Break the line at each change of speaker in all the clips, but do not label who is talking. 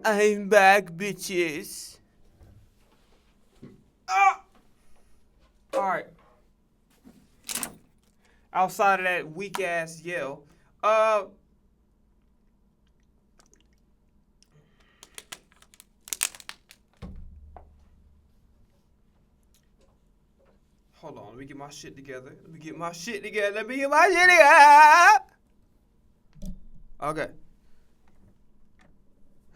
I'm back, bitches. Ah! Alright. Outside of that weak ass yell. Hold on, let me get my shit together. Okay.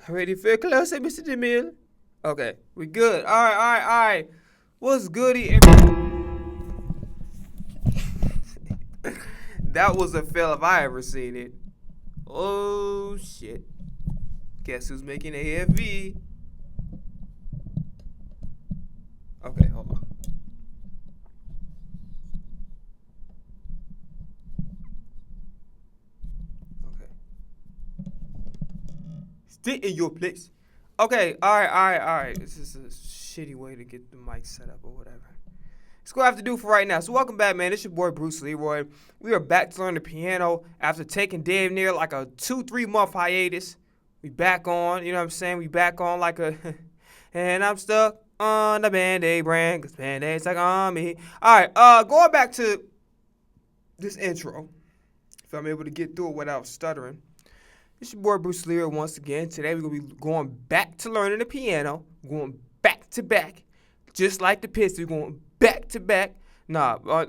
Ready for closer, Mr. Jamil? Okay, we good. Alright. What's goody? That was a fail if I ever seen it. Oh shit. Guess who's making AFV? Okay, hold on. Okay. Stay in your place. Okay, alright. This is a shitty way to get the mic set up or whatever. It's what I have to do for right now. So welcome back, man. It's your boy Bruce Leroy. We are back to learn the piano after taking damn near like a 2-3 month hiatus. We back on, you know what I'm saying? We back on like a and I'm stuck on the Band-Aid brand, cause Band-Aid's like on me. Alright, going back to this intro. If I'm able to get through it without stuttering. It's your boy Bruce Leroy once again. Today we're gonna be going back to learning the piano. Going back to back. Just like the Pistons, we're going back to back. We're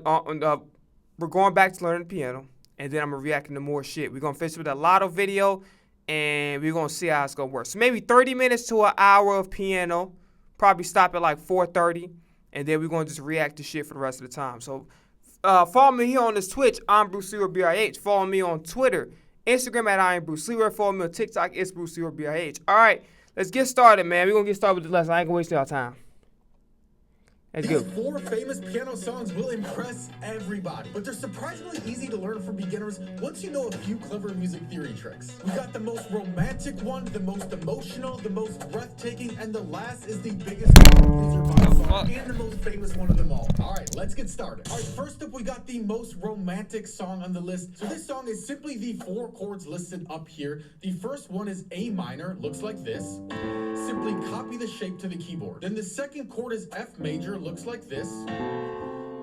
going back to learning the piano, and then I'm gonna reacting to more shit. We're gonna finish with a Latto video, and we're gonna see how it's gonna work. So maybe 30 minutes to an hour of piano. Probably stop at like 4:30, and then we're gonna just react to shit for the rest of the time. So follow me here on this Twitch. I'm Bruce Leroy BIH. Follow me on Twitter, Instagram at I am Bruce Leroy. Follow me on TikTok. It's Bruce Leroy BIH. All right, let's get started, man. We're gonna get started with this lesson. I ain't gonna waste y'all time. Let's go.
These 4 famous piano songs will impress everybody, but they're surprisingly easy to learn for beginners once you know a few clever music theory tricks. We got the most romantic one, the most emotional, the most breathtaking, and the last is the biggest loser by song and the most famous one of them all. All right, let's get started. All right, first up, we got the most romantic song on the list. So this song is simply the 4 chords listed up here. The first one is A minor, looks like this. Simply copy the shape to the keyboard. Then the second chord is F major, looks like this.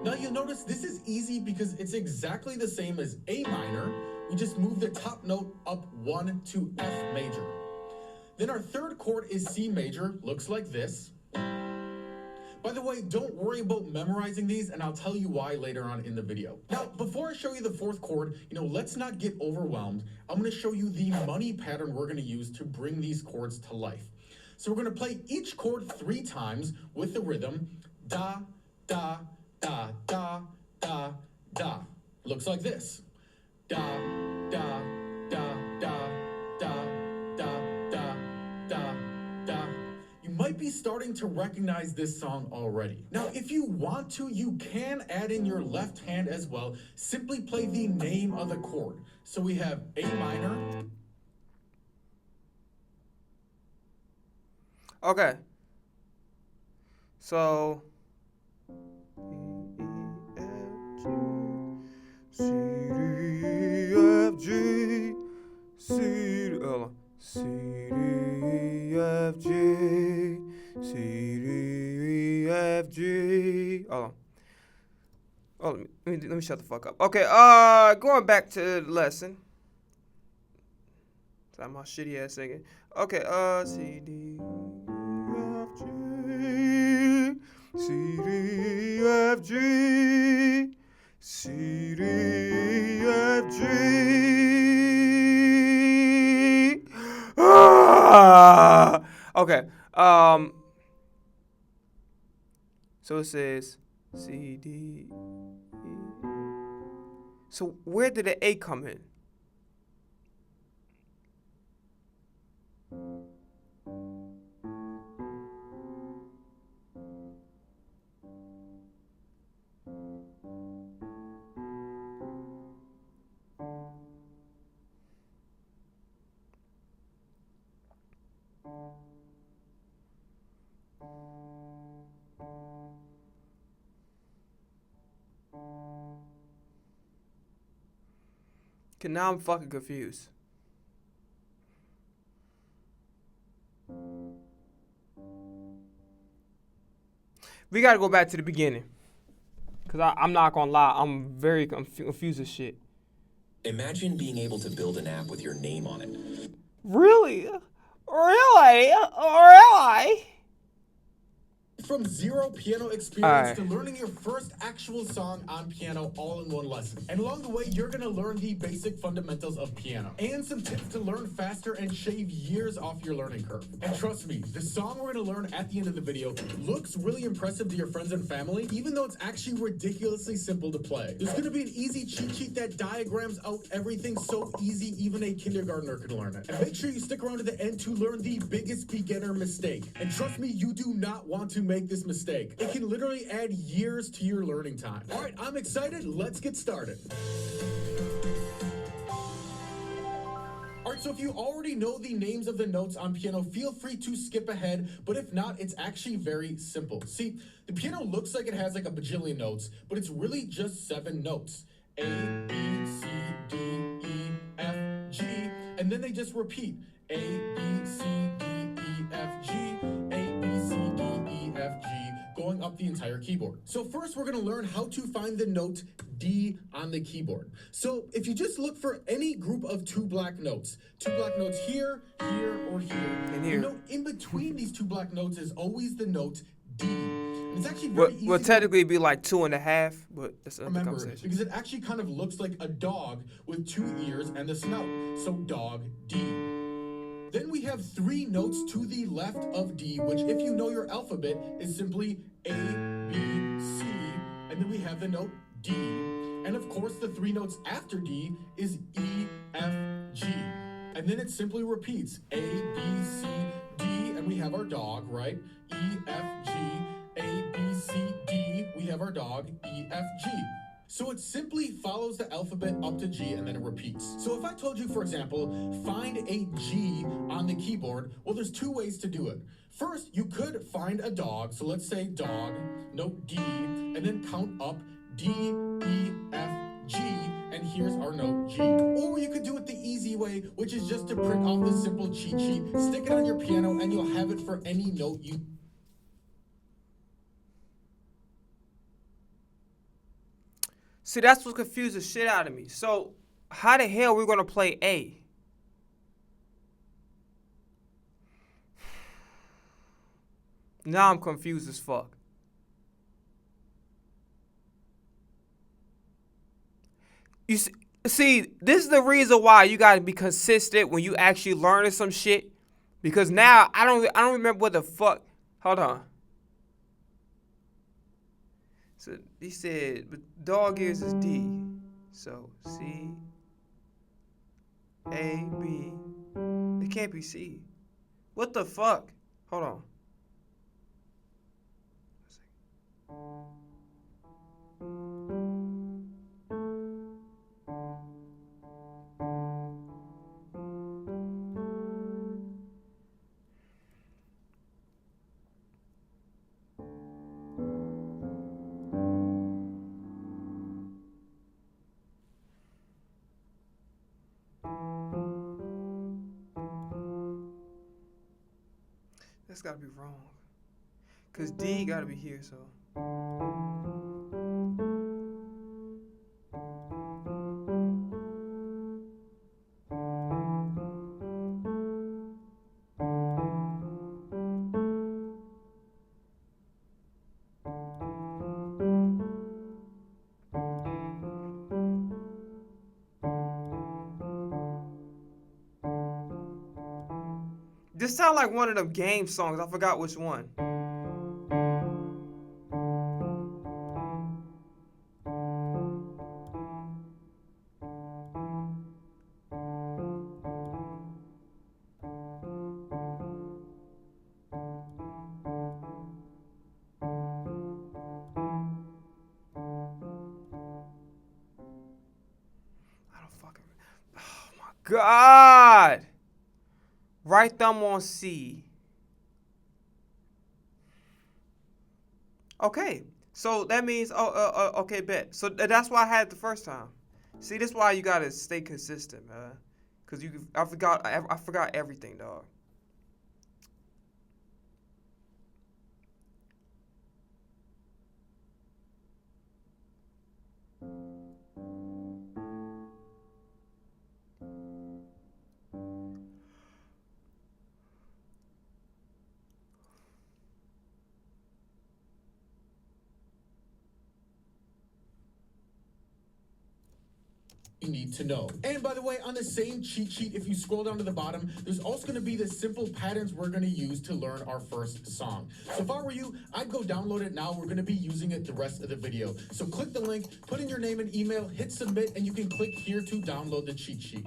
Now you'll notice this is easy because it's exactly the same as A minor. We just move the top note up 1 to F major. Then our third chord is C major, looks like this. By the way, don't worry about memorizing these, and I'll tell you why later on in the video. Now, before I show you the fourth chord, let's not get overwhelmed. I'm going to show you the money pattern we're going to use to bring these chords to life. So we're going to play each chord 3 times with the rhythm da, da, da, da, da, da. Looks like this. Da, da, da, da, da, da, da, da, da. You might be starting to recognize this song already. Now, if you want to, you can add in your left hand as well. Simply play the name of the chord. So we have A minor.
Okay. So C D F G C D F G C D F G. Hold on. Oh, let me shut the fuck up. Okay. Going back to the lesson. Sorry, my shitty ass singing. Okay. C D F G C D F G C D F G. Okay. So it says C D E. So where did the A come in? Okay, now I'm fucking confused. We gotta go back to the beginning. Cause I'm not gonna lie, I'm very confused as shit.
Imagine being able to build an app with your name on it.
Really? Really? Really?
From zero piano experience to learning your first actual song on piano all in one lesson. And along the way, you're gonna learn the basic fundamentals of piano and some tips to learn faster and shave years off your learning curve. And trust me, the song we're gonna learn at the end of the video looks really impressive to your friends and family, even though it's actually ridiculously simple to play. There's gonna be an easy cheat sheet that diagrams out everything so easy even a kindergartner can learn it. And make sure you stick around to the end to learn the biggest beginner mistake. And trust me, you do not want to make this mistake. It can literally add years to your learning time. All right, I'm excited. Let's get started. All right, so if you already know the names of the notes on piano, feel free to skip ahead, but if not, it's actually very simple. See, the piano looks like it has like a bajillion notes, but it's really just 7 notes. A, B, C, D, E, F, G, and then they just repeat. A, B, C, D, E, F, G, A, B, C, D, E, F, G, going up the entire keyboard. So first we're gonna learn how to find the note D on the keyboard. So if you just look for any group of 2 black notes here, here, or here,
And here.
you know in between these 2 black notes is always the note D. And it's actually very easy
Well,
to
technically it'd be like 2.5, but that's another
remember
conversation.
because it actually kind of looks like a dog with 2 ears and a snout. So dog, D. Then we have 3 notes to the left of D, which if you know your alphabet is simply A, B, C, and then we have the note D. And of course the 3 notes after D is E, F, G. And then it simply repeats A, B, C, D, and we have our dog, right? E, F, G, A, B, C, D, we have our dog, E, F, G. So it simply follows the alphabet up to G and then it repeats. So if I told you, for example, find a G on the keyboard, well, there's 2 ways to do it. First, you could find a dog. So let's say dog, note D, and then count up D, E, F, G, and here's our note G. Or you could do it the easy way, which is just to print off this simple cheat sheet, stick it on your piano, and you'll have it for any note you...
See, that's what confused the shit out of me. So, how the hell are we gonna play A? Now I'm confused as fuck. You see, this is the reason why you gotta be consistent when you actually learning some shit. Because now I don't remember what the fuck. Hold on. So he said, but dog ears is D. So C, A, B. It can't be C. What the fuck? Hold on. That's gotta be wrong. Cause D gotta be here, so. This sounds like one of them game songs. I forgot which one. I don't fucking. Oh my god! Right thumb on C. Okay, so that means okay, bet. So that's why I had it the first time. See, this is why you gotta stay consistent, man. Cause I forgot everything, dog.
you need to know. And by the way, on the same cheat sheet, if you scroll down to the bottom, there's also going to be the simple patterns we're going to use to learn our first song. So if I were you, I'd go download it now. We're going to be using it the rest of the video. So click the link, put in your name and email, hit submit, and you can click here to download the cheat sheet.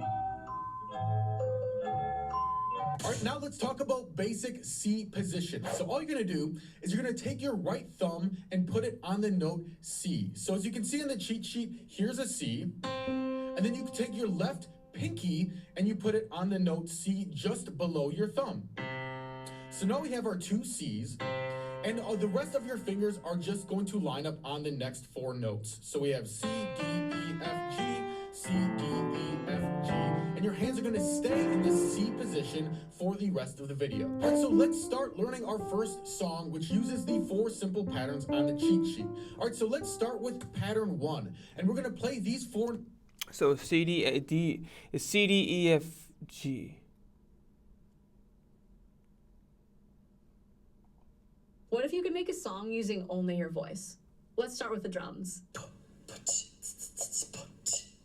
All right, now let's talk about basic C position. So all you're gonna do is you're gonna take your right thumb and put it on the note C. So as you can see in the cheat sheet, here's a C. And then you can take your left pinky and you put it on the note C just below your thumb. So now we have our two C's. And the rest of your fingers are just going to line up on the next four notes. So we have C, D, E, F, G, C, D, E, F, G. And your hands are going to stay in this C position for the rest of the video. All right, so let's start learning our first song, which uses the 4 simple patterns on the cheat sheet. All right, so let's start with pattern 1. And we're going to play these 4.
So C D D is C D E F G.
What if you could make a song using only your voice? Let's start with the drums.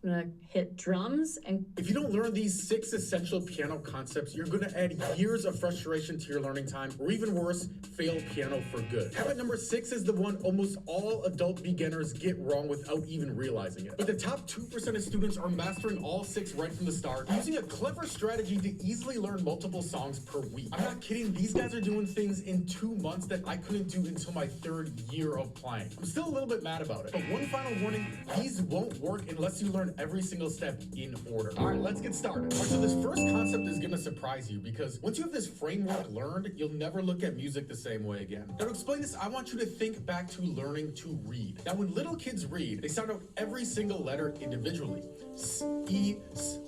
I'm gonna hit drums and...
If you don't learn these 6 essential piano concepts, you're gonna add years of frustration to your learning time, or even worse, fail piano for good. Habit number 6 is the one almost all adult beginners get wrong without even realizing it. But the top 2% of students are mastering all 6 right from the start, using a clever strategy to easily learn multiple songs per week. I'm not kidding, these guys are doing things in 2 months that I couldn't do until my 3rd year of playing. I'm still a little bit mad about it, but one final warning, these won't work unless you learn every single step in order. All right, let's get started. All right, so this first concept is gonna surprise you because once you have this framework learned, you'll never look at music the same way again. Now to explain this, I want you to think back to learning to read. Now when little kids read, they sound out every single letter individually. S, E, S,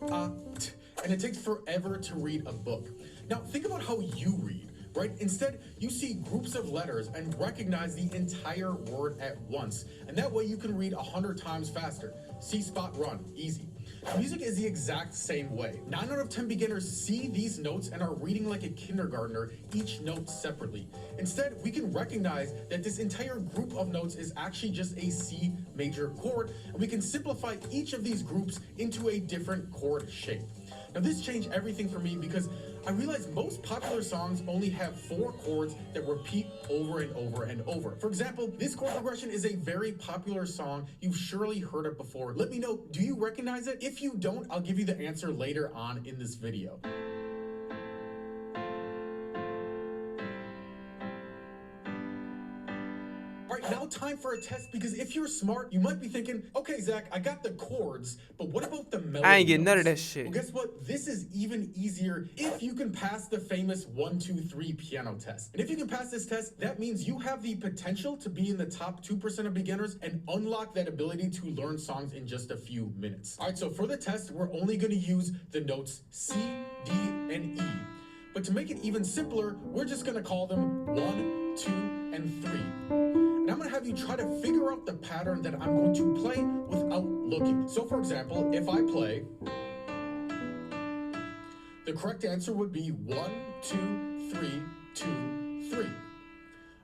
A, T. And it takes forever to read a book. Now think about how you read. Right? Instead, you see groups of letters and recognize the entire word at once. And that way you can read 100 times faster. See, spot, run. Easy. Music is the exact same way. 9 out of 10 beginners see these notes and are reading like a kindergartner, each note separately. Instead, we can recognize that this entire group of notes is actually just a C major chord, and we can simplify each of these groups into a different chord shape. Now this changed everything for me because I realized most popular songs only have 4 chords that repeat over and over and over. For example, this chord progression is a very popular song. You've surely heard it before. Let me know, do you recognize it? If you don't, I'll give you the answer later on in this video. All right, now time for a test, because if you're smart, you might be thinking, okay, Zach, I got the chords, but what about the melody?
I ain't getting none of
notes?
that shit.
Well, guess what? This is even easier if you can pass the famous 1, 2, 3 piano test. And if you can pass this test, that means you have the potential to be in the top 2% of beginners and unlock that ability to learn songs in just a few minutes. All right, so for the test, we're only going to use the notes C, D, and E. But to make it even simpler, we're just going to call them 1, 2, and 3. And I'm going to have you try to figure out the pattern that I'm going to play without looking. So for example, if I play, the correct answer would be 1, 2, 3, 2, 3.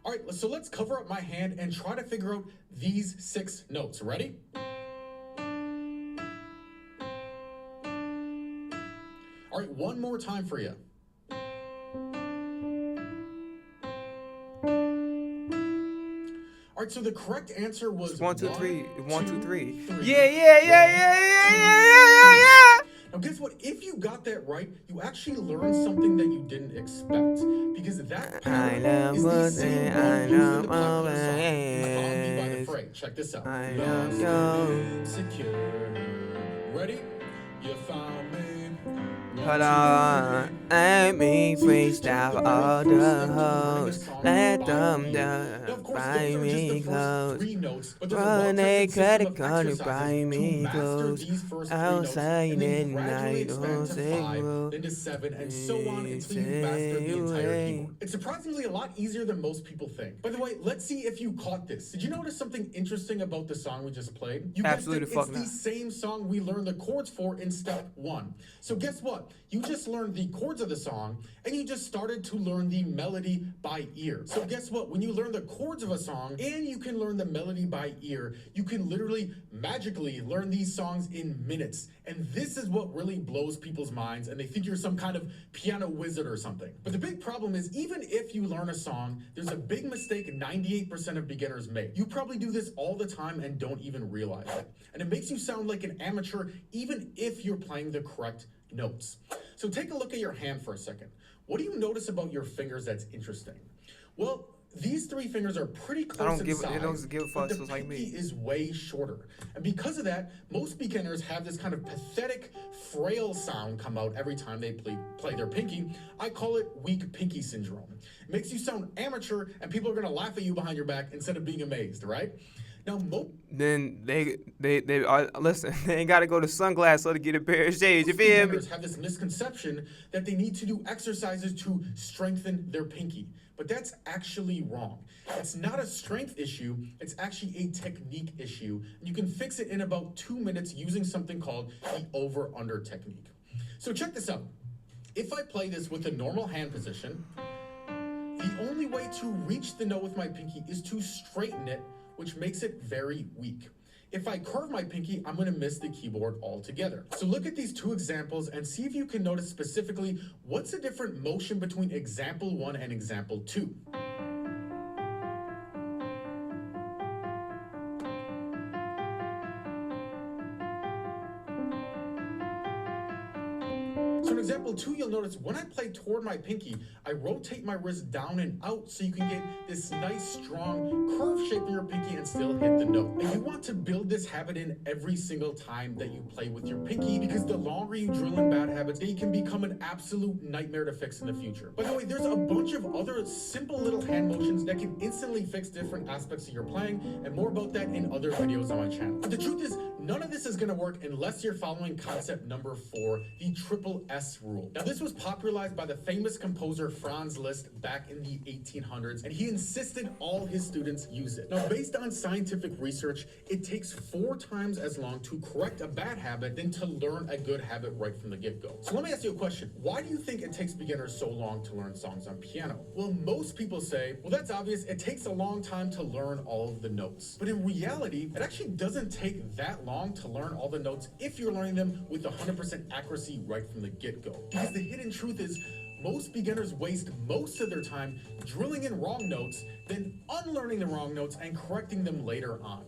All right, so let's cover up my hand and try to figure out these 6 notes. Ready? All right, one more time for you. All right, so the correct answer was
1, 2, 3. 1, 2, 3.
3.
Yeah.
Now guess what? If you got that right, you actually learned something that you didn't expect. Because that pattern is the same one used in the popular song Found Me by the Fray. Check this out.
I
Lost
love
and insecure. Ready? You found me.
Hold on, let me freestyle all the hoes. Let them down, buy me clothes. Run a credit card and buy me clothes. Outside at night on signal.
Into 7 and so on until you master the entire keyboard. It's surprisingly a lot easier than most people think. By the way, let's see if you caught this. Did you notice something interesting about the song we just played? You
Absolutely
guessed it,
fuck
it's
not.
the same song we learned the chords for in step 1. So guess what? You just learned the chords of the song and you just started to learn the melody by ear. So guess what? When you learn the chords of of a song, and you can learn the melody by ear. You can literally magically learn these songs in minutes. And this is what really blows people's minds, and they think you're some kind of piano wizard or something. But the big problem is, even if you learn a song, there's a big mistake 98% of beginners make. You probably do this all the time and don't even realize it. And it makes you sound like an amateur, even if you're playing the correct notes. So take a look at your hand for a second. What do you notice about your fingers that's interesting? Well, these three fingers are pretty close in size,
It don't give a fuck.
but the
So it's like
pinky
me.
is way shorter. And because of that, most beginners have this kind of pathetic, frail sound come out every time they play their pinky. I call it weak pinky syndrome. It makes you sound amateur, and people are gonna laugh at you behind your back instead of being amazed, right? Now,
Then they listen. They ain't got to go to Sunglass to get a pair of shades. You
most
feel me?
beginners have this misconception that they need to do exercises to strengthen their pinky, but that's actually wrong. It's not a strength issue, it's actually a technique issue, and you can fix it in about 2 minutes using something called the over-under technique. So check this out. If I play this with a normal hand position, the only way to reach the note with my pinky is to straighten it, which makes it very weak. If I curve my pinky, I'm gonna miss the keyboard altogether. So look at these two examples and see if you can notice specifically what's the different motion between example 1 and example 2. So in example 2, you'll notice when I play toward my pinky, I rotate my wrist down and out so you can get this nice, strong curve shape in your pinky and still hit the note. And you want to build this habit in every single time that you play with your pinky, because the longer you drill in bad habits, they can become an absolute nightmare to fix in the future. By the way, there's a bunch of other simple little hand motions that can instantly fix different aspects of your playing, and more about that in other videos on my channel. But the truth is, none of this is going to work unless you're following concept number 4, the triple S rule. Now, this was popularized by the famous composer Franz Liszt back in the 1800s, and he insisted all his students use it. Now, based on scientific research, it takes 4 times as long to correct a bad habit than to learn a good habit right from the get-go. So let me ask you a question. Why do you think it takes beginners so long to learn songs on piano? Well, most people say, well, that's obvious. It takes a long time to learn all of the notes. But in reality, it actually doesn't take that long to learn all the notes if you're learning them with 100% accuracy right from the get-go. Because the hidden truth is, most beginners waste most of their time drilling in wrong notes, then unlearning the wrong notes and correcting them later on.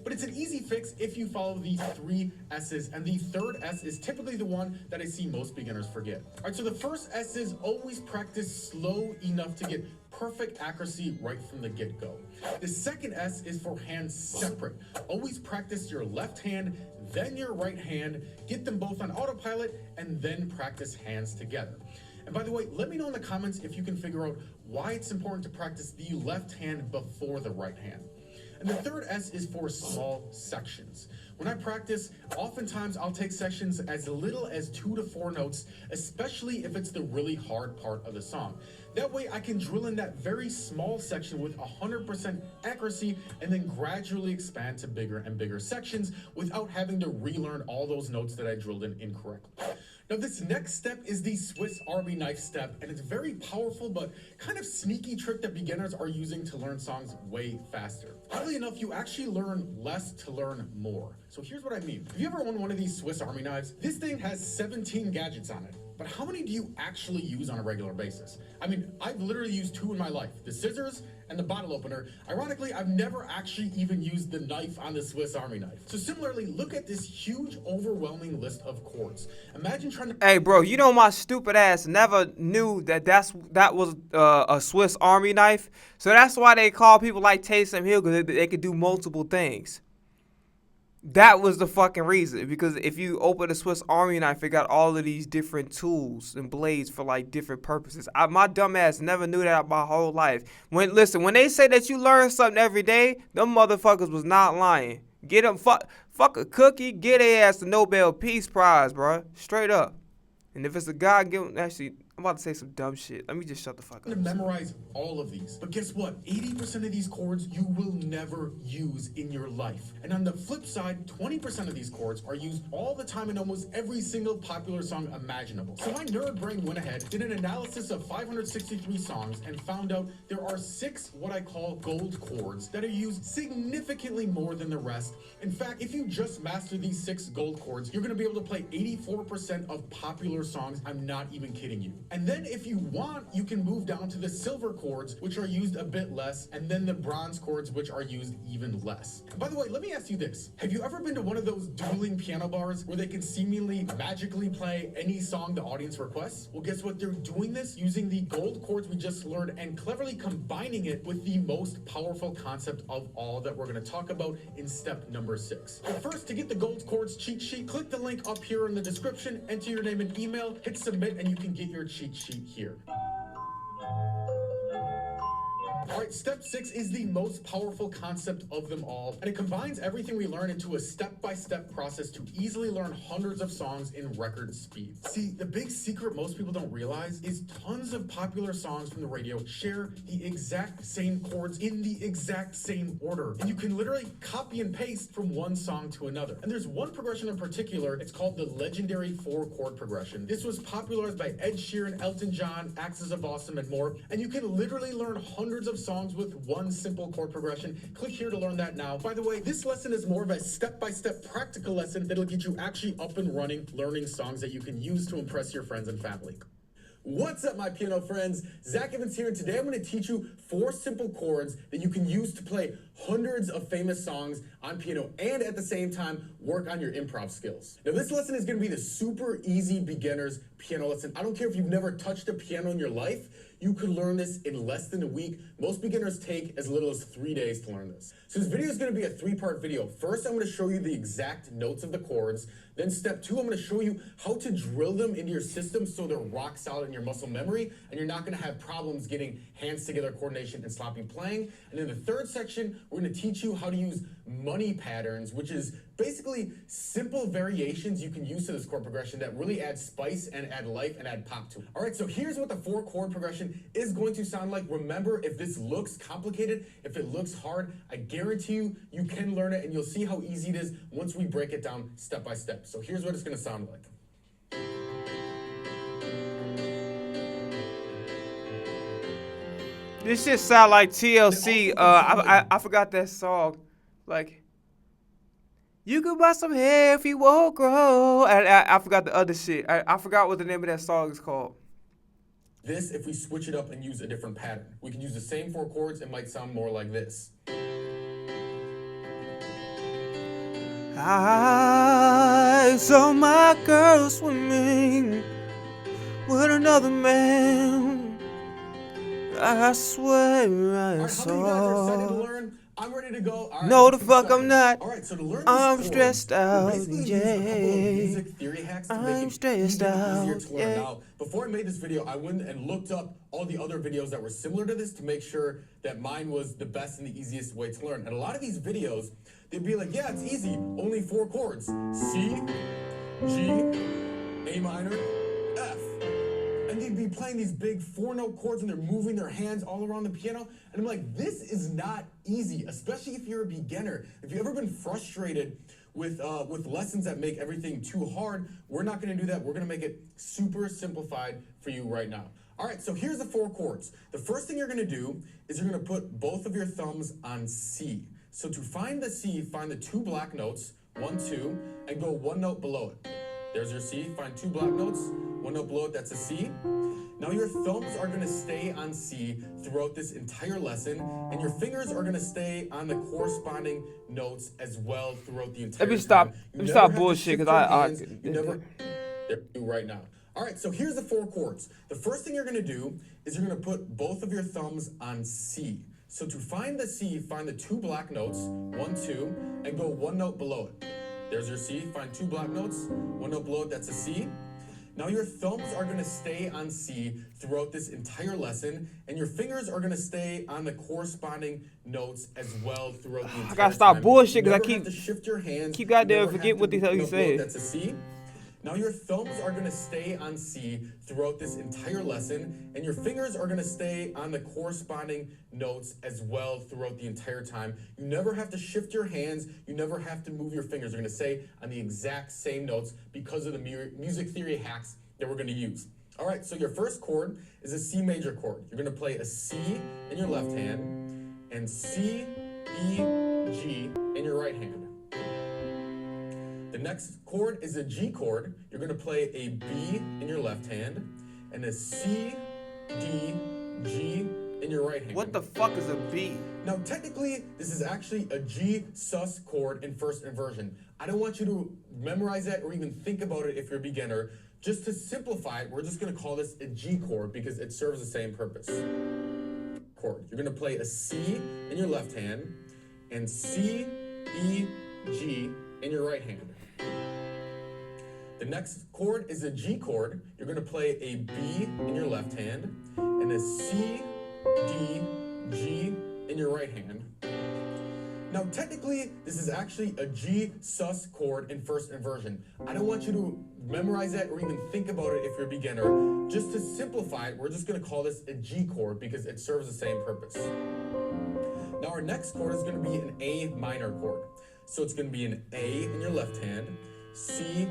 But it's an easy fix if you follow these 3 S's, and the third S is typically the one that I see most beginners forget. All right, so the first S is always practice slow enough to get perfect accuracy right from the get-go. The second S is for hands separate. Always practice your left hand, then your right hand, get them both on autopilot, and then practice hands together. And by the way, let me know in the comments if you can figure out why it's important to practice the left hand before the right hand. And the third S is for small sections. When I practice, oftentimes I'll take sections as little as 2 to 4 notes, especially if it's the really hard part of the song. That way I can drill in that very small section with 100% accuracy and then gradually expand to bigger and bigger sections without having to relearn all those notes that I drilled in incorrectly. Now, this next step is the Swiss Army knife step, and it's a very powerful but kind of sneaky trick that beginners are using to learn songs way faster. Oddly enough, you actually learn less to learn more. So here's what I mean. Have you ever won one of these Swiss Army knives? This thing has 17 gadgets on it. But how many do you actually use on a regular basis? I mean, I've literally used 2 in my life, the scissors and the bottle opener. Ironically, I've never actually even used the knife on the Swiss Army knife. So similarly, look at this huge, overwhelming list of chords. Imagine trying to...
Hey, bro, you know my stupid ass never knew that was a Swiss Army knife. So that's why they call people like Taysom Hill, because they could do multiple things. That was the fucking reason, because if you open a Swiss Army knife, it got all of these different tools and blades for like different purposes. My dumb ass never knew that my whole life. When they say that you learn something every day, them motherfuckers was not lying. Get them fuck a cookie, get their ass the Nobel Peace Prize, bro. Straight up. And if it's a God given, actually, I'm about to say some dumb shit. Let me just shut the fuck up.
To memorize all of these. But guess what? 80% of these chords you will never use in your life. And on the flip side, 20% of these chords are used all the time in almost every single popular song imaginable. So my nerd brain went ahead, did an analysis of 563 songs, and found out there are 6 what I call gold chords that are used significantly more than the rest. In fact, if you just master these 6 gold chords, you're gonna be able to play 84% of popular songs. I'm not even kidding you. And then if you want, you can move down to the silver chords, which are used a bit less, and then the bronze chords, which are used even less. And by the way, let me ask you this. Have you ever been to one of those dueling piano bars where they can seemingly magically play any song the audience requests? Well, guess what? They're doing this using the gold chords we just learned and cleverly combining it with the most powerful concept of all that we're gonna talk about in step number 6. But first, to get the gold chords cheat sheet, click the link up here in the description, enter your name and email, hit submit, and you can get your cheat sheet here. All right, step 6 is the most powerful concept of them all, and it combines everything we learn into a step-by-step process to easily learn hundreds of songs in record speed. See, the big secret most people don't realize is tons of popular songs from the radio share the exact same chords in the exact same order, and you can literally copy and paste from one song to another. And there's one progression in particular, it's called the legendary 4-chord progression. This was popularized by Ed Sheeran, Elton John, Axis of Awesome, and more, and you can literally learn hundreds of songs with one simple chord progression. Click here to learn that now. By the way, this lesson is more of a step-by-step practical lesson that'll get you actually up and running, learning songs that you can use to impress your friends and family. What's up, my piano friends? Zach Evans here, and today I'm going to teach you 4 simple chords that you can use to play hundreds of famous songs on piano and at the same time work on your improv skills. Now, this lesson is going to be the super easy beginner's piano lesson. I don't care if you've never touched a piano in your life. You could learn this in less than a week. Most beginners take as little as 3 days to learn this. So this video is going to be a 3-part video. First, I'm going to show you the exact notes of the chords. Then step 2, I'm going to show you how to drill them into your system so they're rock solid in your muscle memory and you're not going to have problems getting hands together coordination and sloppy playing. And in the 3rd section, we're going to teach you how to use money patterns, which is basically simple variations you can use to this chord progression that really add spice and add life and add pop to it. All right, so here's what the 4-chord progression is going to sound like. Remember, if this looks complicated, if it looks hard, I guarantee you, you can learn it and you'll see how easy it is once we break it down step by step. So here's what it's going to sound like.
This shit sound like TLC. I forgot that song. Like, you could buy some hair if you won't grow. I forgot the other shit. I forgot what the name of that song is called.
This, if we switch it up and use a different pattern, we can use the same 4 chords. It might sound more like this.
I saw my girl swimming with another man. I swear I saw.
How many of you guys are excited to learn? I'm ready to go. All right,
No, the fuck I'm not.
All right, so to learn this
I'm
chord,
stressed out,
we'll basically use a couple of
yeah.
music theory hacks to
I'm
make it
stressed
even
out,
easier to learn.
yeah.
Now, before I made this video, I went and looked up all the other videos that were similar to this to make sure that mine was the best and the easiest way to learn. And a lot of these videos, they'd be like, yeah, it's easy, only 4 chords. C, G, A minor, F. And they'd be playing these big 4-note chords and they're moving their hands all around the piano. And I'm like, this is not easy, especially if you're a beginner. If you've ever been frustrated with lessons that make everything too hard, we're not gonna do that. We're gonna make it super simplified for you right now. All right, so here's the 4 chords. The first thing you're gonna do is you're gonna put both of your thumbs on C. So to find the C, find the 2 black notes, 1, 2, and go 1 note below it. There's your C, find 2 black notes, 1 note below it, that's a C. Now your thumbs are gonna stay on C throughout this entire lesson, and your fingers are gonna stay on the corresponding notes as well throughout the entire time.
Let me stop bullshit, because
you never do right now. All right, so here's the 4 chords. The first thing you're gonna do is you're gonna put both of your thumbs on C. So to find the C, find the 2 black notes, 1, 2, and go 1 note below it. There's your C, find 2 black notes, 1 note below it, that's a C. Now your thumbs are gonna stay on C throughout this entire lesson, and your fingers are gonna stay on the corresponding notes as well throughout the entire time.
I gotta stop bullshit, because I
to shift your hands.
keep goddamn forget what the hell you say.
That's a C. Now your thumbs are gonna stay on C throughout this entire lesson, and your fingers are gonna stay on the corresponding notes as well throughout the entire time. You never have to shift your hands, you never have to move your fingers. They're gonna stay on the exact same notes because of the music theory hacks that we're gonna use. All right, so your first chord is a C major chord. You're gonna play a C in your left hand, and C, E, G in your right hand. The next chord is a G chord. You're going to play a B in your left hand and a C, D, G in your right hand.
What the fuck is a B?
Now, technically, this is actually a G sus chord in first inversion. I don't want you to memorize that or even think about it if you're a beginner. Just to simplify it, we're just going to call this a G chord because it serves the same purpose. Chord. You're going to play a C in your left hand and C, E, G in your right hand. The next chord is a G chord. You're going to play a B in your left hand and a C, D, G in your right hand. Now, technically, this is actually a G sus chord in first inversion. I don't want you to memorize that or even think about it if you're a beginner. Just to simplify it, we're just going to call this a G chord because it serves the same purpose. Now, our next chord is going to be an A minor chord. So it's going to be an A in your left hand, C,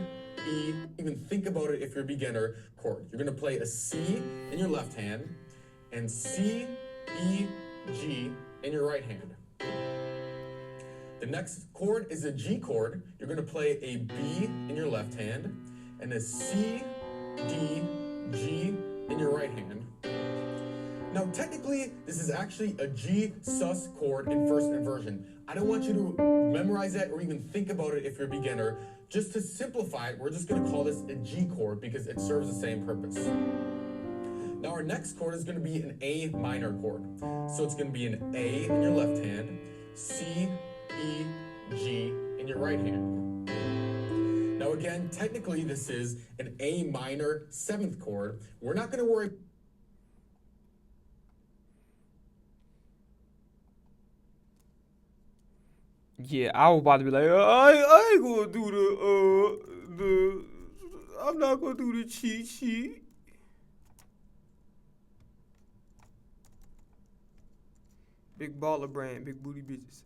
E, even think about it if you're a beginner chord. You're going to play a C in your left hand and C, E, G in your right hand. The next chord is a G chord. You're going to play a B in your left hand and a C, D, G in your right hand. Now, technically, this is actually a G sus chord in first inversion. I don't want you to memorize that or even think about it if you're a beginner. Just to simplify it, we're just going to call this a G chord because it serves the same purpose. Now, our next chord is going to be an A minor chord. So it's going to be an A in your left hand, C, E, G in your right hand. Now, again, technically, this is an A minor 7th chord. We're not going to worry.
Yeah, I was about to be like, I ain't gonna do I'm not gonna do the cheat sheet. Big baller brand, big booty bitches.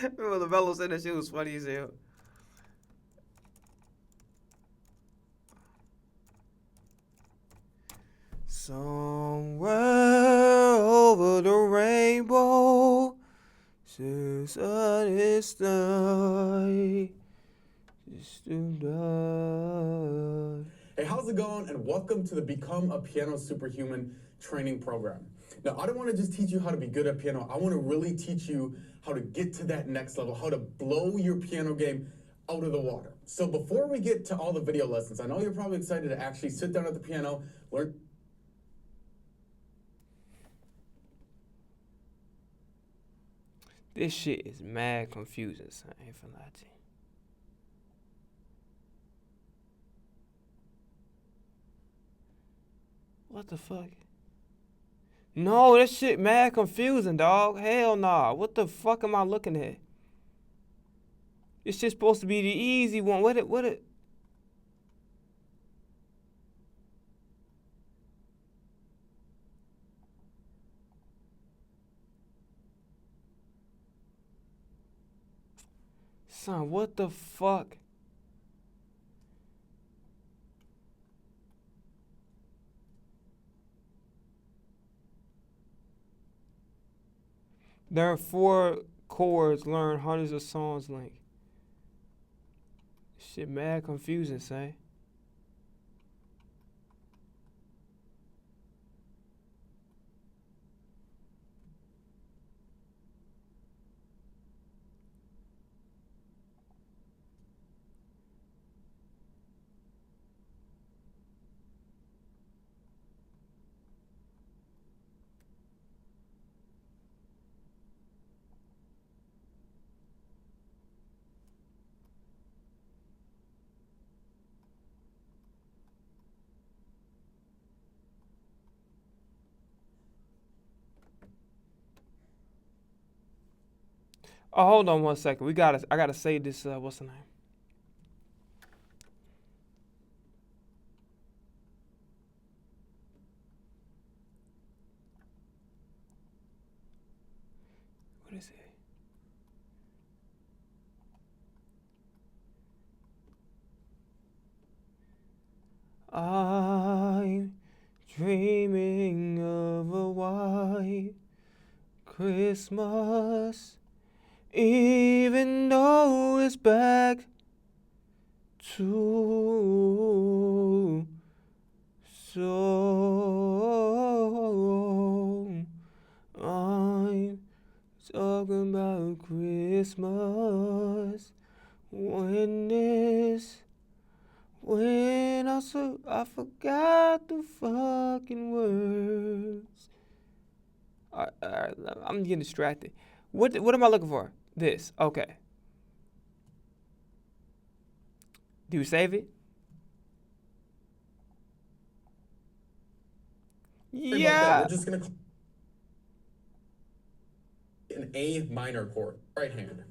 Remember LaMelo said that shit was funny as hell. Somewhere over the rainbow, since a distant, distant.
Hey, how's it going? And welcome to the Become a Piano Superhuman training program. Now, I don't want to just teach you how to be good at piano. I want to really teach you how to get to that next level, how to blow your piano game out of the water. So before we get to all the video lessons, I know you're probably excited to actually sit down at the piano, learn.
This shit is mad confusing, son. I ain't finna lie to you. What the fuck? No, this shit mad confusing, dog. Hell nah. What the fuck am I looking at? This shit's supposed to be the easy one. What it? Son, what the fuck? There are 4 chords, learn hundreds of songs link. Shit mad confusing, say. Oh, hold on one second. I gotta say this. What's the name? I'm dreaming of a white Christmas, even though it's back to so. I'm talking about Christmas when I forgot the fucking words. I'm getting distracted. What am I looking for? This. Okay. Do you save it?
Sorry about that.
Yeah.
We're just gonna call an A minor chord, right hand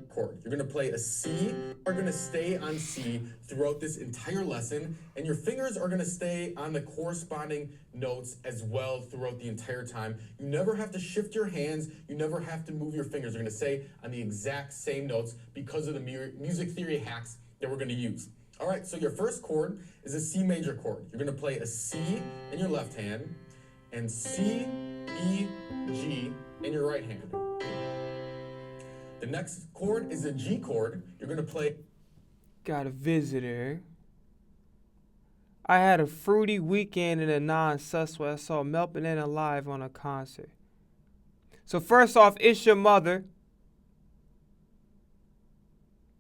chord. You're gonna play a C. Are gonna stay on C throughout this entire lesson, and your fingers are gonna stay on the corresponding notes as well throughout the entire time. You never have to shift your hands. You never have to move your fingers. You're gonna stay on the exact same notes because of the music theory hacks that we're gonna use. All right, so your first chord is a C major chord. You're gonna play a C in your left hand and C, E, G in your right hand. The next chord is a G chord. You're gonna play.
Got a visitor. I had a fruity weekend in a non-sus where I saw Melt Banana live on a concert. So first off, it's your mother.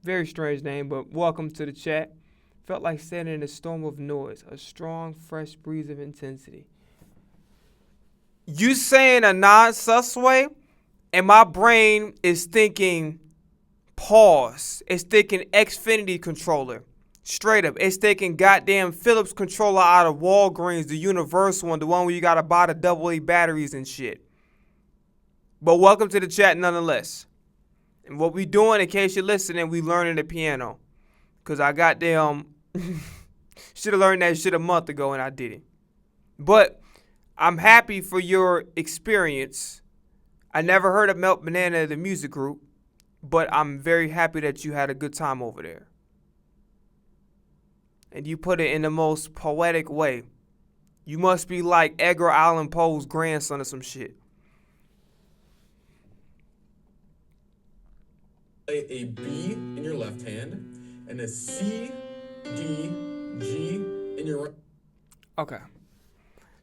Very strange name, but welcome to the chat. Felt like standing in a storm of noise, a strong, fresh breeze of intensity. You saying a non-sus way, and my brain is thinking pause. It's thinking Xfinity controller. Straight up. It's thinking goddamn Philips controller out of Walgreens, the universal one, the one where you gotta buy the AA batteries and shit. But welcome to the chat nonetheless. And what we doing, in case you're listening, we learning the piano. Because I goddamn should have learned that shit a month ago and I didn't. But I'm happy for your experience. I never heard of Melt Banana, the music group, but I'm very happy that you had a good time over there. And you put it in the most poetic way. You must be like Edgar Allan Poe's grandson or some shit.
Play a B in your left hand and a C, D, G in your right.
Okay.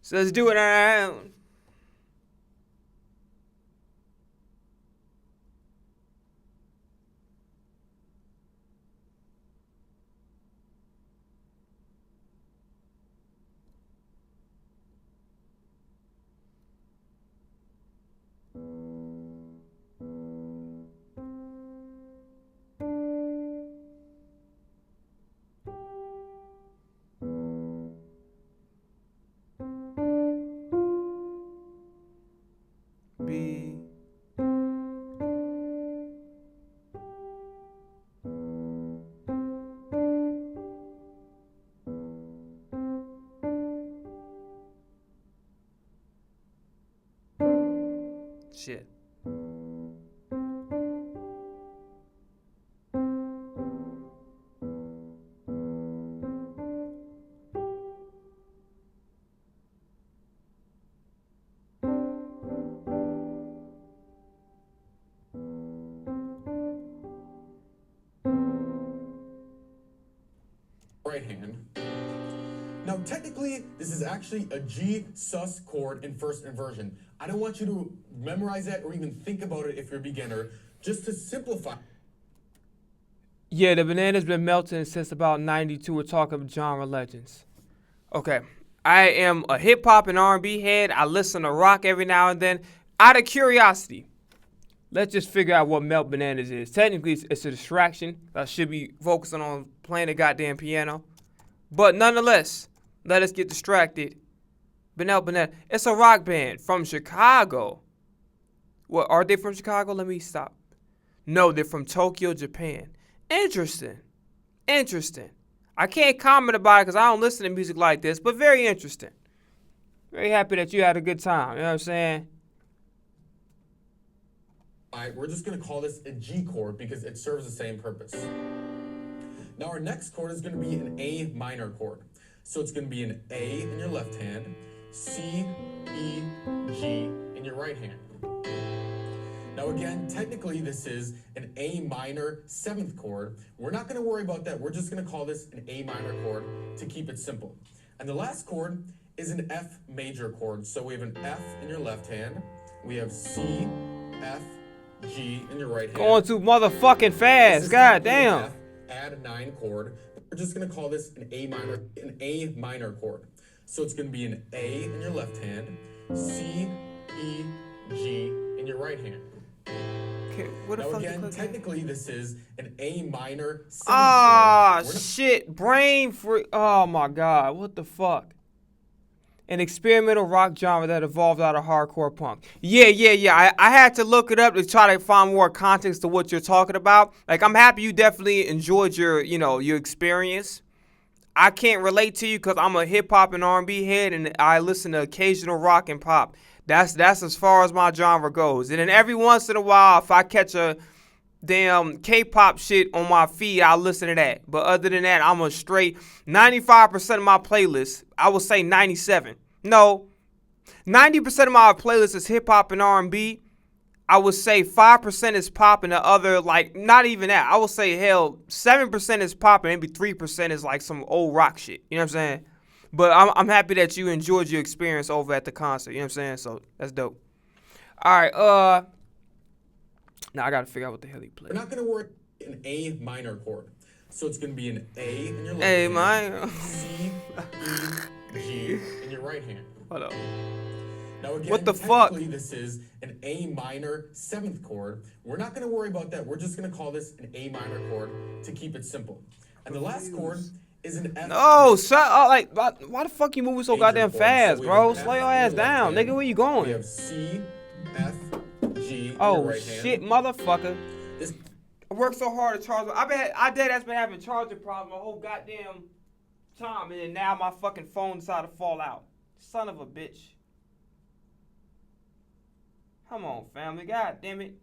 So let's do it around. B. Shit.
Right hand. Now, technically, this is actually a G sus chord in first inversion. I don't want you to memorize that or even think about it if you're a beginner. Just to simplify.
Yeah, the banana's been melting since about 92. We're talking genre legends. Okay. I am a hip hop and R&B head. I listen to rock every now and then. Out of curiosity, let's just figure out what Melt Bananas is. Technically, it's a distraction. I should be focusing on playing the goddamn piano. But nonetheless, let us get distracted. Melt Banana, it's a rock band from Chicago. What, are they from Chicago? Let me stop. No, they're from Tokyo, Japan. Interesting. Interesting. I can't comment about it because I don't listen to music like this, but very interesting. Very happy that you had a good time. You know what I'm saying?
All right, we're just going to call this a G chord because it serves the same purpose. Now, our next chord is going to be an A minor chord. So it's going to be an A in your left hand, C, E, G in your right hand. Now again, technically this is an A minor 7th chord. We're not going to worry about that. We're just going to call this an A minor chord to keep it simple. And the last chord is an F major chord. So we have an F in your left hand. We have C, F, G in your right hand.
Going too motherfucking fast. God damn.
F, add a 9 chord. We're just going to call this an A minor chord. So it's going to be an A in your left hand, C, E, G in your right hand.
Okay, what the
Now
fuck
again, technically this is an A minor 7th
Ah,
chord.
shit. Brain free. Oh my god. What the fuck? An experimental rock genre that evolved out of hardcore punk. Yeah. I had to look it up to try to find more context to what you're talking about. Like, I'm happy you definitely enjoyed your, your experience. I can't relate to you because I'm a hip hop and R&B head, and I listen to occasional rock and pop. That's as far as my genre goes. And then every once in a while, if I catch a damn K-pop shit on my feed, I'll listen to that. But other than that, I'm a straight 95% of my playlist. I would say 97. No, 90% of my playlist is hip hop and R&B. I would say 5% is pop, and the other, like, not even that. I would say, hell, 7% is pop, and maybe 3% is like some old rock shit. You know what I'm saying? But I'm happy that you enjoyed your experience over at the concert. You know what I'm saying? So that's dope. All right. Now I gotta figure out what the hell he played.
We're not going to work an A minor chord. So it's going to be an A in your left
A
hand,
minor.
C, E, G in your right hand.
Hold up.
Now again,
What the fuck?
technically this is an A minor 7th chord. We're not going to worry about that. We're just going to call this an A minor chord to keep it simple. And the last chord is an F.
No, shut up. Like, why the fuck you moving so
major
goddamn
chord.
fast,
So we
bro?
have
Slow
F
your
in
ass
your left
down,
hand.
nigga. Where you
We
going?
have C, F, G in your
Oh
right
shit,
hand.
motherfucker.
This
I worked so hard to charge. I dead ass been having charging problems my whole goddamn time, and then now my fucking phone decided to fall out. Son of a bitch. Come on, family. God damn it.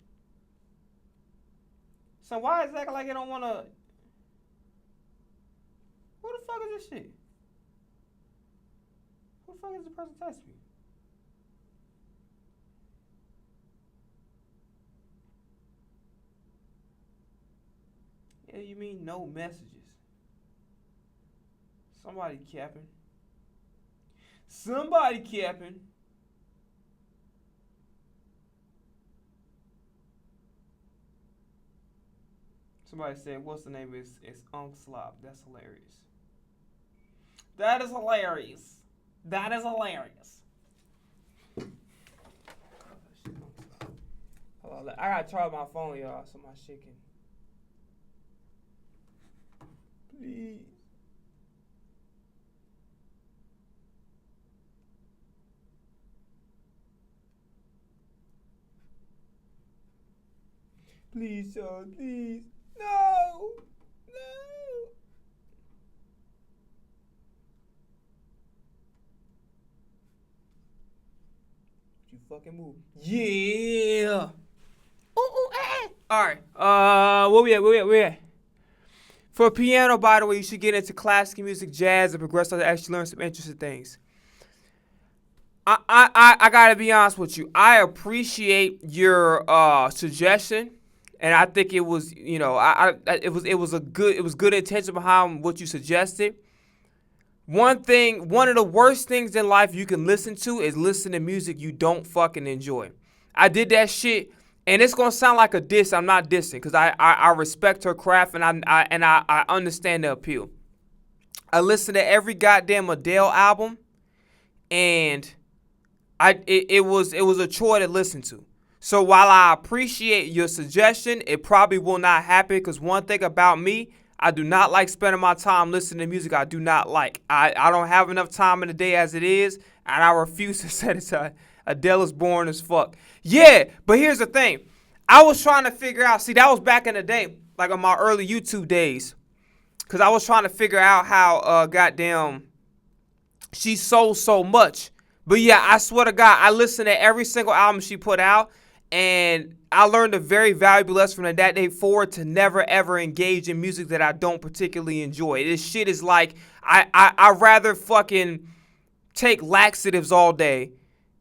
So why is it acting like it don't wanna? Who the fuck is this shit? Who the fuck is the person texting me? Yeah, you mean no messages? Somebody capping. Somebody capping. Somebody said, what's the name? It's Unc Slop. That's hilarious. That is hilarious. That is hilarious. Hold on, I gotta charge my phone, y'all, so my shit can. Please. Please, Sean, please. No! No! You fucking move. Yeah! Ooh, eh. Alright. Where we at? For piano, by the way, you should get into classical music, jazz, and progressive to actually learn some interesting things. I gotta be honest with you. I appreciate your suggestion, and I think it was, it was good intention behind what you suggested. One of the worst things in life you can listen to is listen to music you don't fucking enjoy. I did that shit, and it's gonna sound like a diss. I'm not dissing because I respect her craft and I understand the appeal. I listened to every goddamn Adele album, and it was a chore to listen to. So while I appreciate your suggestion, it probably will not happen because one thing about me, I do not like spending my time listening to music I do not like. I don't have enough time in the day as it is, and I refuse to set aside. Adele is boring as fuck. Yeah, but here's the thing. I was trying to figure out, see, that was back in the day, like on my early YouTube days, because I was trying to figure out how, goddamn, she sold so much. But yeah, I swear to God, I listened to every single album she put out, And I learned a very valuable lesson from that day forward to never ever engage in music that I don't particularly enjoy. This shit is like I rather fucking take laxatives all day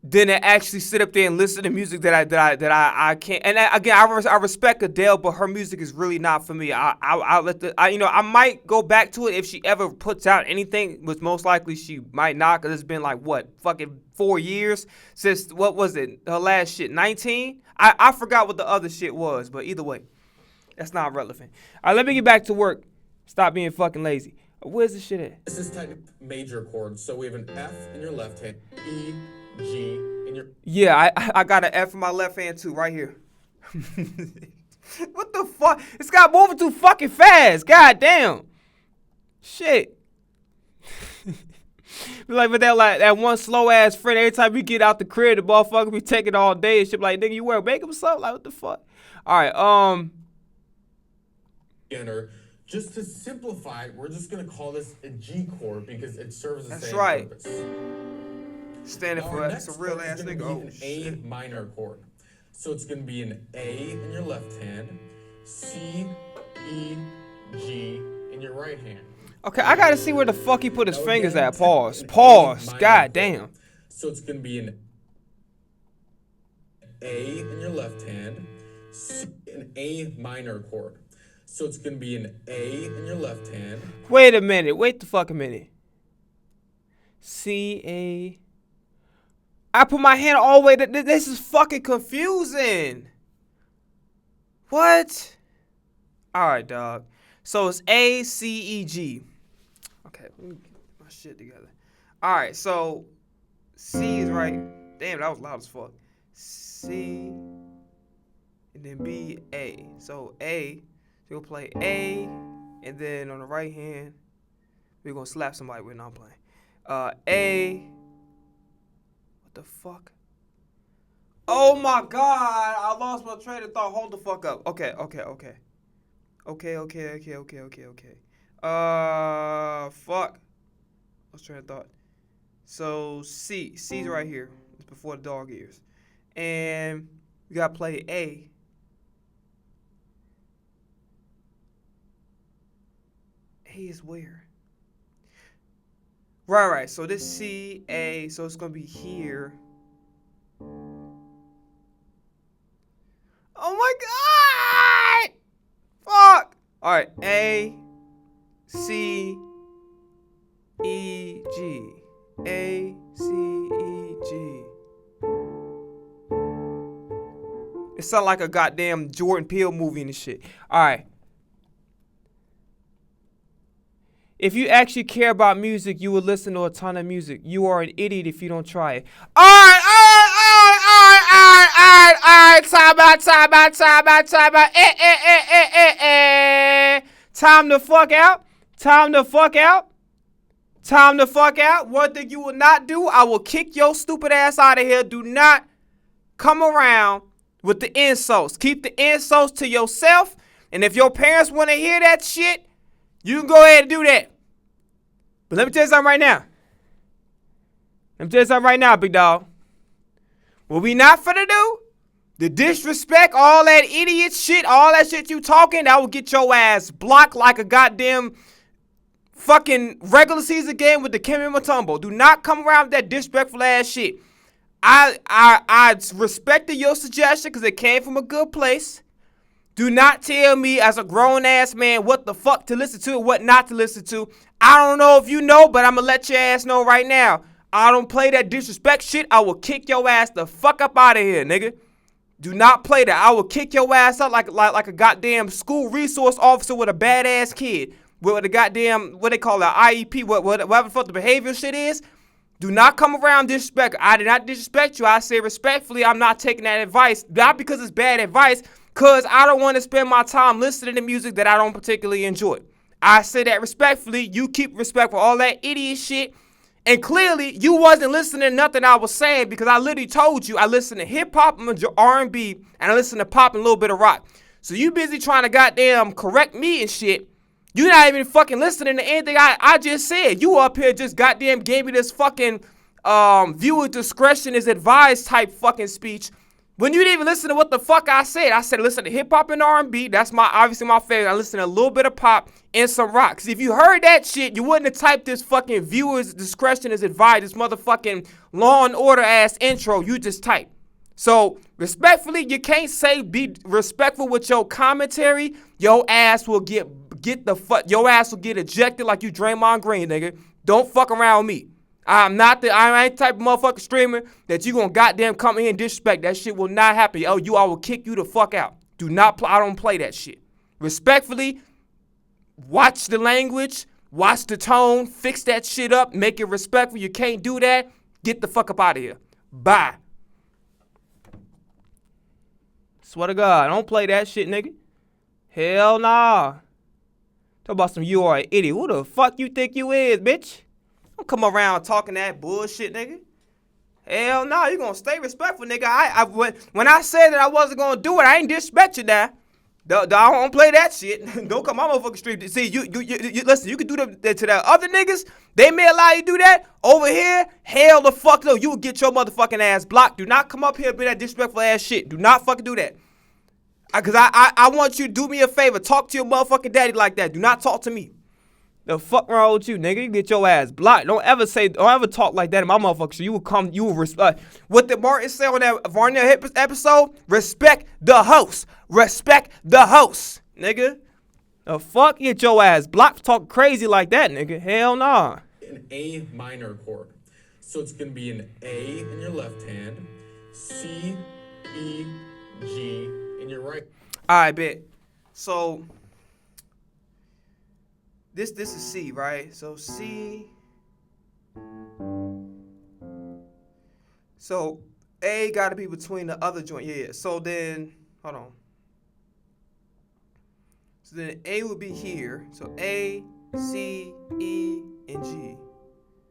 than to actually sit up there and listen to music that I can't. And again, I respect Adele, but her music is really not for me. I might go back to it if she ever puts out anything, which most likely she might not, because it's been like what fucking 4 years since what was it her last shit 19. I forgot what the other shit was, but either way, that's not relevant. All right, let me get back to work. Stop being fucking lazy. Where's the shit at?
This is technically major chord, so we have an F in your left hand, E, G in your...
Yeah, I got an F in my left hand too, right here. What the fuck? It's got moving too fucking fast. God damn. Shit. Like with that one slow ass friend, every time we get out the crib, the motherfucker be taking all day and shit. Like, nigga, you wear makeup or something? Like, what the fuck? All right,
beginner. Just to simplify it, we're just gonna call this a G chord because it serves the same
right.
purpose.
Standing
Now,
for
our
it's a
next
real
chord
ass
is gonna
nigga.
be
Oh,
an
shit.
A minor chord. So it's gonna be an A in your left hand, C, E, G in your right hand.
Okay, I gotta see where the fuck he put his
Now
fingers
again,
at. Pause.
an A
Pause.
minor
God
chord.
damn.
So it's gonna be an A in your left hand, C, an A minor chord. So it's gonna be an A in your left hand.
Wait a minute. Wait the fuck a minute. C-A. I put my hand all the way to this is fucking confusing. What? Alright, dog. So it's A, C, E, G. Okay, let me get my shit together. Alright, so C is right. Damn, that was loud as fuck. C and then B, A. So A, you'll play A, and then on the right hand, we're gonna slap somebody with. No, I'm playing. A. What the fuck? Oh my god, I lost my train of thought. Hold the fuck up. Okay. Fuck. Lost train of thought. So C's right here. It's before the dog ears. And we gotta play A. A is where? Right. So this C, A, so it's gonna be here. Oh my god! Fuck! Alright, A, C, E, G. A, C, E, G. It sounds like a goddamn Jordan Peele movie and shit. Alright. If you actually care about music, you will listen to a ton of music. You are an idiot if you don't try it. Alright. Time out. Time the fuck out. One thing you will not do, I will kick your stupid ass out of here. Do not come around with the insults. Keep the insults to yourself. And if your parents want to hear that shit, you can go ahead and do that. But let me tell you something right now. Big dog. What we not finna do, the disrespect, all that idiot shit, all that shit you talking, that will get your ass blocked like a goddamn fucking regular season game with the Kemi Mutombo. Do not come around with that disrespectful ass shit. I respected your suggestion because it came from a good place. Do not tell me as a grown-ass man what the fuck to listen to and what not to listen to. I don't know if you know, but I'm going to let your ass know right now. I don't play that disrespect shit. I will kick your ass the fuck up out of here, nigga. Do not play that. I will kick your ass out like a goddamn school resource officer with a badass kid. With a goddamn, what they call it, IEP, whatever the fuck the behavior shit is. Do not come around disrespect. I did not disrespect you. I say respectfully, I'm not taking that advice. Not because it's bad advice, because I don't want to spend my time listening to music that I don't particularly enjoy. I say that respectfully. You keep respect for all that idiot shit. And clearly, you wasn't listening to nothing I was saying because I literally told you I listen to hip-hop, R&B, and I listen to pop and a little bit of rock. So you busy trying to goddamn correct me and shit. You not even fucking listening to anything I just said. You up here just goddamn gave me this fucking viewer discretion is advised type fucking speech. When you didn't even listen to what the fuck I said listen to hip hop and R&B. That's obviously my favorite. I listen to a little bit of pop and some rock. 'Cause if you heard that shit, you wouldn't have typed this fucking viewer's discretion is advised, this motherfucking Law and Order ass intro. You just type. So respectfully, you can't say be respectful with your commentary. Your ass will get the fuck. Your ass will get ejected like you Draymond Green, nigga. Don't fuck around with me. I ain't the type of motherfucker streamer that you gonna goddamn come in here and disrespect. That shit will not happen. I will kick you the fuck out. Do not I don't play that shit. Respectfully, watch the language, watch the tone, fix that shit up, make it respectful. You can't do that. Get the fuck up out of here. Bye. Swear to God, don't play that shit, nigga. Hell nah. Talk about some you are an idiot. Who the fuck you think you is, bitch? Don't come around talking that bullshit, nigga. Hell no, you gonna stay respectful, nigga. When I said that I wasn't gonna do it, I ain't disrespect you now. I don't play that shit. Don't come on my motherfucking street. See, you listen, you can do that to the other niggas. They may allow you to do that. Over here, hell the fuck no. You will get your motherfucking ass blocked. Do not come up here and be that disrespectful ass shit. Do not fucking do that. Cause I want you to do me a favor. Talk to your motherfucking daddy like that. Do not talk to me. The fuck wrong with you, nigga? You get your ass blocked. Don't ever talk like that in my motherfucker. So you will respect. What did Martin say on that Varnell episode? Respect the host. Respect the host, nigga. The fuck? Get your ass blocked. Talk crazy like that, nigga. Hell nah.
An A minor chord. So it's gonna be an A in your left hand, C, E, G in your right.
Alright, bet. So This is C, right? So C. So A gotta be between the other joint. Yeah. So then, hold on. So then A would be here. So A, C, E, and G.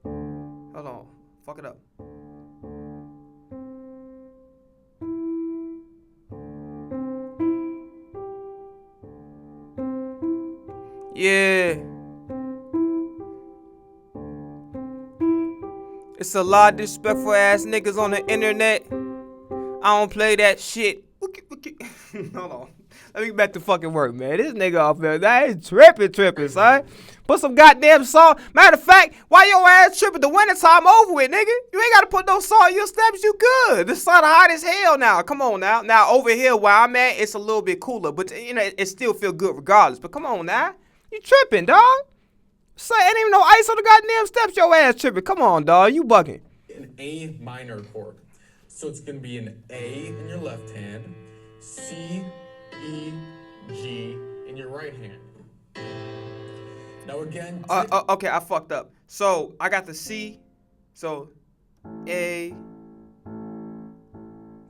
Hold on. Fuck it up. Yeah. It's a lot of disrespectful ass niggas on the internet. I don't play that shit. Hold on. Let me get back to fucking work, man. This nigga off there, that is tripping, son. Put some goddamn salt. Matter of fact, why your ass tripping? The wintertime over with, nigga. You ain't gotta put no salt in your steps. You good. The sun hot as hell now. Come on now. Now over here where I'm at, it's a little bit cooler, but you know it still feel good regardless. But come on now. You tripping, dog? Say ain't even no ice on the goddamn steps. Your ass tripping. Come on, dog. You bugging.
An A minor chord. So it's gonna be an A in your left hand, C, E, G in your right hand. Now again.
Okay, I fucked up. So I got the C. So A.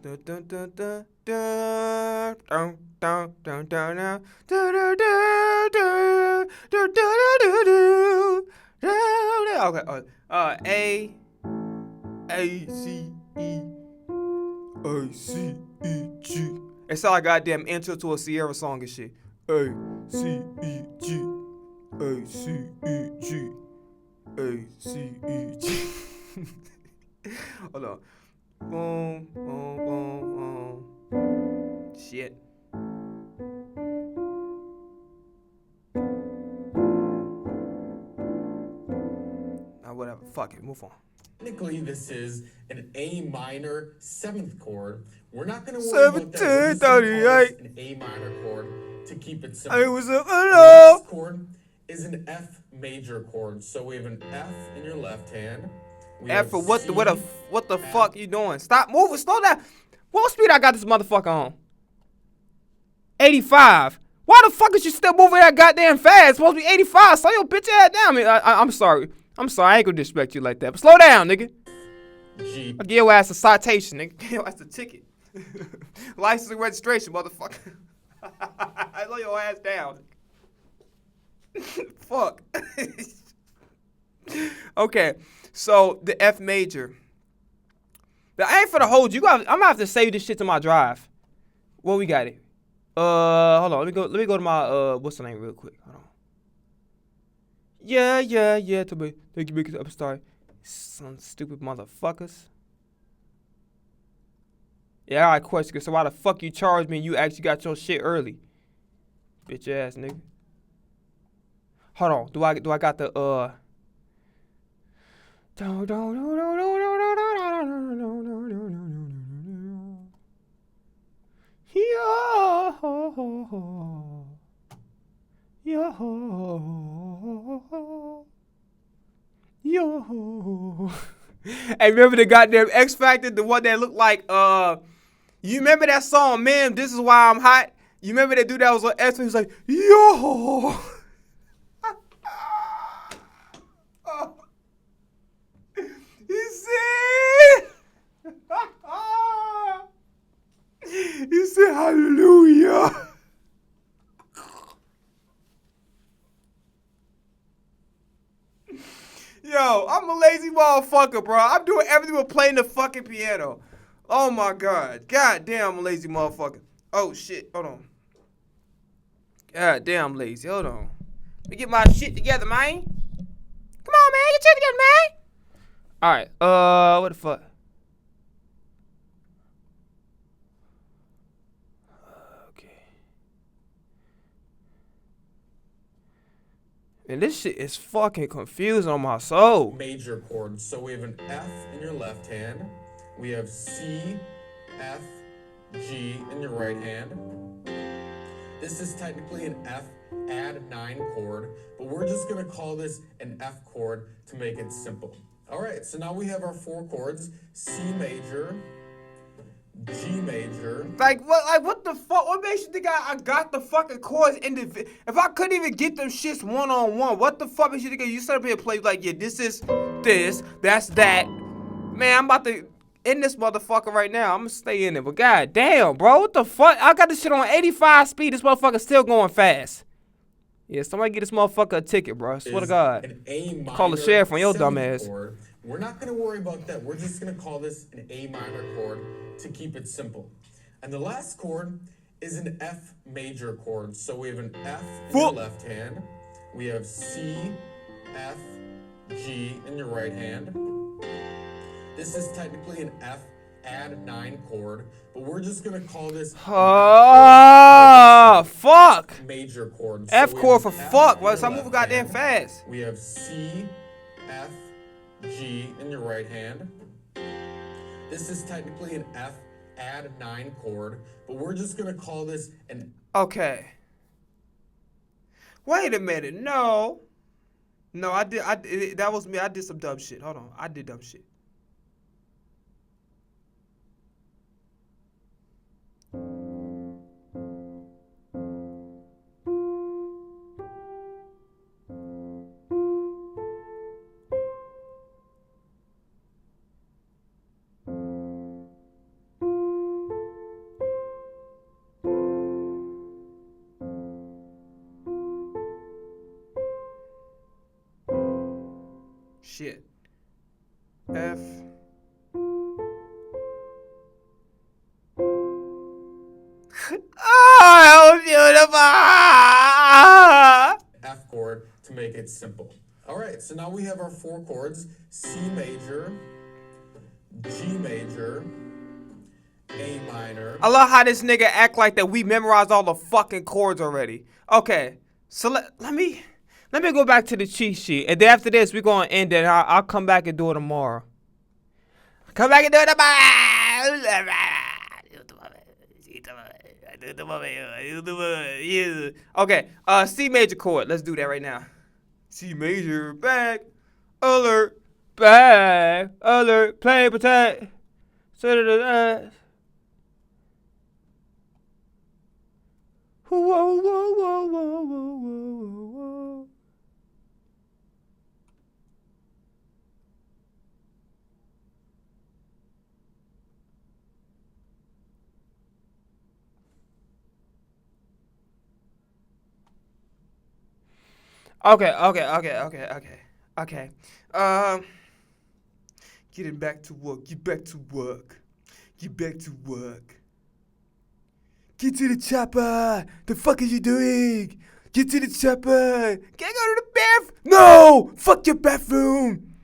Dun dun dun dun dun dun dun dun dun dun dun dun dun. Okay. A C E A C E G. It's all goddamn intro to a Sierra song and shit. A C E G A C E G A C E G. Hold on. Boom, boom, boom, boom. Shit. Whatever. Fuck it. Move on.
Technically, this is an A minor 7th chord. We're not going to worry about that.
1738.
An A minor chord to keep it simple.
I was a
The next chord is an F major chord. So we have an F in your left hand.
F for what the fuck you doing? Stop moving. Slow down. What speed I got this motherfucker on? 85. Why the fuck is you still moving that goddamn fast? It's supposed to be 85. Slow your bitch ass down. I'm sorry. I ain't gonna disrespect you like that. But slow down, nigga.
G.
I'll give your ass a citation, nigga. Give your ass a ticket. License and registration, motherfucker. I slow your ass down. Fuck. Okay, so the F major. But I ain't finna hold you. I'm gonna have to save this shit to my drive. Where we got it? Hold on. Let me go to my what's the name real quick. Hold on. Yeah. Thank you, big upstart. Some stupid motherfuckers. Yeah, all right, question. So why the fuck you charge me and you actually got your shit early? Bitch ass nigga. Hold on. Do I got the Yo. Hey, remember the goddamn X Factor, the one that looked like you remember that song, man? This is why I'm hot. You remember that dude that was on X Factor? He was like, yo. He said, he said hallelujah. Yo, I'm a lazy motherfucker, bro. I'm doing everything but playing the fucking piano. Oh my god. God damn, I'm a lazy motherfucker. Oh shit, hold on. God damn, I'm lazy. Hold on. Let me get my shit together, man. Come on, man. Get your shit together, man. Alright, what the fuck? Okay. And this shit is fucking confusing on my soul.
Major chords. So we have an F in your left hand. We have C, F, G in your right hand. This is technically an F add 9 chord, but we're just gonna call this an F chord to make it simple. All right, so now we have our 4 chords: C major, G major.
Like what the fuck? What makes you think I got the fucking chords individual? If I couldn't even get them shits one on one, what the fuck makes you think you set up here and play like, yeah, this is this, that's that? Man, I'm about to end this motherfucker right now. I'm gonna stay in it, but god damn, bro, what the fuck? I got this shit on 85 speed. This motherfucker's still going fast. Yeah, somebody get this motherfucker a ticket, bro. I swear to God.
An A minor
Call the sheriff on your dumb ass.
chord. We're not going to worry about that. We're just going to call this an A minor chord to keep it simple. And the last chord is an F major chord. So we have an F in your left hand. We have C, F, G in your right hand. This is technically an F add 9 chord, but we're just going to call this
fuck.
major chord.
F
So we
chord
have
for
an F
fuck.
in
Well,
your
so I move
left
goddamn
hand.
fast.
We have C, F, G in your right hand. This is technically an F add 9 chord, but we're just gonna call this an.
Okay. Wait a minute. No, I did. That was me. I did some dumb shit. Hold on. I did dumb shit. Shit. F. Oh, beautiful.
F chord to make it simple. All right, so now we have our 4 chords: C major, G major, A minor.
I love how this nigga act like that we memorized all the fucking chords already. Okay, so let me go back to the cheat sheet, and then after this we're gonna end it. I'll come back and do it tomorrow. Come back and do it tomorrow. Okay, C major chord. Let's do that right now. C major, back, alert, play, protect. Whoa, whoa, whoa, whoa, whoa, whoa, whoa. Okay. Getting back to work. Get back to work. Get to the chopper. The fuck is you doing? Get to the chopper. Can I go to the bathroom? No! Fuck your bathroom.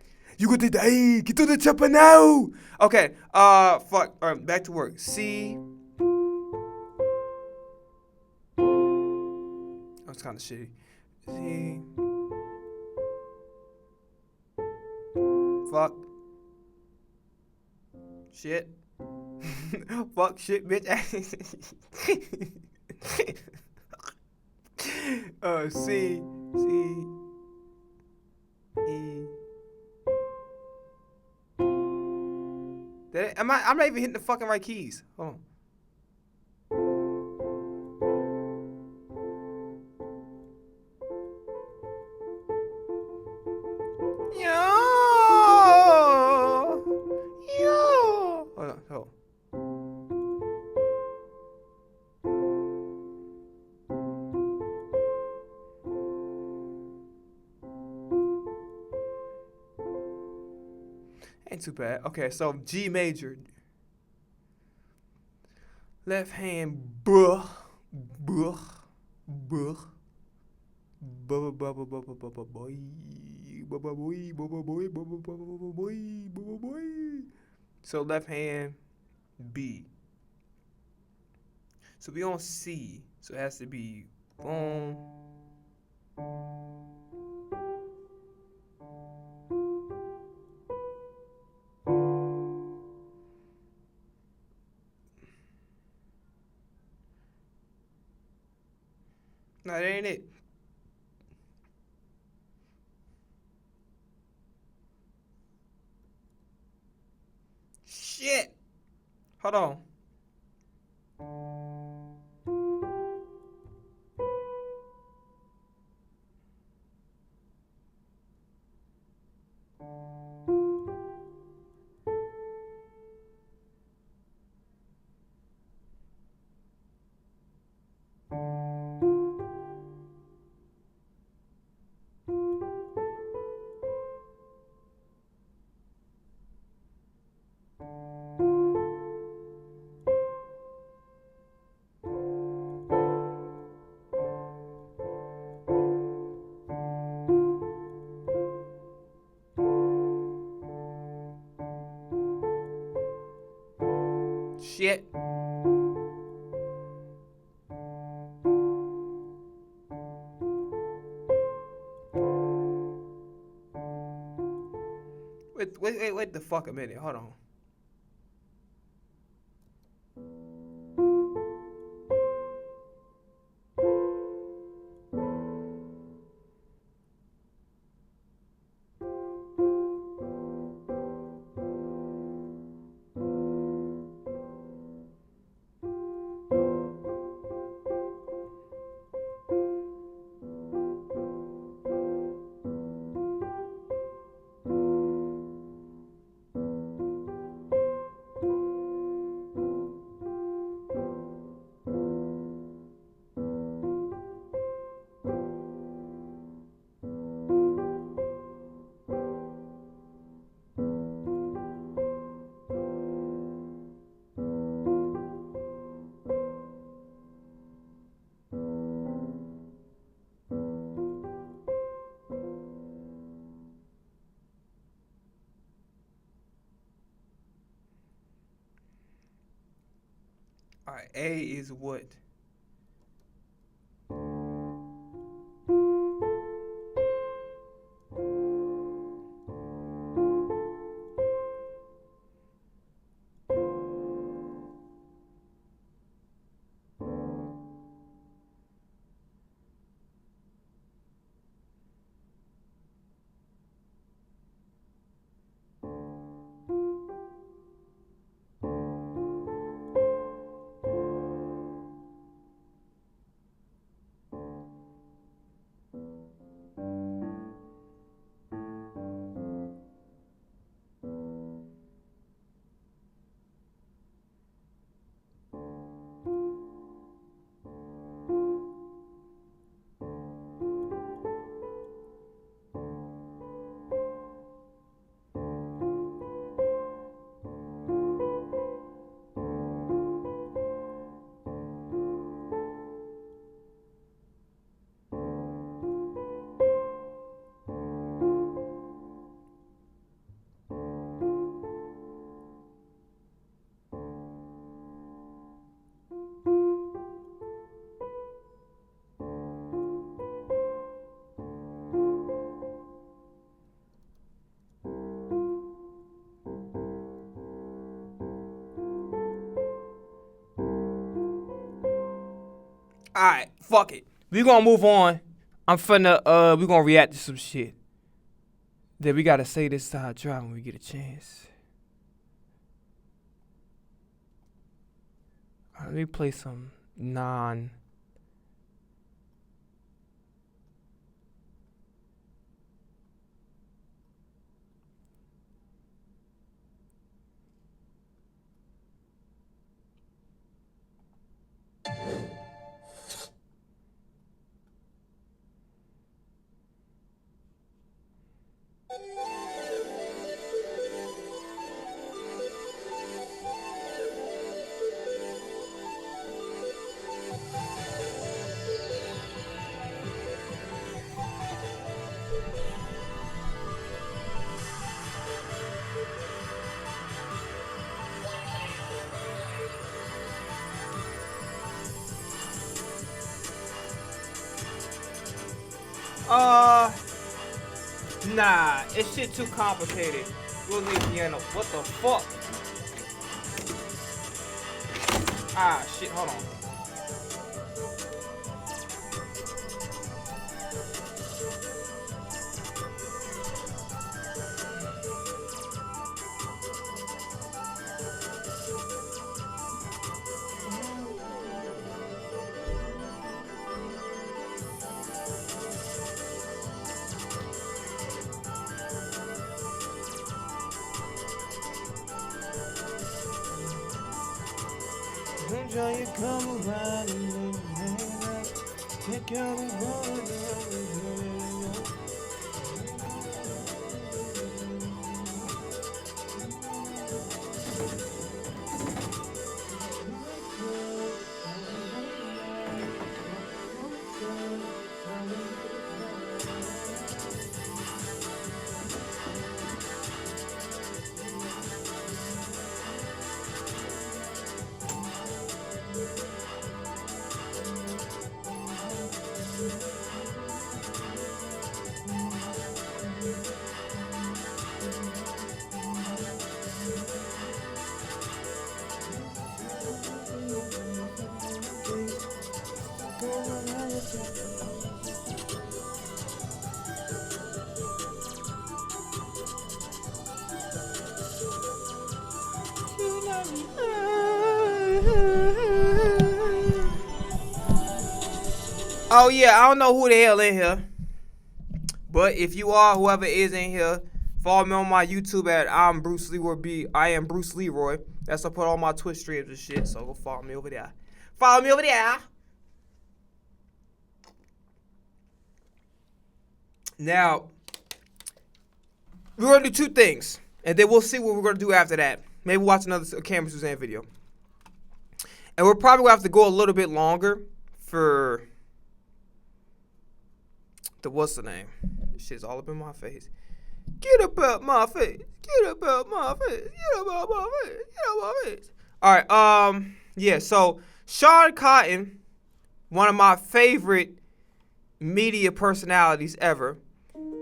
You got the hey, get to the chopper now. Okay, fuck. All right, back to work. C. That's kind of shitty. C. Fuck. Shit. Fuck shit, bitch. C. C. E. I'm not even hitting the fucking right keys. Hold on. Hold on, hold on. Ain't too bad. Okay, so G major. Left hand, buh, buh, buh, buh, buh, buh, buh, buh, buh, buh, boy, buh, buh, boy, buh, buh, boy, buh, buh, buh, buh, boy, buh, buh, boy. So left hand, B. So we on C. So it has to be boom. No, that ain't it. Shit. Hold on. Shit. Wait the fuck a minute. Hold on. All right, A is what? Alright, fuck it. We gonna move on. I'm finna, we gonna react to some shit. Then we gotta say this to our tribe when we get a chance. Alright, let me play some non. Nah, it's shit too complicated. We'll leave piano. What the fuck? Ah, shit, hold on. You come around Oh yeah, I don't know who the hell in here, but if you are, whoever is in here, follow me on my YouTube at I am Bruce Leroy. That's I put all my Twitch streams and shit. So go follow me over there. Follow me over there. Now, we're gonna do two things, and then we'll see what we're gonna do after that. Maybe watch another Cameron Suzanne video, and we're probably gonna have to go a little bit longer for the what's the name? This shit's all up in my face. Get up out my face. Get up out my face. Get up out my face. Get up out my face. All right. Yeah. So Sean Cotton, one of my favorite media personalities ever,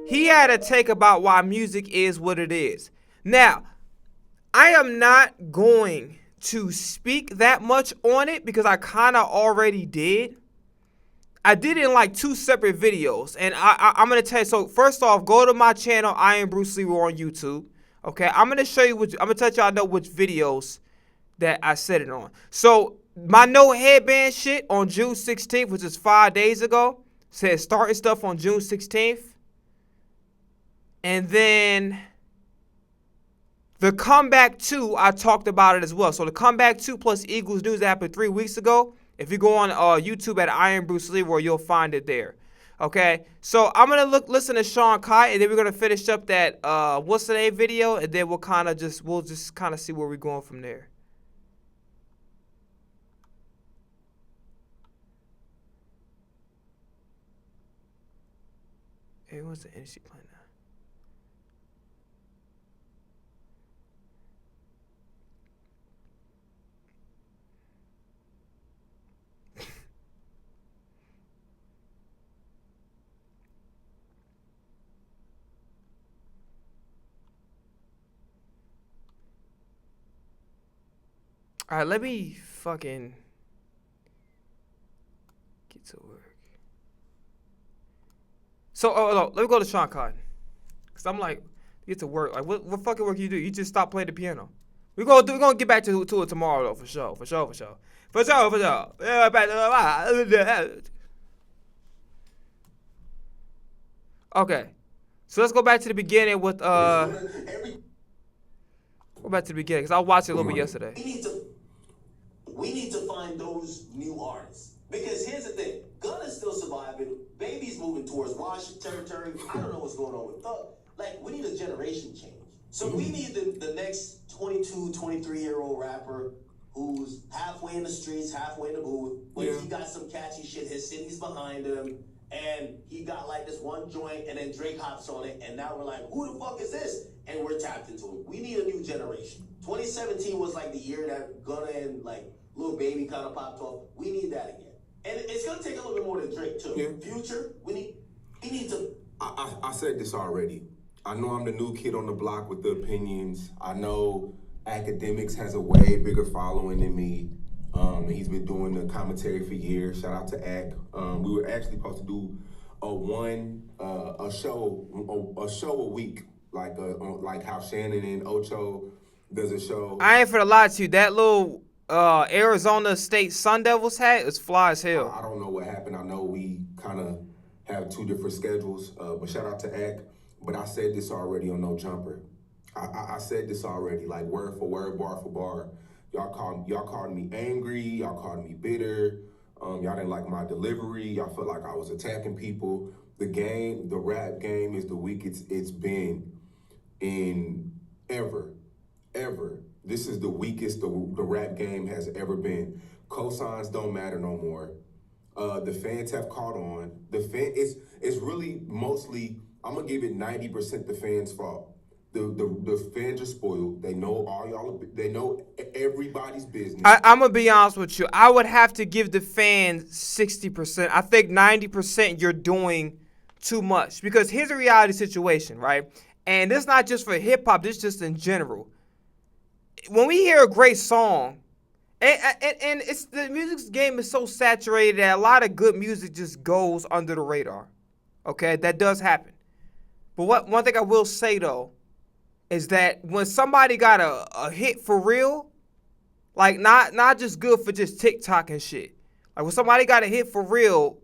he had a take about why music is what it is. Now, I am not going to speak that much on it because I kind of already did. I did it in like two separate videos, and I'm gonna tell you. So first off, go to my channel. I am Bruce Leroy on YouTube. Okay, I'm gonna show you. I'm gonna let y'all know which videos that I said it on. So my no headband shit on June 16th, which is 5 days ago, said starting stuff on June 16th, and then the comeback 2, I talked about it as well. So the comeback 2 plus Eagles news that happened 3 weeks ago. If you go on YouTube at I am Bruce Leroy, you'll find it there. Okay, so I'm gonna listen to Sean Kai, and then we're gonna finish up that what's the name video, and then we'll just kind of see where we're going from there. Hey, what's the energy playing now? All right, let me fucking to work. So, no, let me go to Sean Cotton. Cause I'm like, get to work. Like, what fucking work you do? You just stop playing the piano. We're gonna get back to it tomorrow though, for sure. Yeah, okay. So let's go back to the beginning with go back to the beginning, cause I watched it a little bit yesterday.
We need to find those new artists. Because here's the thing, Gunna's still surviving, Baby's moving towards Washington territory. I don't know what's going on with Thug. Like, we need a generation change. So we need the next 22, 23-year-old rapper who's halfway in the streets, halfway in the booth, but he got some catchy shit, his city's behind him, and he got like this one joint, and then Drake hops on it, and now we're like, who the fuck is this? And we're tapped into it. We need a new generation. 2017 was like the year that Gunna and like Lil Baby kind of popped off. We need that again. And it's gonna take a little bit more than Drake too. Yeah. Future, we need to.
I said this already. I know I'm the new kid on the block with the opinions. I know Academics has a way bigger following than me. He's been doing the commentary for years. Shout out to Ac. We were actually supposed to do a show a week, like how Shannon and Ocho does a show.
I ain't finna lie to you. That little Arizona State Sun Devils hat is fly as hell.
I don't know what happened. I know we kind of have two different schedules, but shout out to Ac. But I said this already on No Jumper. I said this already, like word for word, bar for bar. Y'all called me angry. Y'all called me bitter. Y'all didn't like my delivery. Y'all felt like I was attacking people. The rap game is the weakest it's been in ever. This is the weakest the rap game has ever been. Cosigns don't matter no more. The fans have caught on. It's really mostly, I'm gonna give it 90% the fans' fault. The fans are spoiled. They know all y'all. They know everybody's business.
I'm gonna be honest with you. I would have to give the fans 60%. I think 90% you're doing too much, because here's a reality situation, right? And this is not just for hip hop. This is just in general. When we hear a great song, and it's the music game is so saturated that a lot of good music just goes under the radar. Okay, that does happen. But one thing I will say though is that when somebody got a hit for real, like not just good for just TikTok and shit. Like when somebody got a hit for real,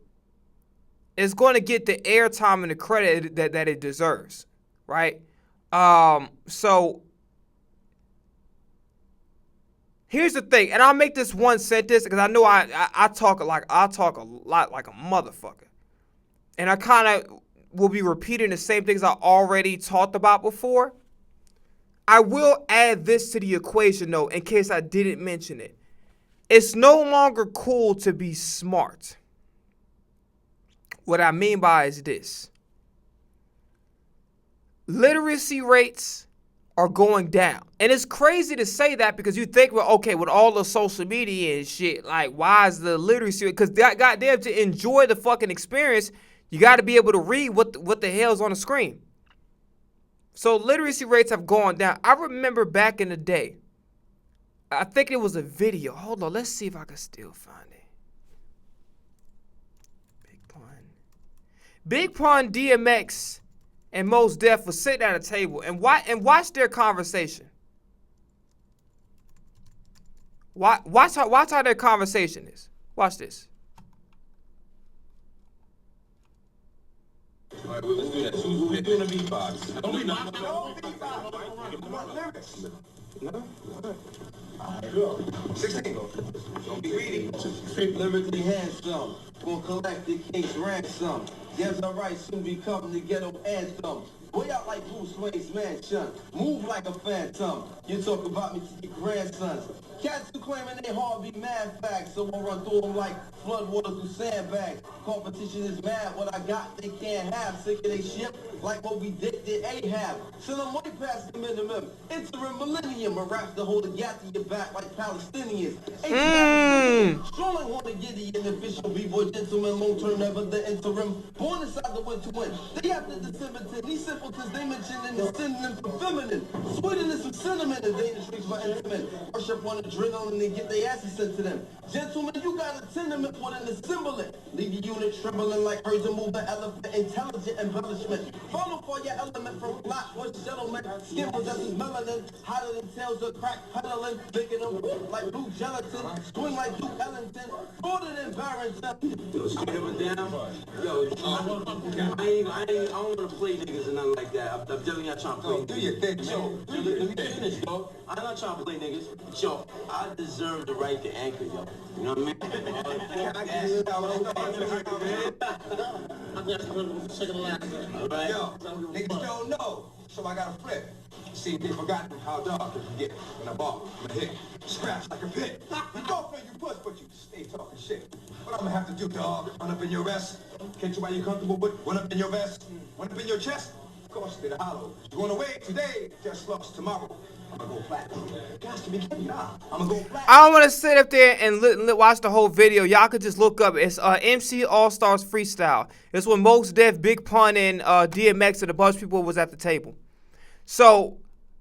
it's going to get the airtime and the credit that it deserves, right? So here's the thing, and I'll make this one sentence because I know I talk a lot like a motherfucker, and I kind of will be repeating the same things I already talked about before. I will add this to the equation, though, in case I didn't mention it. It's no longer cool to be smart. What I mean by is this. Literacy rates are going down. And it's crazy to say that because you think, well, okay, with all the social media and shit, like, why is the literacy rate? Because goddamn, to enjoy the fucking experience, you got to be able to read what the hell's on the screen. So literacy rates have gone down. I remember back in the day, I think it was a video. Hold on, let's see if I can still find it. Big Pun, DMX, and Mos Def was sitting at a table and watch their conversation. Watch how their conversation is. Watch this.
All right, well, let's do that. Who's doing the beatbox? Don't beatbox. No? All right, go. 16. Don't be greedy.
Lyrically handsome. Gonna collect the king's ransom. Yes, alright, soon become the ghetto anthem. Way out like Bruce Wayne's mansion. Move like a phantom. You talk about me to your grandsons. Cats who claiming they hard be mad facts. So I'll run through them like floodwater through sandbags. Competition is mad. What I got they can't have. Sick of they shit like what we did Ahab. Send them way past the minimum. Interim millennium. A rap to hold a gap to your back like Palestinians. Strolling on the Gideon, official b-boy gentleman, long term, never the interim. Born inside the winter wind. They after the December. These simpletons they mention in the synonym for feminine. Sweetness of cinnamon and dangerous streets for intimate. Worship on adrenaline and get their asses sent to them. Gentlemen, you got a tenement. simple than the symbol it. Leave your unit trembling like herds and move the elephant. Intelligent embellishment. Follow for your element from Flatbush gentlemen. Skin possesses melanin. Hotter than tails of crack peddling. Making them like blue gelatin. Swing like Duke Ellington. Broader than Barrington. Yo, straight up and down. Yo, I don't want to play niggas and nothing like that. I'm definitely not trying to play niggas. Do your thing, man. Let me finish, yo. I'm not trying to play niggas. Yo, I deserve the right to anchor, yo. You know what I mean? Alright.
Yo, niggas don't know, so I gotta flip. See, they forgotten how dark it can get when I ball, my hit, scratch like a pit. You go for you push, but you stay talking shit. What I'm gonna have to do, dog? Run up in your vest? Catch you while you're comfortable, but run up in your vest? Run up in your chest? Of course, they're hollow. You're going away today, just lost tomorrow. I'm gonna go flat. Guys, to be kidding y'all. I'm gonna go flat.
I don't want to sit up there and watch the whole video. Y'all could just look up. It's MC All Stars Freestyle. It's when Mos Def, Big Pun, and DMX and a bunch of people was at the table. So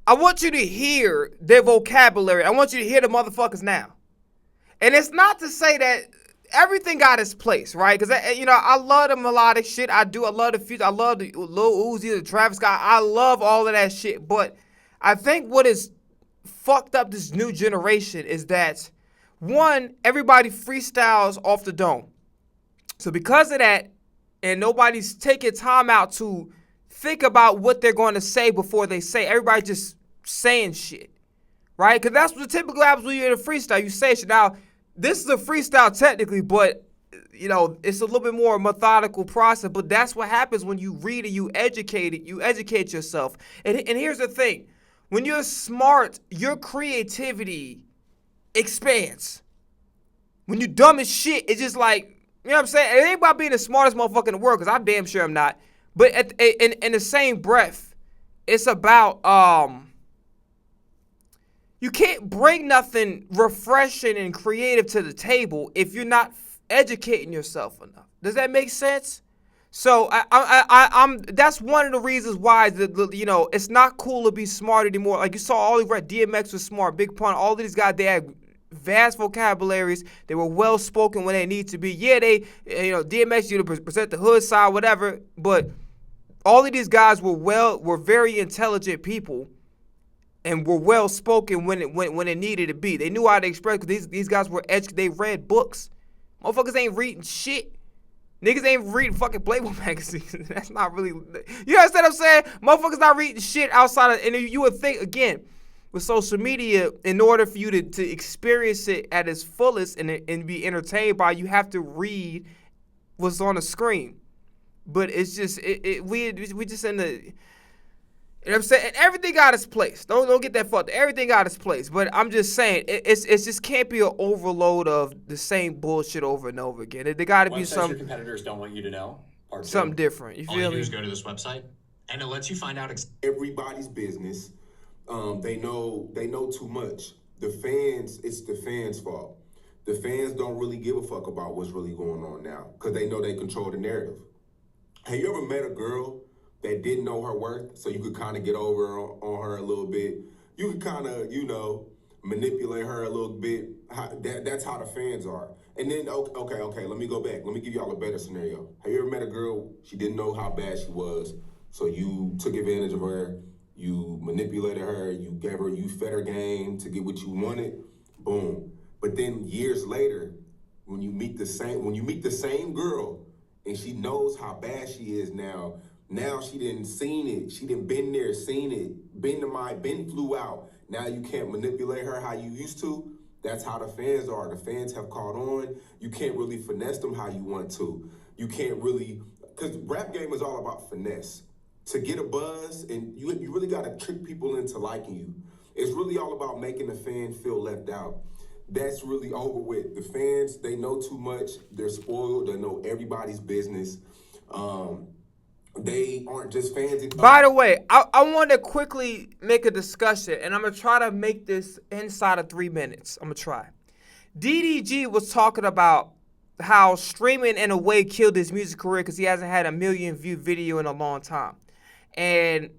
I want you to hear their vocabulary. I want you to hear the motherfuckers now. And it's not to say that everything got its place, right? Because, I love the melodic shit. I do. I love the future. I love the Lil Uzi, the Travis Scott. I love all of that shit. But I think what is fucked up this new generation is that, one, everybody freestyles off the dome. So because of that, and nobody's taking time out to think about what they're going to say before they say. Everybody just saying shit, right? Because that's what typically happens when you're in a freestyle. You say shit. Now, this is a freestyle technically, but, it's a little bit more methodical process. But that's what happens when you read and you educate yourself. And here's the thing. When you're smart, your creativity expands. When you're dumb as shit, it's just like, you know what I'm saying? It ain't about being the smartest motherfucker in the world, because I damn sure I'm not. But in the same breath, it's about, you can't bring nothing refreshing and creative to the table if you're not educating yourself enough. Does that make sense? So I'm that's one of the reasons why it's not cool to be smart anymore. Like you saw all the right, DMX was smart, Big Pun, all of these guys, they had vast vocabularies. They were well spoken when they need to be. Yeah, they DMX present the hood side, whatever. But all of these guys were very intelligent people, and were well spoken when it needed to be. They knew how to express. Because these guys were educated. They read books. Motherfuckers ain't reading shit. Niggas ain't reading fucking Playboy magazines. That's not really, you understand what I'm saying? Motherfuckers not reading shit outside of, and you would think, again, with social media, in order for you to experience it at its fullest and be entertained by, you have to read what's on the screen. But it's just, we just in the, you know what I'm saying? And everything got its place. Don't get that fucked. Everything got its place. But I'm just saying, it's just can't be an overload of the same bullshit over and over again. There got to be
your competitors don't want you to know.
Something different. You
All
feel
you
me?
do is go to this website, and it lets you find out
Everybody's business. They know too much. It's the fans' fault. The fans don't really give a fuck about what's really going on now, because they know they control the narrative. Have you ever met a girl that didn't know her worth, so you could kind of get over on her a little bit? You could kind of, manipulate her a little bit. That's how the fans are. And then, okay, let me go back. Let me give y'all a better scenario. Have you ever met a girl, she didn't know how bad she was, so you took advantage of her, you manipulated her, you fed her game to get what you wanted, boom. But then years later, when you meet the same girl, and she knows how bad she is now she done seen it. She done been there, seen it, been flew out. Now you can't manipulate her how you used to. That's how the fans are. The fans have caught on. You can't really finesse them how you want to. You can't really, because rap game is all about finesse. To get a buzz, and you really got to trick people into liking you. It's really all about making the fan feel left out. That's really over with. The fans, they know too much. They're spoiled. They know everybody's business. They aren't just fans.
By the way, I want to quickly make a discussion, and I'm going to try to make this inside of 3 minutes. I'm going to try. DDG was talking about how streaming in a way killed his music career because he hasn't had a million view video in a long time. And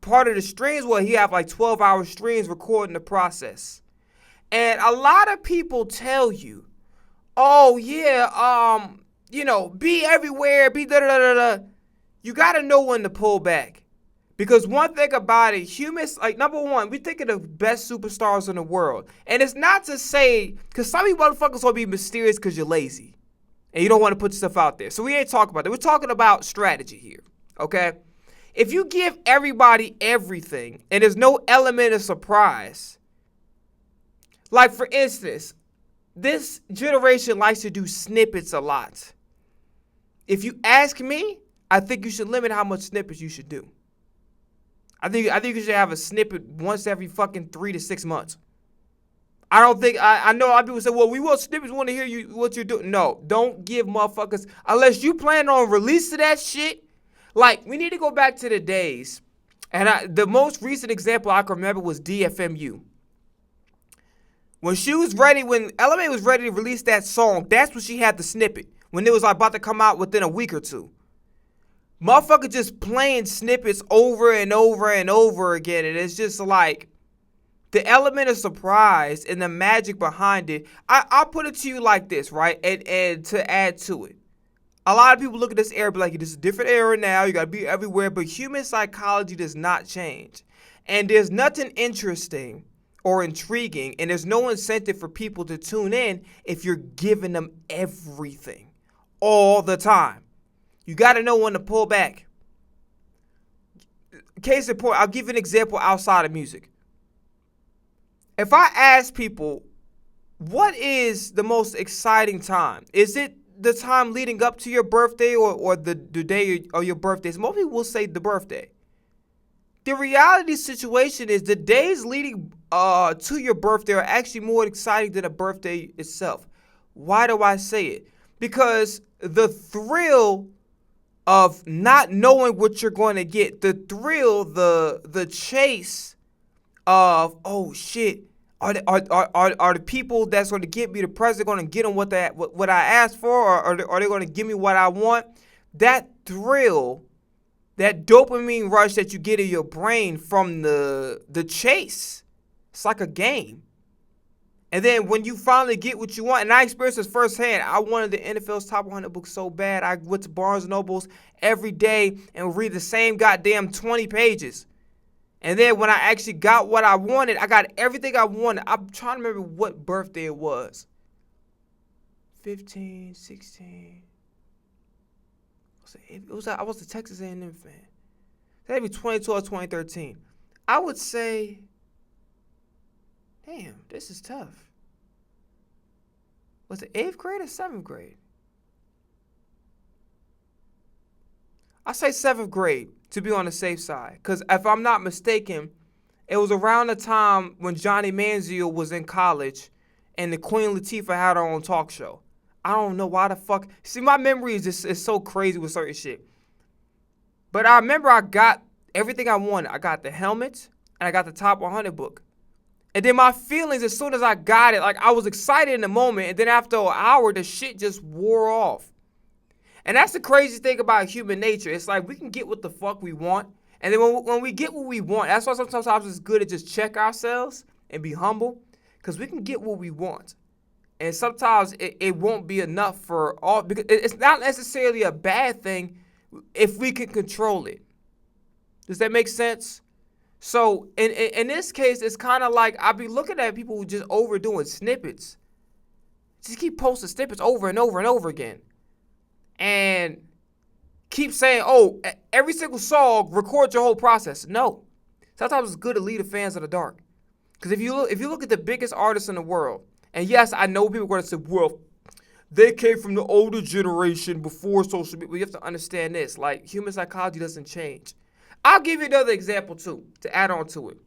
part of the streams, he have like 12-hour streams recording the process. And a lot of people tell you, oh yeah, be everywhere, be da da da da. You gotta know when to pull back. Because one thing about it, humans, like, number one, we think of the best superstars in the world. And it's not to say, because some of you motherfuckers will be mysterious because you're lazy. And you don't want to put stuff out there. So we ain't talking about that. We're talking about strategy here, okay? If you give everybody everything and there's no element of surprise, like, for instance, this generation likes to do snippets a lot. If you ask me, I think you should limit how much snippets you should do. I think you should have a snippet once every fucking 3 to 6 months. I don't think, I know a lot of people say, well, we want snippets, we want to hear you what you're doing. No, don't give motherfuckers, unless you plan on releasing that shit. Like, we need to go back to the days, and the most recent example I can remember was DFMU. When LMA was ready to release that song, that's when she had the snippet, when it was about to come out within a week or two. Motherfucker just playing snippets over and over and over again, and it's just like, the element of surprise and the magic behind it, I'll put it to you like this, right? And to add to it, a lot of people look at this era and be like, this is a different era now, you gotta be everywhere, but human psychology does not change. And there's nothing interesting or intriguing, and there's no incentive for people to tune in if you're giving them everything all the time. You gotta know when to pull back. Case in point, I'll give you an example outside of music. If I ask people, what is the most exciting time? Is it the time leading up to your birthday or the day of your birthday? Most people will say the birthday. The reality situation is the days leading to your birthday are actually more exciting than a birthday itself. Why do I say it? Because the thrill of not knowing what you're going to get, the thrill, the chase of, oh shit, are the people that's going to get me the present going to get them what I asked for, or are they going to give me what I want? That thrill, that dopamine rush that you get in your brain from the chase, it's like a game. And then when you finally get what you want, and I experienced this firsthand, I wanted the NFL's top 100 book so bad. I went to Barnes & Nobles every day and would read the same goddamn 20 pages. And then when I actually got what I wanted, I got everything I wanted. I'm trying to remember what birthday it was. 15, 16. I was a Texas A&M fan. That'd be 2012 or 2013. I would say, damn, this is tough. Was it 8th grade or 7th grade? I say 7th grade to be on the safe side. Because if I'm not mistaken, it was around the time when Johnny Manziel was in college and the Queen Latifah had her own talk show. I don't know why the fuck. See, my memory is so crazy with certain shit. But I remember I got everything I wanted. I got the helmet and I got the top 100 book. And then my feelings, as soon as I got it, like, I was excited in the moment, and then after an hour, the shit just wore off. And that's the crazy thing about human nature. It's like we can get what the fuck we want, and then when we get what we want, that's why sometimes it's good to just check ourselves and be humble, because we can get what we want. And sometimes it won't be enough for all, because it's not necessarily a bad thing if we can control it. Does that make sense? So in this case, it's kind of like I be looking at people who just overdoing snippets. Just keep posting snippets over and over and over again. And keep saying, oh, every single song, record your whole process. No. Sometimes it's good to leave the fans in the dark. Because if you look at the biggest artists in the world, and yes, I know people are going to say, well, they came from the older generation before social media. But you have to understand this. Like, human psychology doesn't change. I'll give you another example, too, to add on to it.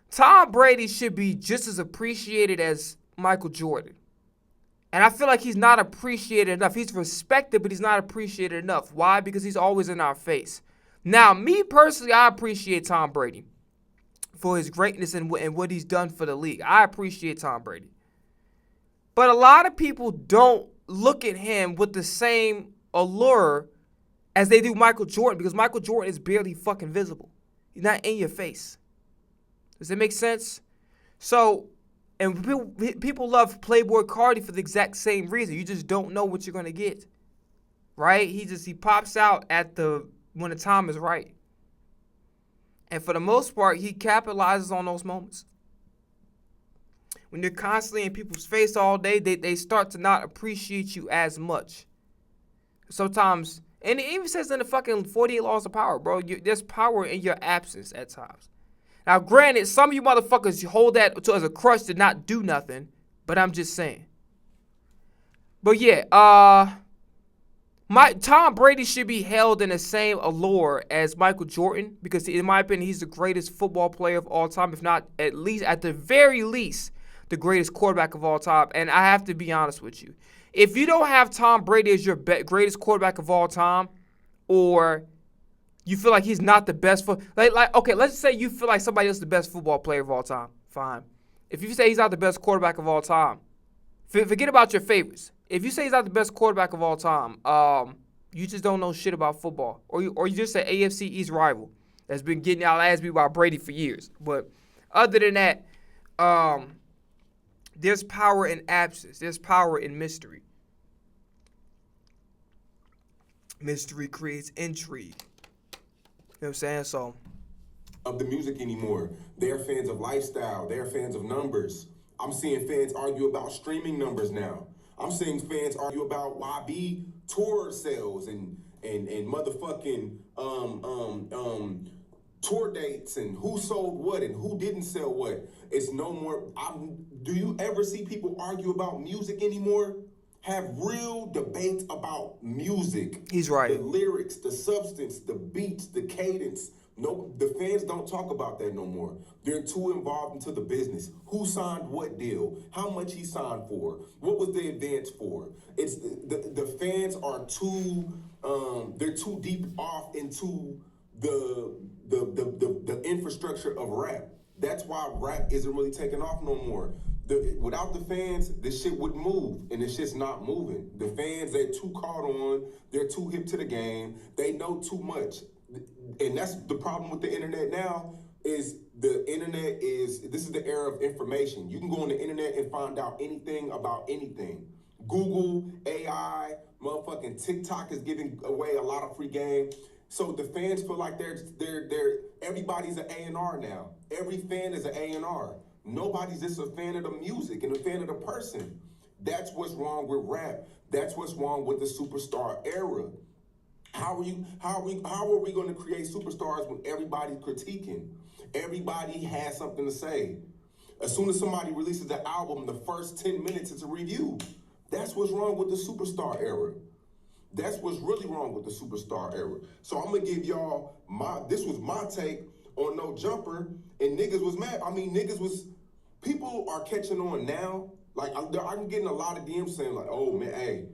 Tom Brady should be just as appreciated as Michael Jordan. And I feel like he's not appreciated enough. He's respected, but he's not appreciated enough. Why? Because he's always in our face. Now, me personally, I appreciate Tom Brady for his greatness and what he's done for the league. I appreciate Tom Brady. But a lot of people don't look at him with the same allure as they do Michael Jordan, because Michael Jordan is barely fucking visible. He's not in your face. Does that make sense? So And people love Playboy Cardi for the exact same reason. You just don't know what you're gonna get, right? He pops out when the time is right, and for the most part, he capitalizes on those moments. When you're constantly in people's face all day, they start to not appreciate you as much. Sometimes, and it even says in the fucking 48 Laws of Power, bro, there's power in your absence at times. Now, granted, some of you motherfuckers hold that as a crutch to not do nothing, but I'm just saying. But yeah, Tom Brady should be held in the same allure as Michael Jordan because, in my opinion, he's the greatest football player of all time, if not at the very least, the greatest quarterback of all time. And I have to be honest with you. If you don't have Tom Brady as your greatest quarterback of all time, or you feel like he's not the best okay, let's say you feel like somebody else is the best football player of all time. Fine. If you say he's not the best quarterback of all time, forget about your favorites. If you say he's not the best quarterback of all time, you just don't know shit about football, or you just an AFC East rival that's been getting out ass beat by Brady for years. But other than that, there's power in absence. There's power in mystery. Mystery creates intrigue. You know what I'm saying? So,
of the music anymore. They're fans of lifestyle. They're fans of numbers. I'm seeing fans argue about streaming numbers now. I'm seeing fans argue about YB tour sales and motherfucking tour dates and who sold what and who didn't sell what. It's no more. Do you ever see people argue about music anymore? Have real debates about music.
He's right.
The lyrics, the substance, the beats, the cadence. No, the fans don't talk about that no more. They're too involved into the business. Who signed what deal? How much he signed for? What was the advance for? It's the fans are too they're too deep off into the infrastructure of rap. That's why rap isn't really taking off no more. Without the fans, this shit would move, and this shit's not moving. The fans, they're too caught on, they're too hip to the game, they know too much. And that's the problem with the internet now, is this is the era of information. You can go on the internet and find out anything about anything. Google, AI, motherfucking TikTok is giving away a lot of free game. So the fans feel like they're everybody's an A&R now. Every fan is an A&R. Nobody's just a fan of the music and a fan of the person. That's what's wrong with rap. That's what's wrong with the superstar era. How are we going to create superstars when everybody's critiquing? Everybody has something to say. As soon as somebody releases an album, the first 10 minutes is a review. That's what's wrong with the superstar era. That's what's really wrong with the superstar era. So I'm gonna give y'all this was my take on No Jumper, and niggas was mad. I mean, people are catching on now. Like, I'm getting a lot of DMs saying like, oh man, hey,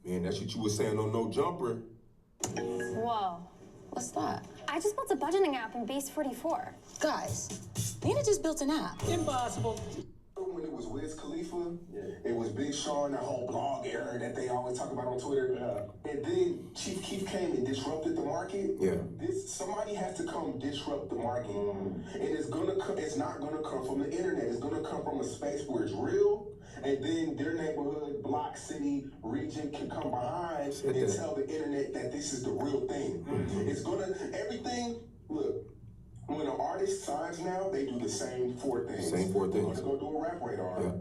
man, that's what you was saying on No Jumper.
Whoa, what's that? I just built a budgeting app in Base 44. Guys, Nina just built an app. Impossible.
When it was Wiz Khalifa, it was Big Sean, that whole blog era that they always talk about on Twitter. And then Chief Keef came and disrupted the market. Yeah. Somebody has to come disrupt the market. And it's not gonna come from the internet. It's gonna come from a space where it's real. And then their neighborhood, block, city, region can come behind and tell the internet that this is the real thing. It's everything, look. When an artist signs now, they do the same four things. They're going to go do a rap radar. Yeah.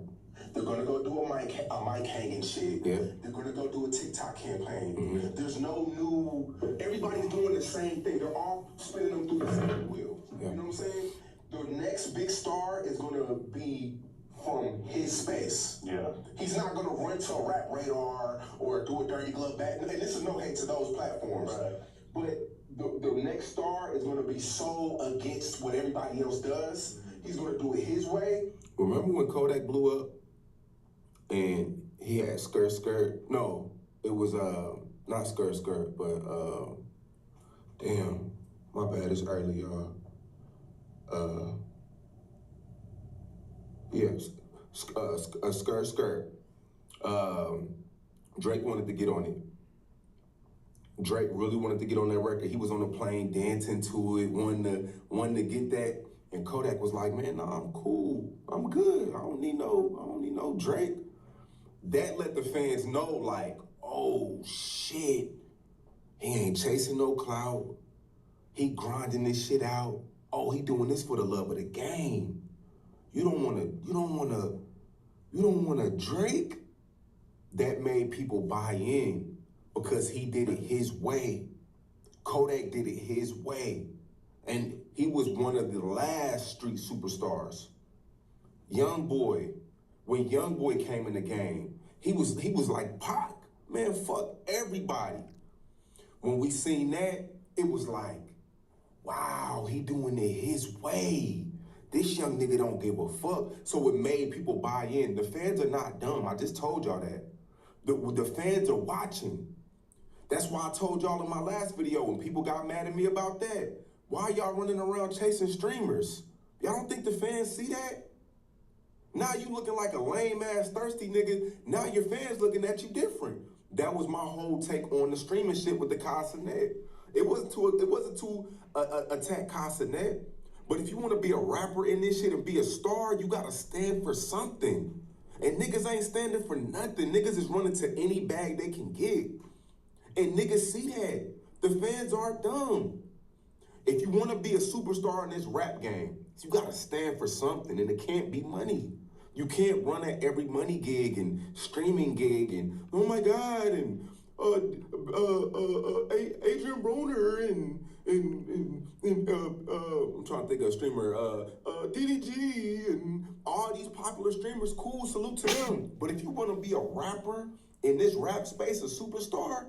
They're going to go do a mic hanging shit. Yeah. They're going to go do a TikTok campaign. Mm-hmm. There's no new. Everybody's doing the same thing. They're all spinning them through the same wheel. Yeah. You know what I'm saying? The next big star is going to be from his space. Yeah. He's not going to run to a rap radar or do a dirty glove back. And this is no hate to those platforms. Right. But the next star is going to be so against what everybody else does. He's going to do it his way. Remember when Kodak blew up and he had Skirt Skirt? No, it was not Skirt Skirt, but damn, my bad, it's early, y'all. Skirt Skirt. Drake wanted to get on it. Drake really wanted to get on that record. He was on the plane dancing to it, wanting to get And Kodak was like, man, nah, I'm cool. I'm good. I don't need no Drake. That let the fans know, like, oh shit, he ain't chasing no clout. He grinding this shit out. Oh, he doing this for the love of the game. You don't want a Drake? That made people buy in because he did it his way. Kodak did it his way. And he was one of the last street superstars. Young Boy, when Young Boy came in the game, he was like Pac. Man, fuck everybody. When we seen that, it was like, wow, he doing it his way. This young nigga don't give a fuck. So it made people buy in. The fans are not dumb. I just told y'all that. The fans are watching. That's why I told y'all in my last video when people got mad at me about that. Why y'all running around chasing streamers? Y'all don't think the fans see that? Now you looking like a lame ass thirsty nigga. Now your fans looking at you different. That was my whole take on the streaming shit with the Casanet. It wasn't to attack Casanet. But if you want to be a rapper in this shit and be a star, you gotta stand for something. And niggas ain't standing for nothing. Niggas is running to any bag they can get. And niggas see that. The fans aren't dumb. If you want to be a superstar in this rap game, you gotta stand for something, and it can't be money. You can't run at every money gig and streaming gig and oh my God and Adrian Broner and I'm trying to think of a streamer, DDG and all these popular streamers. Cool, salute to them. But if you want to be a rapper in this rap space, a superstar,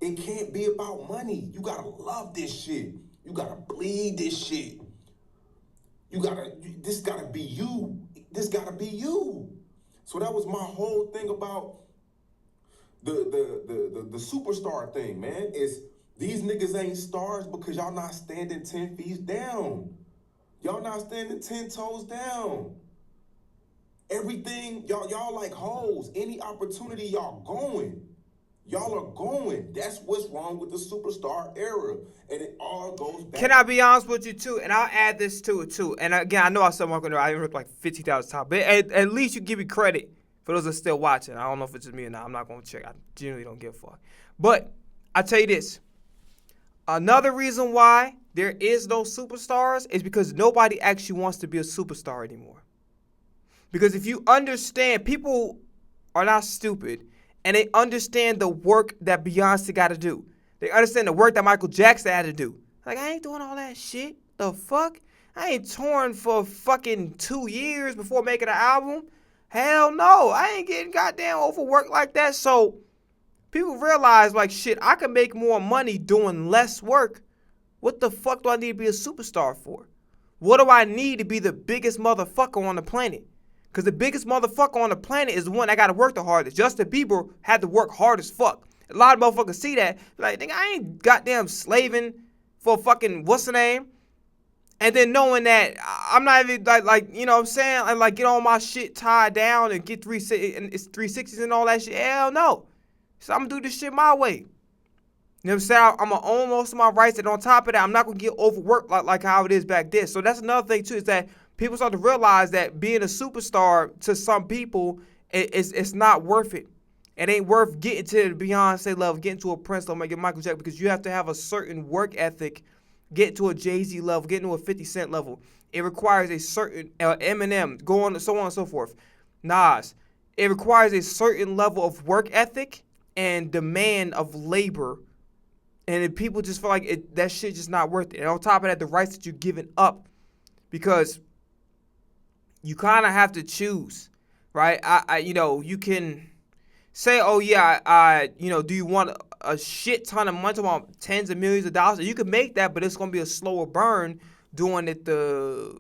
it can't be about money. You gotta love this shit. You gotta bleed this shit. This gotta be you. This gotta be you. So that was my whole thing about the superstar thing, man. Is these niggas ain't stars because y'all not standing 10 feet down. Y'all not standing 10 toes down. Everything, y'all like hoes. Any opportunity, y'all going. Y'all are going. That's what's wrong with the superstar era. And it all goes back.
Can I be honest with you, too? And I'll add this to it, too. And again, I know I said I'm going to, I ripped like 50,000 times. But at least you give me credit for those that are still watching. I don't know if it's just me or not. I'm not going to check. I genuinely don't give a fuck. But I tell you this. Another reason why there is no superstars is because nobody actually wants to be a superstar anymore. Because if you understand, people are not stupid. And they understand the work that Beyonce got to do. They understand the work that Michael Jackson had to do. Like, I ain't doing all that shit. The fuck? I ain't touring for fucking 2 years before making an album. Hell no. I ain't getting goddamn overworked like that. So people realize, like, shit, I can make more money doing less work. What the fuck do I need to be a superstar for? What do I need to be the biggest motherfucker on the planet? Because the biggest motherfucker on the planet is the one that got to work the hardest. Justin Bieber had to work hard as fuck. A lot of motherfuckers see that. Like, nigga, I ain't goddamn slaving for fucking, what's the name? And then knowing that I'm not even, like you know what I'm saying? I like get all my shit tied down and get 360s and all that shit. Hell no. So I'm going to do this shit my way. You know what I'm saying? I'm going to own most of my rights. And on top of that, I'm not going to get overworked like how it is back then. So that's another thing, too, is that people start to realize that being a superstar to some people, it's not worth it. It ain't worth getting to the Beyonce level, getting to a Prince level, get Michael Jackson, because you have to have a certain work ethic, get to a Jay-Z level, get to a 50 Cent level. It requires a certain Eminem, so on and so forth. Nas. It requires a certain level of work ethic and demand of labor. And if people just feel like that shit just not worth it. And on top of that, the rights that you're giving up, because you kind of have to choose, right? You can say, oh yeah, do you want a shit ton of money, about tens of millions of dollars? You can make that, but it's gonna be a slower burn doing it the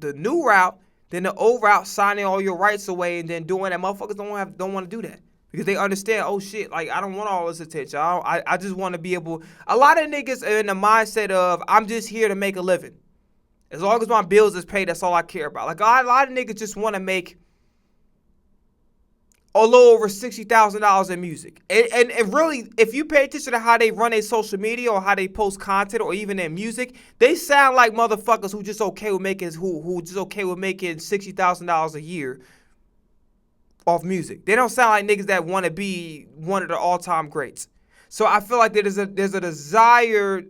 new route than the old route, signing all your rights away and then doing that. Motherfuckers don't want to do that because they understand, oh shit, like I don't want all this attention. I just want to be able. A lot of niggas are in the mindset of I'm just here to make a living. As long as my bills is paid, that's all I care about. Like, a lot of niggas just want to make a little over $60,000 in music. And really, if you pay attention to how they run their social media or how they post content or even their music, they sound like motherfuckers who just okay with making $60,000 a year off music. They don't sound like niggas that want to be one of the all-time greats. So I feel like there's a desire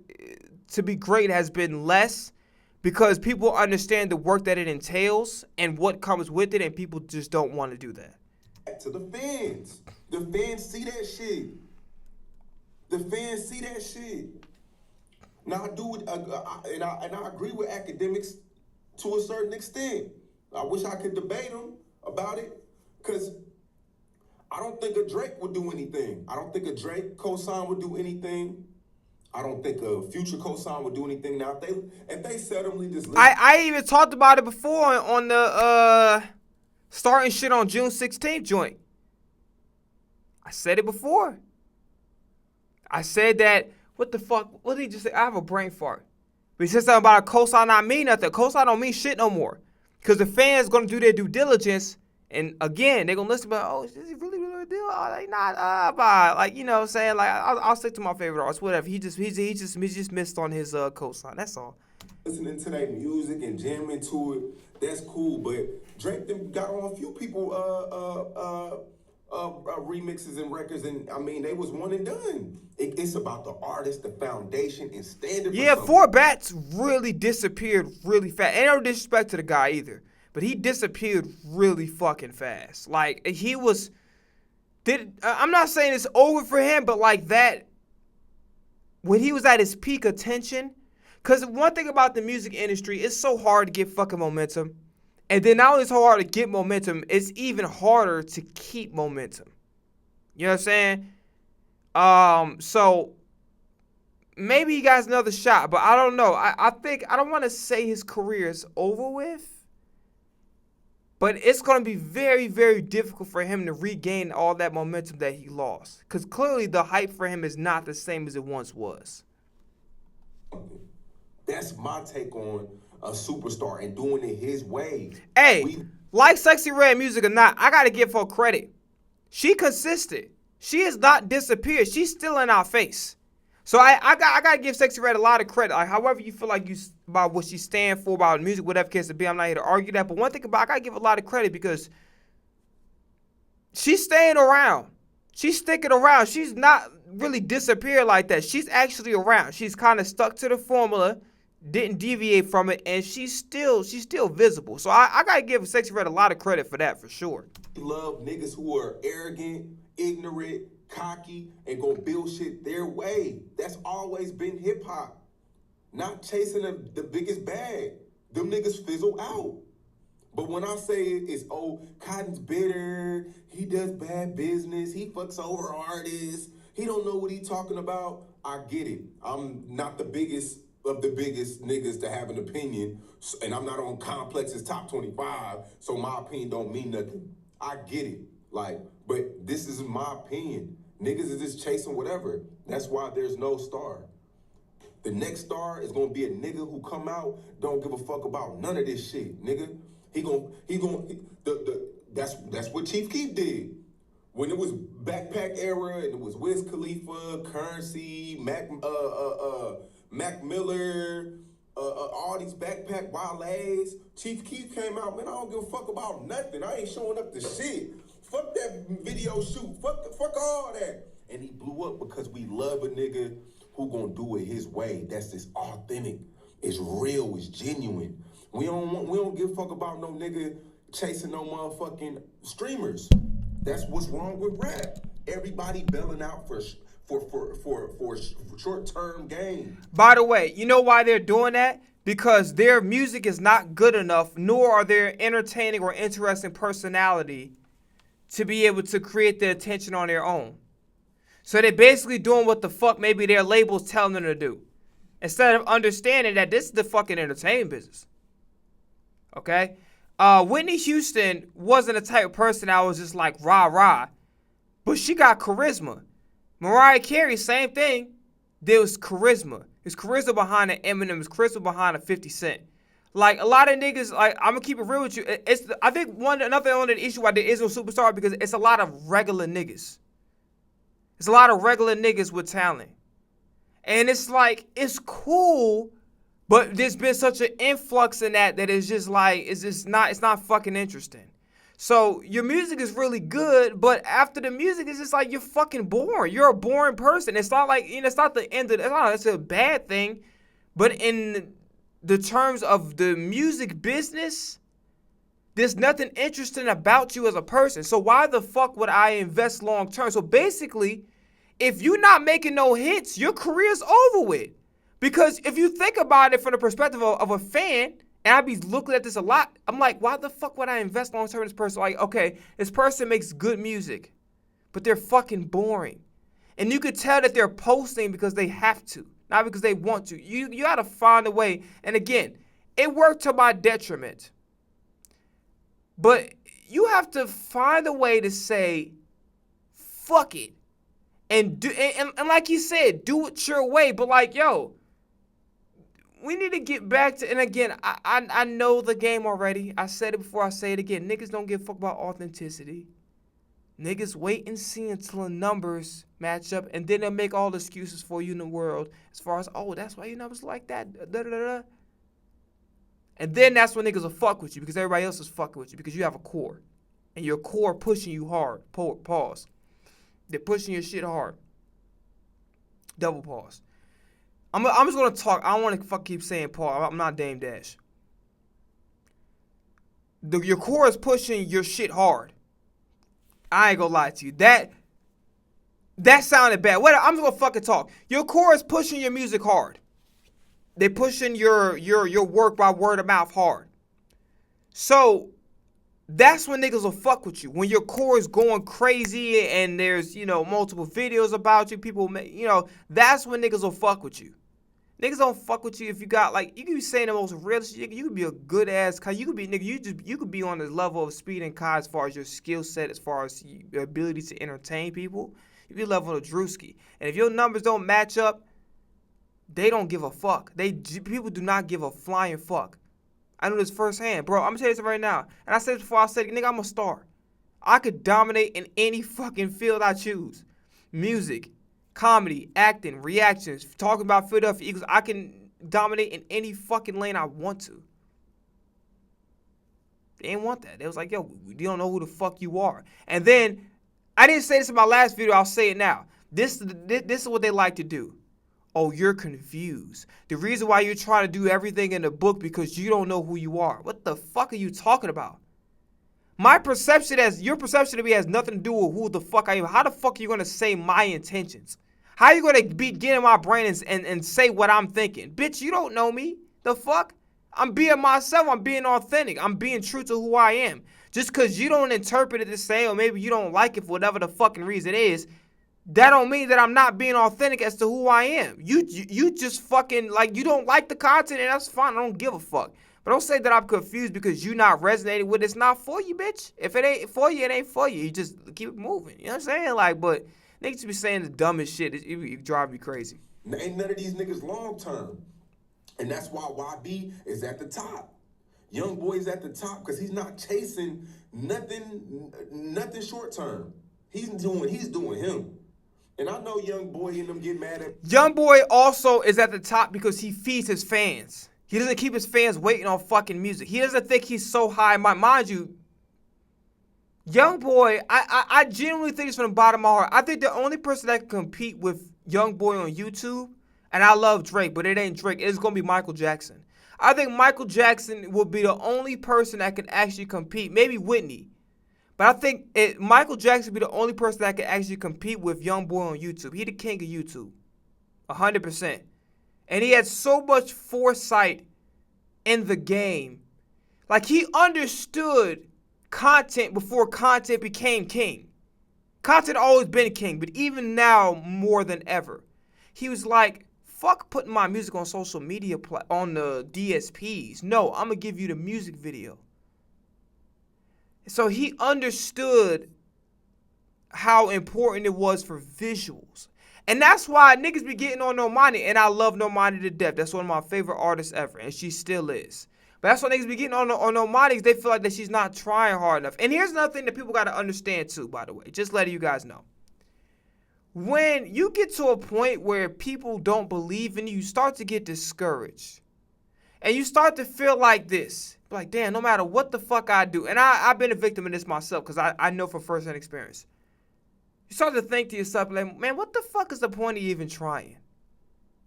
to be great has been less because people understand the work that it entails and what comes with it, and people just don't want to do that.
To the fans. The fans see that shit. The fans see that shit. Now I do it, and I agree with academics to a certain extent. I wish I could debate them about it, because I don't think a Drake would do anything. I don't think a Drake cosign would do anything. I don't think a Future cosign would do anything. Now, if they seldomly just listen.
I even talked about it before on the starting shit on June 16th joint. I said it before. I said that, what the fuck? What did he just say? I have a brain fart. But he said something about a cosign not mean nothing. Cosign don't mean shit no more. Because the fans going to do their due diligence. And again, they're going to listen about, oh, is this really a deal? Oh, they not, bye. Like, you know what I'm saying? Like, I'll stick to my favorite artist, whatever. He just missed on his cosign. That's all.
Listening to that music and jamming to it, that's cool. But Drake them got on a few people remixes and records, and I mean, they was one and done. It's about the artist, the foundation, and standing.
Yeah, Four Bats really disappeared really fast. Ain't no disrespect to the guy either, but he disappeared really fucking fast. Like, he was. I'm not saying it's over for him, but like that, when he was at his peak attention. Because one thing about the music industry, it's so hard to get fucking momentum. And then not only is it so hard to get momentum, it's even harder to keep momentum. You know what I'm saying? So maybe he got another shot, but I don't know. I think, I don't want to say his career is over with, but it's going to be very, very difficult for him to regain all that momentum that he lost. Because clearly the hype for him is not the same as it once was.
That's my take on a superstar and doing it his way.
Hey, like Sexy Red music or not, I got to give her credit. She consistent. She has not disappeared. She's still in our face. So I got to give Sexy Red a lot of credit. Like, however you feel like you about what she stand for, about music, whatever case to be, I'm not here to argue that. But one thing about, I got to give a lot of credit because she's staying around. She's sticking around. She's not really disappeared like that. She's actually around. She's kind of stuck to the formula, didn't deviate from it, and she's still visible. So I gotta give Sexy Red a lot of credit for that, for sure.
Love niggas who are arrogant, ignorant, cocky, and gonna build shit their way. That's always been hip hop. Not chasing the biggest bag. Them niggas fizzle out. But when I say it's, oh, Cotton's bitter, he does bad business, he fucks over artists, he don't know what he talking about, I get it. I'm not the biggest of the biggest niggas to have an opinion, and I'm not on Complex's top 25, so my opinion don't mean nothing. I get it, like, but this is my opinion. Niggas is just chasing whatever. That's why there's no star. The next star is gonna be a nigga who come out, don't give a fuck about none of this shit, nigga. That's what Chief Keef did. When it was Backpack era and it was Wiz Khalifa, Currency, Mac Miller, all these Backpack Wale's, Chief Keef came out, man, I don't give a fuck about nothing. I ain't showing up to shit. Fuck that video shoot. Fuck all that. And he blew up because we love a nigga who gonna do it his way. That's just authentic. It's real. It's genuine. We don't give a fuck about no nigga chasing no motherfucking streamers. That's what's wrong with rap. Everybody bailing out for short-term gain.
By the way, you know why they're doing that? Because their music is not good enough, nor are they entertaining or interesting personality to be able to create the attention on their own. So they're basically doing what the fuck maybe their label's telling them to do, instead of understanding that this is the fucking entertainment business. Okay? Whitney Houston wasn't a type of person that was just like rah-rah, but she got charisma. Mariah Carey, same thing. There was charisma. There's charisma behind an Eminem. There's charisma behind a 50 Cent. Like a lot of niggas, like I'm gonna keep it real with you. I think another issue why there is no superstar because it's a lot of regular niggas. It's a lot of regular niggas with talent, and it's like it's cool, but there's been such an influx in that it's just like it's not fucking interesting. So your music is really good, but after the music, it's just like you're fucking boring. You're a boring person. It's not like it's not the end of it's a bad thing, but in the terms of the music business, there's nothing interesting about you as a person. So why the fuck would I invest long term? So basically, if you're not making no hits, your career's over with. Because if you think about it from the perspective of a fan, and I be looking at this a lot, I'm like, why the fuck would I invest long term in this person? Like, okay, this person makes good music, but they're fucking boring. And you could tell that they're posting because they have to, not because they want to. You gotta find a way. And again, it worked to my detriment. But you have to find a way to say, fuck it. And do and like you said, do it your way. But like, yo, we need to get back to, and again, I know the game already. I said it before, I say it again. Niggas don't give a fuck about authenticity. Niggas wait and see until the numbers match up, and then they'll make all the excuses for you in the world as far as, oh, that's why your numbers like that. Da, da, da, da. And then that's when niggas will fuck with you because everybody else is fucking with you because you have a core. And your core pushing you hard. Pause. They're pushing your shit hard. Double pause. I'm just going to talk. I don't want to fuck keep saying pause. I'm not Dame Dash. Your core is pushing your shit hard. I ain't going to lie to you. That sounded bad. Whatever. I'm just going to fucking talk. Your core is pushing your music hard. They're pushing your work by word of mouth hard. So that's when niggas will fuck with you. When your core is going crazy and there's, multiple videos about you, people, that's when niggas will fuck with you. Niggas don't fuck with you if you got, like, you could be saying the most real shit. You could be a good ass, you could be, nigga, you could be on the level of Speed and Kai as far as your skill set, as far as your ability to entertain people. You be level of Drewski. And if your numbers don't match up, they don't give a fuck. People do not give a flying fuck. I know this firsthand. Bro, I'm going to tell you this right now. And I said this before, I said, nigga, I'm a star. I could dominate in any fucking field I choose. Music, comedy, acting, reactions, talking about Philadelphia Eagles. I can dominate in any fucking lane I want to. They didn't want that. They was like, yo, you don't know who the fuck you are. And then, I didn't say this in my last video. I'll say it now. This is what they like to do. Oh, you're confused. The reason why you're trying to do everything in the book because you don't know who you are. What the fuck are you talking about? Your perception of me has nothing to do with who the fuck I am. How the fuck are you going to say my intentions? How are you going to get in my brain and say what I'm thinking? Bitch, you don't know me. The fuck? I'm being myself. I'm being authentic. I'm being true to who I am. Just because you don't interpret it the same, or maybe you don't like it for whatever the fucking reason is, that don't mean that I'm not being authentic as to who I am. You just fucking, like, you don't like the content, and that's fine. I don't give a fuck. But don't say that I'm confused because you not resonating with it. It's not for you, bitch. If it ain't for you, it ain't for you. You just keep it moving. You know what I'm saying? Like, but niggas be saying the dumbest shit. It drive me crazy.
Ain't none of these niggas long term. And that's why YB is at the top. Young Boy's at the top because he's not chasing nothing short term. He's doing him. And I know Young Boy and them get mad at...
Young Boy also is at the top because he feeds his fans. He doesn't keep his fans waiting on fucking music. He doesn't think he's so high. Mind you, Young Boy, I genuinely think it's from the bottom of my heart. I think the only person that can compete with Young Boy on YouTube, and I love Drake, but it ain't Drake, it's going to be Michael Jackson. I think Michael Jackson will be the only person that can actually compete. Maybe Whitney. But I think Michael Jackson will be the only person that can actually compete with Young Boy on YouTube. He the king of YouTube. 100%. And he had so much foresight in the game. Like, he understood content before content became king. Content always been king, but even now more than ever. He was like, fuck putting my music on social media on the DSPs. No, I'm going to give you the music video. So he understood how important it was for visuals. And that's why niggas be getting on Normani, and I love Normani to death. That's one of my favorite artists ever, and she still is. But that's what niggas be getting on Normani. They feel like that she's not trying hard enough. And here's another thing that people got to understand too, by the way. Just letting you guys know. When you get to a point where people don't believe in you, you start to get discouraged. And you start to feel like this. Like, damn, no matter what the fuck I do. And I've been a victim of this myself because I know from firsthand experience. You start to think to yourself, like, man, what the fuck is the point of even trying?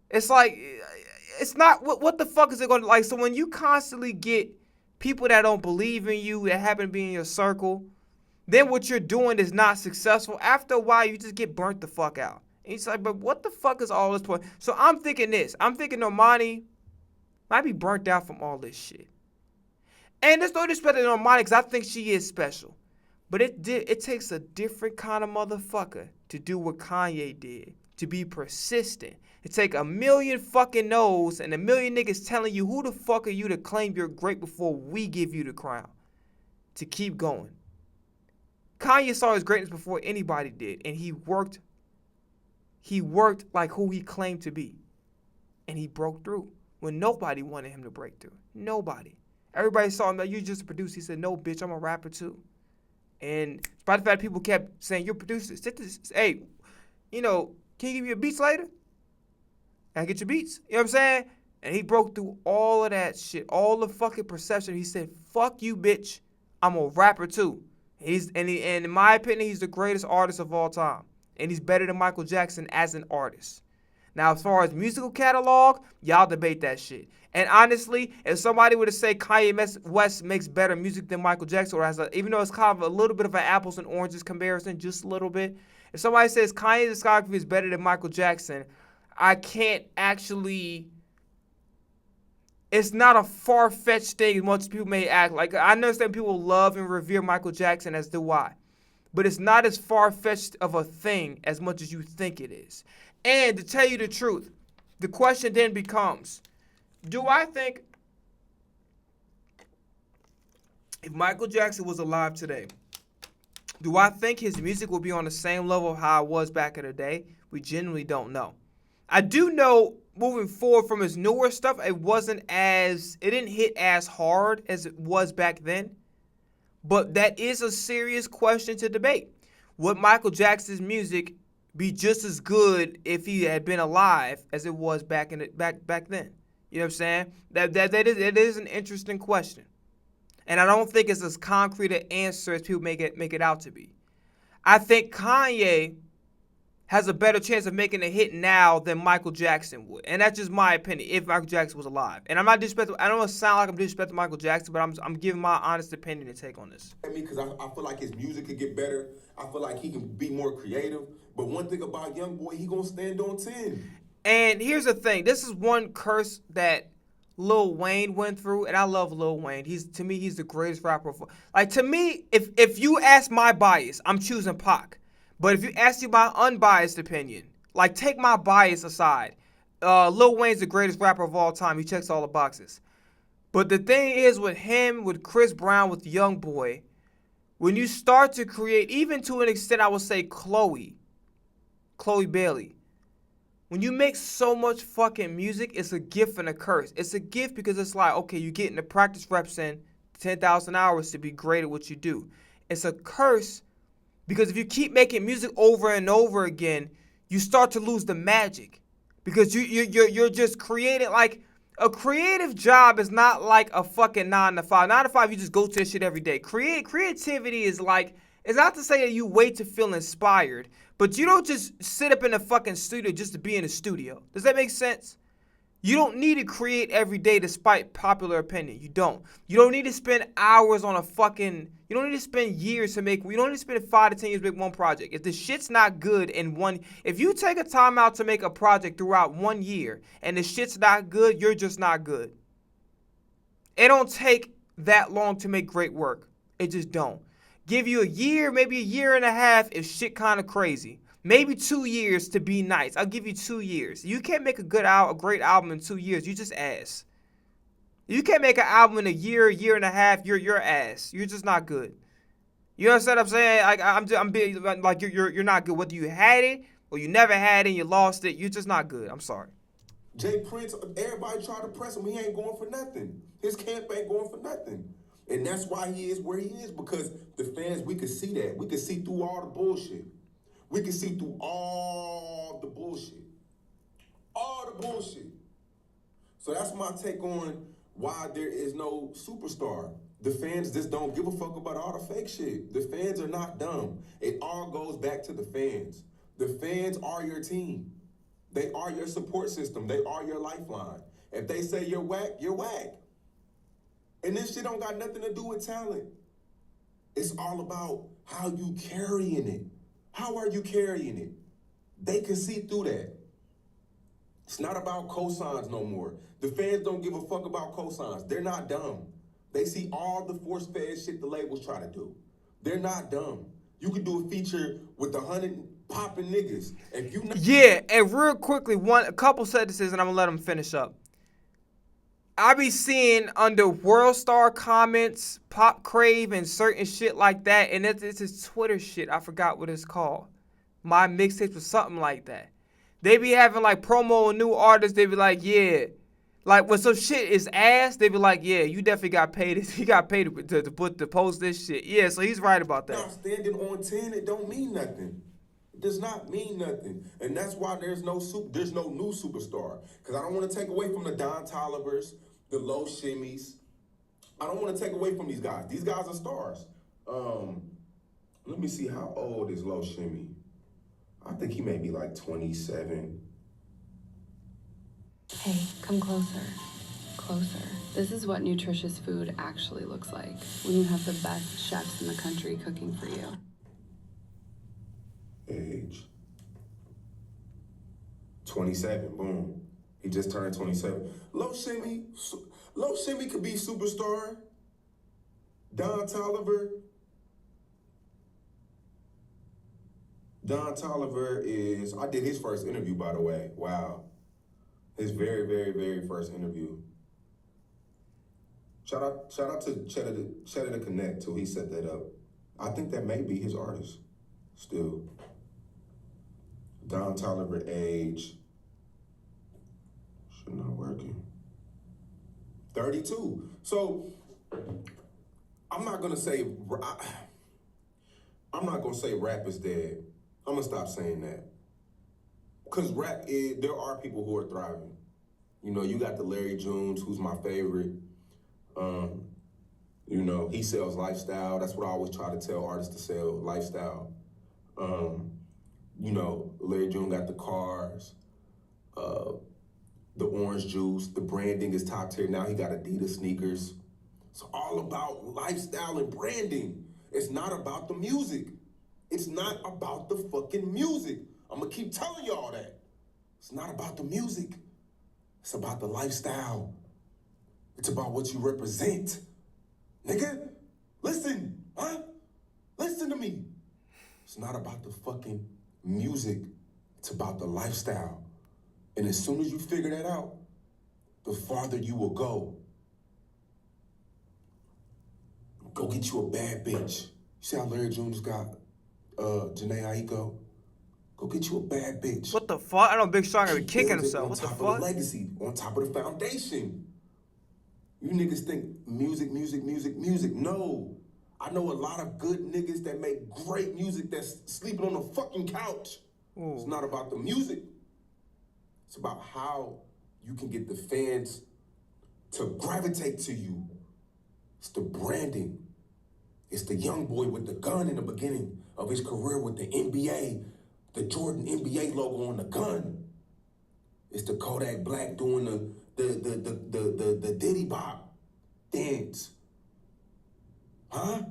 It's like, it's not, what the fuck is it going to, like, so when you constantly get people that don't believe in you, that happen to be in your circle, then what you're doing is not successful. After a while, you just get burnt the fuck out. And it's like, but what the fuck is all this point? So I'm thinking this. I'm thinking Normani might be burnt out from all this shit. And there's no disrespect to Normani because I think she is special. But it takes a different kind of motherfucker to do what Kanye did. To be persistent. To take a million fucking no's and a million niggas telling you who the fuck are you to claim you're great before we give you the crown. To keep going. Kanye saw his greatness before anybody did. And he worked like who he claimed to be. And he broke through. When nobody wanted him to break through. Nobody. Everybody saw him like, you just a producer. He said, no, bitch, I'm a rapper too. And despite the fact people kept saying, you're a producer. Hey, you know, can you give me your beats later? Can I get your beats? You know what I'm saying? And he broke through all of that shit. All the fucking perception. He said, fuck you, bitch. I'm a rapper too. And in my opinion, he's the greatest artist of all time. And he's better than Michael Jackson as an artist. Now, as far as musical catalog, y'all debate that shit. And honestly, if somebody were to say Kanye West makes better music than Michael Jackson, or even though it's kind of a little bit of an apples and oranges comparison, just a little bit. If somebody says Kanye's discography is better than Michael Jackson, I can't actually... It's not a far-fetched thing as much as people may act. Like, I understand people love and revere Michael Jackson, as do I. But it's not as far-fetched of a thing as much as you think it is. And to tell you the truth, the question then becomes, do I think if Michael Jackson was alive today, do I think his music would be on the same level of how it was back in the day? We genuinely don't know. I do know moving forward from his newer stuff, it didn't hit as hard as it was back then. But that is a serious question to debate. Would Michael Jackson's music be just as good if he had been alive as it was back then? You know what I'm saying? That is an interesting question. And I don't think it's as concrete an answer as people make it out to be. I think Kanye has a better chance of making a hit now than Michael Jackson would. And that's just my opinion, if Michael Jackson was alive. And I'm not disrespecting, I don't want to sound like I'm disrespecting Michael Jackson, but I'm giving my honest opinion and take on this.
Because I feel like his music could get better. I feel like he can be more creative. But one thing about Young Boy, he gonna stand on 10.
And here's the thing. This is one curse that Lil Wayne went through, and I love Lil Wayne. To me, he's the greatest rapper. Like, to me, if you ask my bias, I'm choosing Pac. But if you ask me my unbiased opinion, like, take my bias aside, Lil Wayne's the greatest rapper of all time. He checks all the boxes. But the thing is with him, with Chris Brown, with Young Boy, when you start to create, even to an extent, I would say Chloe Bailey, when you make so much fucking music, it's a gift and a curse. It's a gift because it's like, okay, you're getting the practice reps in 10,000 hours to be great at what you do. It's a curse because if you keep making music over and over again, you start to lose the magic because you're just creating. Like, a creative job is not like a fucking 9 to 5. 9 to 5, you just go to this shit every day. Creativity is like, it's not to say that you wait to feel inspired, but you don't just sit up in a fucking studio just to be in a studio. Does that make sense? You don't need to create every day despite popular opinion. You don't. You don't need to spend hours on you don't need to spend years to make, you don't need to spend 5 to 10 years to make one project. If the shit's not good if you take a time out to make a project throughout 1 year and the shit's not good, you're just not good. It don't take that long to make great work. It just don't. Give you a year, maybe a year and a half if shit kind of crazy. Maybe 2 years to be nice. I'll give you 2 years. You can't make a great album in 2 years. You just ass. You can't make an album in a year and a half. You're ass. You're just not good. You understand what I'm saying? Like, I'm being like you're not good. Whether you had it or you never had it and you lost it, you're just not good. I'm sorry.
Jay Prince, everybody tried to press him. He ain't going for nothing. His camp ain't going for nothing. And that's why he is where he is, because the fans, we could see that. We could see through all the bullshit. We could see through all the bullshit. All the bullshit. So that's my take on why there is no superstar. The fans just don't give a fuck about all the fake shit. The fans are not dumb. It all goes back to the fans. The fans are your team. They are your support system. They are your lifeline. If they say you're whack, you're whack. And this shit don't got nothing to do with talent. It's all about how you carrying it. How are you carrying it? They can see through that. It's not about cosigns no more. The fans don't give a fuck about cosigns. They're not dumb. They see all the force-fed shit the labels try to do. They're not dumb. You could do a feature with 100 popping niggas. If you not-
Yeah, and real quickly, a couple sentences, and I'm gonna let them finish up. I be seeing under World Star comments, Pop Crave, and certain shit like that, and it's his Twitter shit. I forgot what it's called. My mixtapes or something like that. They be having like promo and new artists. They be like, yeah, like when some shit is ass, they be like, yeah, you definitely got paid. He got paid to post this shit. Yeah, so he's right about that.
Now standing on 10, it don't mean nothing. It does not mean nothing, and that's why there's no new superstar. Because I don't want to take away from the Don Tollivers, the Low Shimmies. I don't want to take away from these guys. These guys are stars. Let me see, how old is Low Shimmy? I think he may be like 27.
Hey, come closer. Closer. This is what nutritious food actually looks like when you have the best chefs in the country cooking for you.
Age 27. Boom. He just turned 27. Low Shimmy could be superstar. Don Tolliver is, I did his first interview, by the way. Wow. His very, very, very first interview. Shout out to Cheddar to Connect, too. He set that up. I think that may be his artist still. Don Tolliver age. Should not working. 32. So I'm not gonna say rap is dead. I'm gonna stop saying that. Cause there are people who are thriving. You know, you got the Larry Jones, who's my favorite. You know, he sells lifestyle. That's what I always try to tell artists to sell, lifestyle. You know, Larry June got the cars, the orange juice, the branding is top tier. Now he got Adidas sneakers. It's all about lifestyle and branding. It's not about the music. It's not about the fucking music. I'm gonna keep telling y'all that. It's not about the music. It's about the lifestyle. It's about what you represent. Nigga, listen, huh? Listen to me. It's not about the fucking music. It's about the lifestyle. And as soon as you figure that out, the farther you will go. Go get you a bad bitch. You see how Larry Jones got Janae Aiko? Go get you a bad bitch.
What the fuck? I know Big Sean gonna be kicking himself. What the
On top
fuck?
of the legacy, on top of the foundation. You niggas think music. No. I know a lot of good niggas that make great music that's sleeping on the fucking couch. Ooh. It's not about the music. It's about how you can get the fans to gravitate to you. It's the branding. It's the young boy with the gun in the beginning of his career with the NBA, the Jordan NBA logo on the gun. It's the Kodak Black doing the Diddy Bop dance. Huh?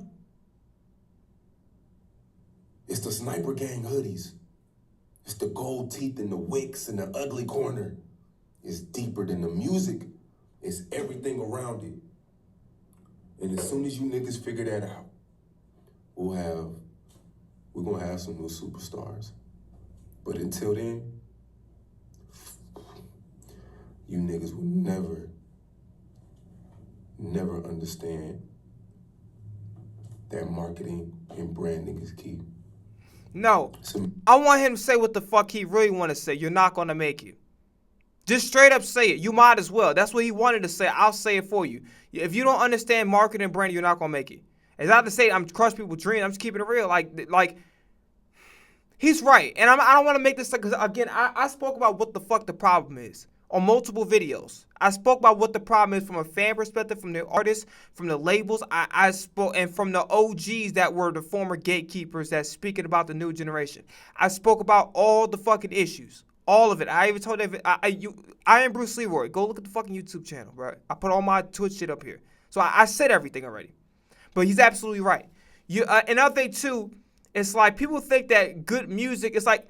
It's the Sniper Gang hoodies. It's the gold teeth and the wicks and the ugly corner. It's deeper than the music. It's everything around it. And as soon as you niggas figure that out, we're gonna have some new superstars. But until then, you niggas will never understand that marketing and branding is key.
No, I want him to say what the fuck he really want to say. You're not gonna make it. Just straight up say it. You might as well. That's what he wanted to say. I'll say it for you. If you don't understand marketing and branding, you're not going to make it. It's not to say I'm crushing people's dreams. I'm just keeping it real. Like he's right. And I don't want to make this, because, again, I spoke about what the fuck the problem is on multiple videos. I spoke about what the problem is from a fan perspective, from the artists, from the labels. I spoke, and from the OGs that were the former gatekeepers that's speaking about the new generation. I spoke about all the fucking issues. All of it. I even told David, I am Bruce Leroy. Go look at the fucking YouTube channel, bro. I put all my Twitch shit up here. So I said everything already. But he's absolutely right. Another thing, too, it's like people think that good music, it's like,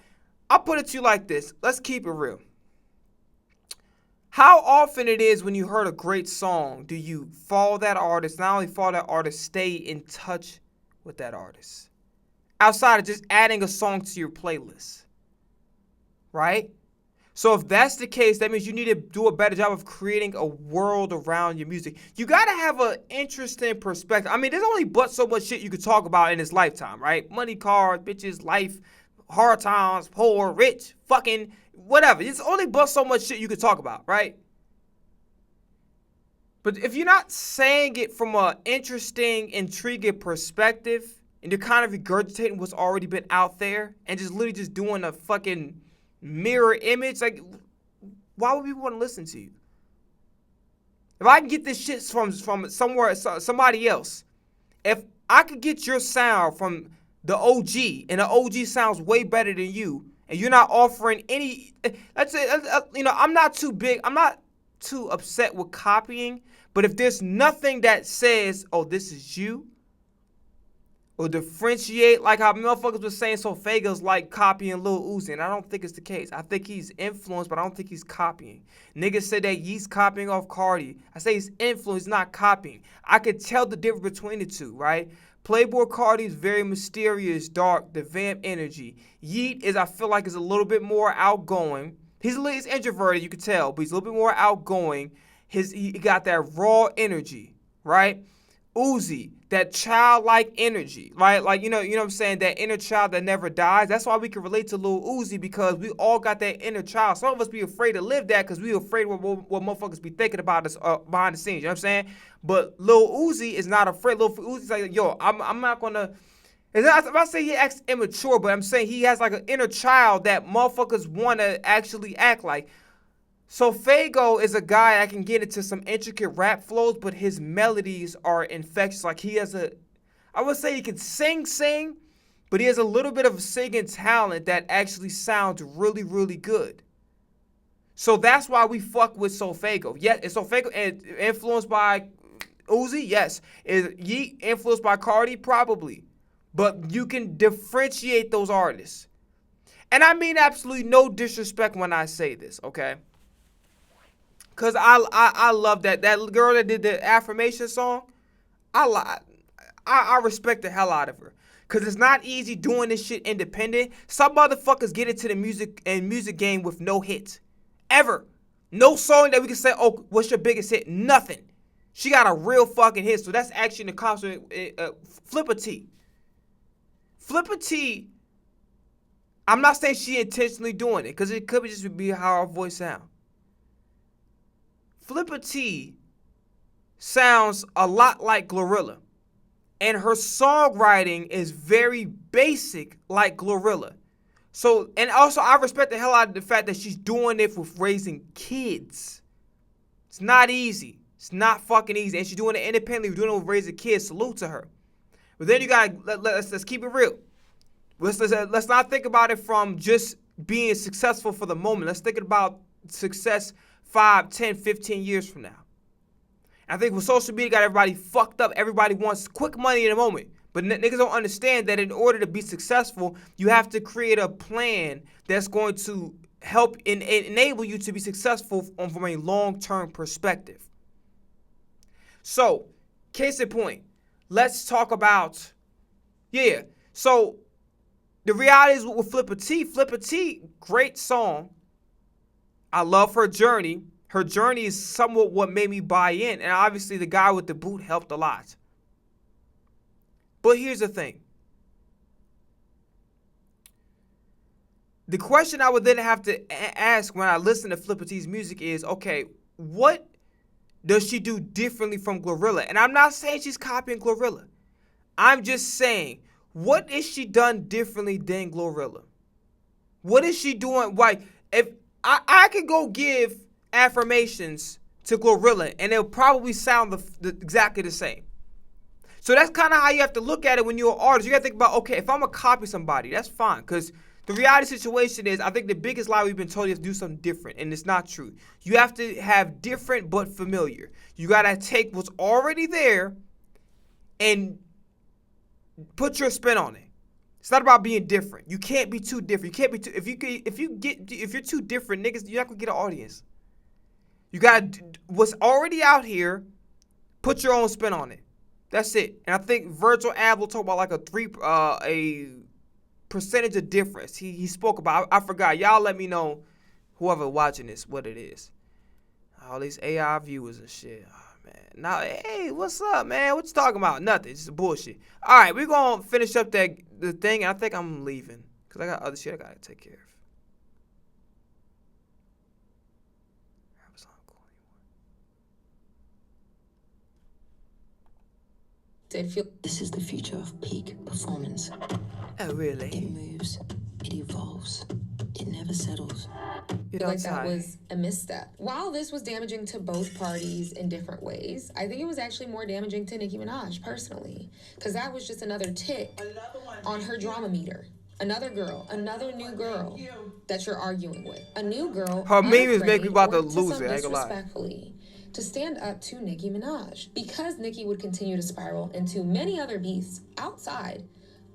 I'll put it to you like this. Let's keep it real. How often it is when you heard a great song, do you follow that artist, not only follow that artist, stay in touch with that artist? Outside of just adding a song to your playlist. Right? So if that's the case, that means you need to do a better job of creating a world around your music. You got to have an interesting perspective. I mean, there's only but so much shit you could talk about in this lifetime, right? Money, cars, bitches, life, hard times, poor, rich, fucking, whatever. It's only but so much shit you could talk about, right? But if you're not saying it from an interesting, intriguing perspective, and you're kind of regurgitating what's already been out there, and just literally just doing a fucking mirror image, like, why would people want to listen to you? If I can get this shit from somewhere, somebody else, if I could get your sound from the OG, and the OG sounds way better than you, and you're not offering any, let's say, I'm not too upset with copying, but if there's nothing that says, oh, this is you, or differentiate, like how motherfuckers was saying, so Fago's like copying Lil Uzi, and I don't think it's the case. I think he's influenced, but I don't think he's copying. Niggas said that he's copying off Cardi. I say he's influenced, not copying. I could tell the difference between the two, right? Playboy Cardi is very mysterious, dark, the vamp energy. Yeet is, I feel like, is a little bit more outgoing. He's introverted, you can tell, but he's a little bit more outgoing. He got that raw energy, right? Uzi, that childlike energy, right? Like, you know what I'm saying? That inner child that never dies. That's why we can relate to Lil Uzi, because we all got that inner child. Some of us be afraid to live that because we afraid what motherfuckers be thinking about us behind the scenes. You know what I'm saying? But Lil Uzi is not afraid. Lil Uzi's like, yo, I'm not going to... I'm not saying he acts immature, but I'm saying he has like an inner child that motherfuckers want to actually act like. So Fago is a guy that can get into some intricate rap flows, but his melodies are infectious. Like, he has I would say he can sing, but he has a little bit of singing talent that actually sounds really, really good. So that's why we fuck with Fago. Yes, is Fago influenced by Uzi? Yes. Is Yeet influenced by Cardi? Probably. But you can differentiate those artists. And I mean absolutely no disrespect when I say this, okay? Because I love that girl that did the affirmation song. I respect the hell out of her. Because it's not easy doing this shit independent. Some motherfuckers get into the music game with no hits. Ever. No song that we can say, oh, what's your biggest hit? Nothing. She got a real fucking hit. So that's actually in the concert. Flipper T. Flipper T, I'm not saying she intentionally doing it, because it could just be how her voice sounds. Flipper T sounds a lot like Glorilla. And her songwriting is very basic like Glorilla. So, and also I respect the hell out of the fact that she's doing it with raising kids. It's not easy. It's not fucking easy. And she's doing it independently, doing it with raising kids. Salute to her. But then you gotta, let's keep it real. Let's not think about it from just being successful for the moment. Let's think about success 5, 10, 15 years from now. I think with social media got everybody fucked up. Everybody wants quick money in a moment. But niggas don't understand that in order to be successful, you have to create a plan that's going to help enable you to be successful from a long-term perspective. So, case in point, let's talk about, so the reality is with Flipper T, great song. I love her journey. Her journey is somewhat what made me buy in. And obviously the guy with the boot helped a lot. But here's the thing. the question I would then have to ask when I listen to Flipper T's music is, okay, what does she do differently from Glorilla? And I'm not saying she's copying Glorilla. I'm just saying, what is she done differently than Glorilla? What is she doing? Why? If I could go give affirmations to Glorilla, and it'll probably sound exactly the same. So that's kind of how you have to look at it when you're an artist. You got to think about, okay, if I'm going to copy somebody, that's fine. Because the reality situation is, I think the biggest lie we've been told is to do something different, and it's not true. You have to have different but familiar. You got to take what's already there and put your spin on it. It's not about being different. You can't be too different. You can't be too, if you're too different, niggas, you're not going to get an audience. You got to, what's already out here, put your own spin on it. That's it. And I think Virgil Abloh will talk about like a percentage of difference. He spoke about, I forgot. Y'all let me know, whoever watching this, what it is. All these AI viewers and shit. Oh, man. Now, hey, what's up, man? What you talking about? Nothing. It's just bullshit. All right, we're going to finish up the thing, and I think I'm leaving because I got other shit I got to take care of.
This is the future of peak performance.
Oh, really?
It moves, it evolves, it never settles.
Like that was a misstep. While this was damaging to both parties in different ways, I think it was actually more damaging to Nicki Minaj personally, because that was just another tick on her drama meter. Another girl, another new girl that you're arguing with. A new girl.
Her meme is making me about to lose it. I ain't gonna lie.
Disrespectfully, to stand up to Nicki Minaj, because Nicki would continue to spiral into many other beefs outside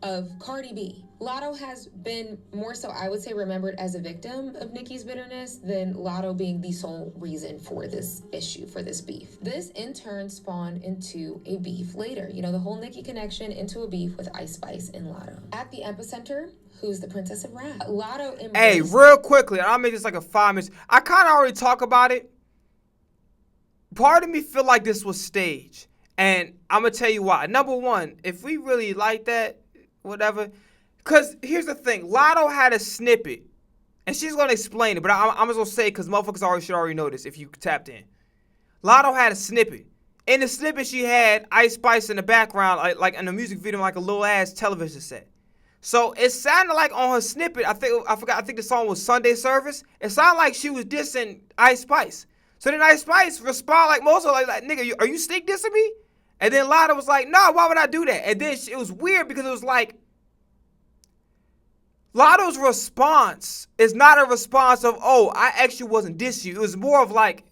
of Cardi B. Latto has been more so, I would say, remembered as a victim of Nicki's bitterness than Latto being the sole reason for this issue, for this beef. This in turn spawned into a beef later. You know, the whole Nicki connection into a beef with Ice Spice and Latto. At the epicenter, who's the princess of rap? Latto embraced.
Hey, real quickly, I'll make this like a 5 minutes. I kind of already talk about it. Part of me feel like this was staged. And I'm going to tell you why. Number one, if we really like that, whatever. Because here's the thing. Latto had a snippet. And she's going to explain it. But I'm just going to say it because motherfuckers should already know this if you tapped in. Latto had a snippet. In the snippet, she had Ice Spice in the background, like in the music video, like a little ass television set. So it sounded like on her snippet, I think the song was Sunday Service. It sounded like she was dissing Ice Spice. So then Ice Spice responded like most of like nigga, are you sneak dissing me? And then Latto was like, no, why would I do that? And then it was weird because it was like, Latto's response is not a response of, oh, I actually wasn't dissing you. It was more of like,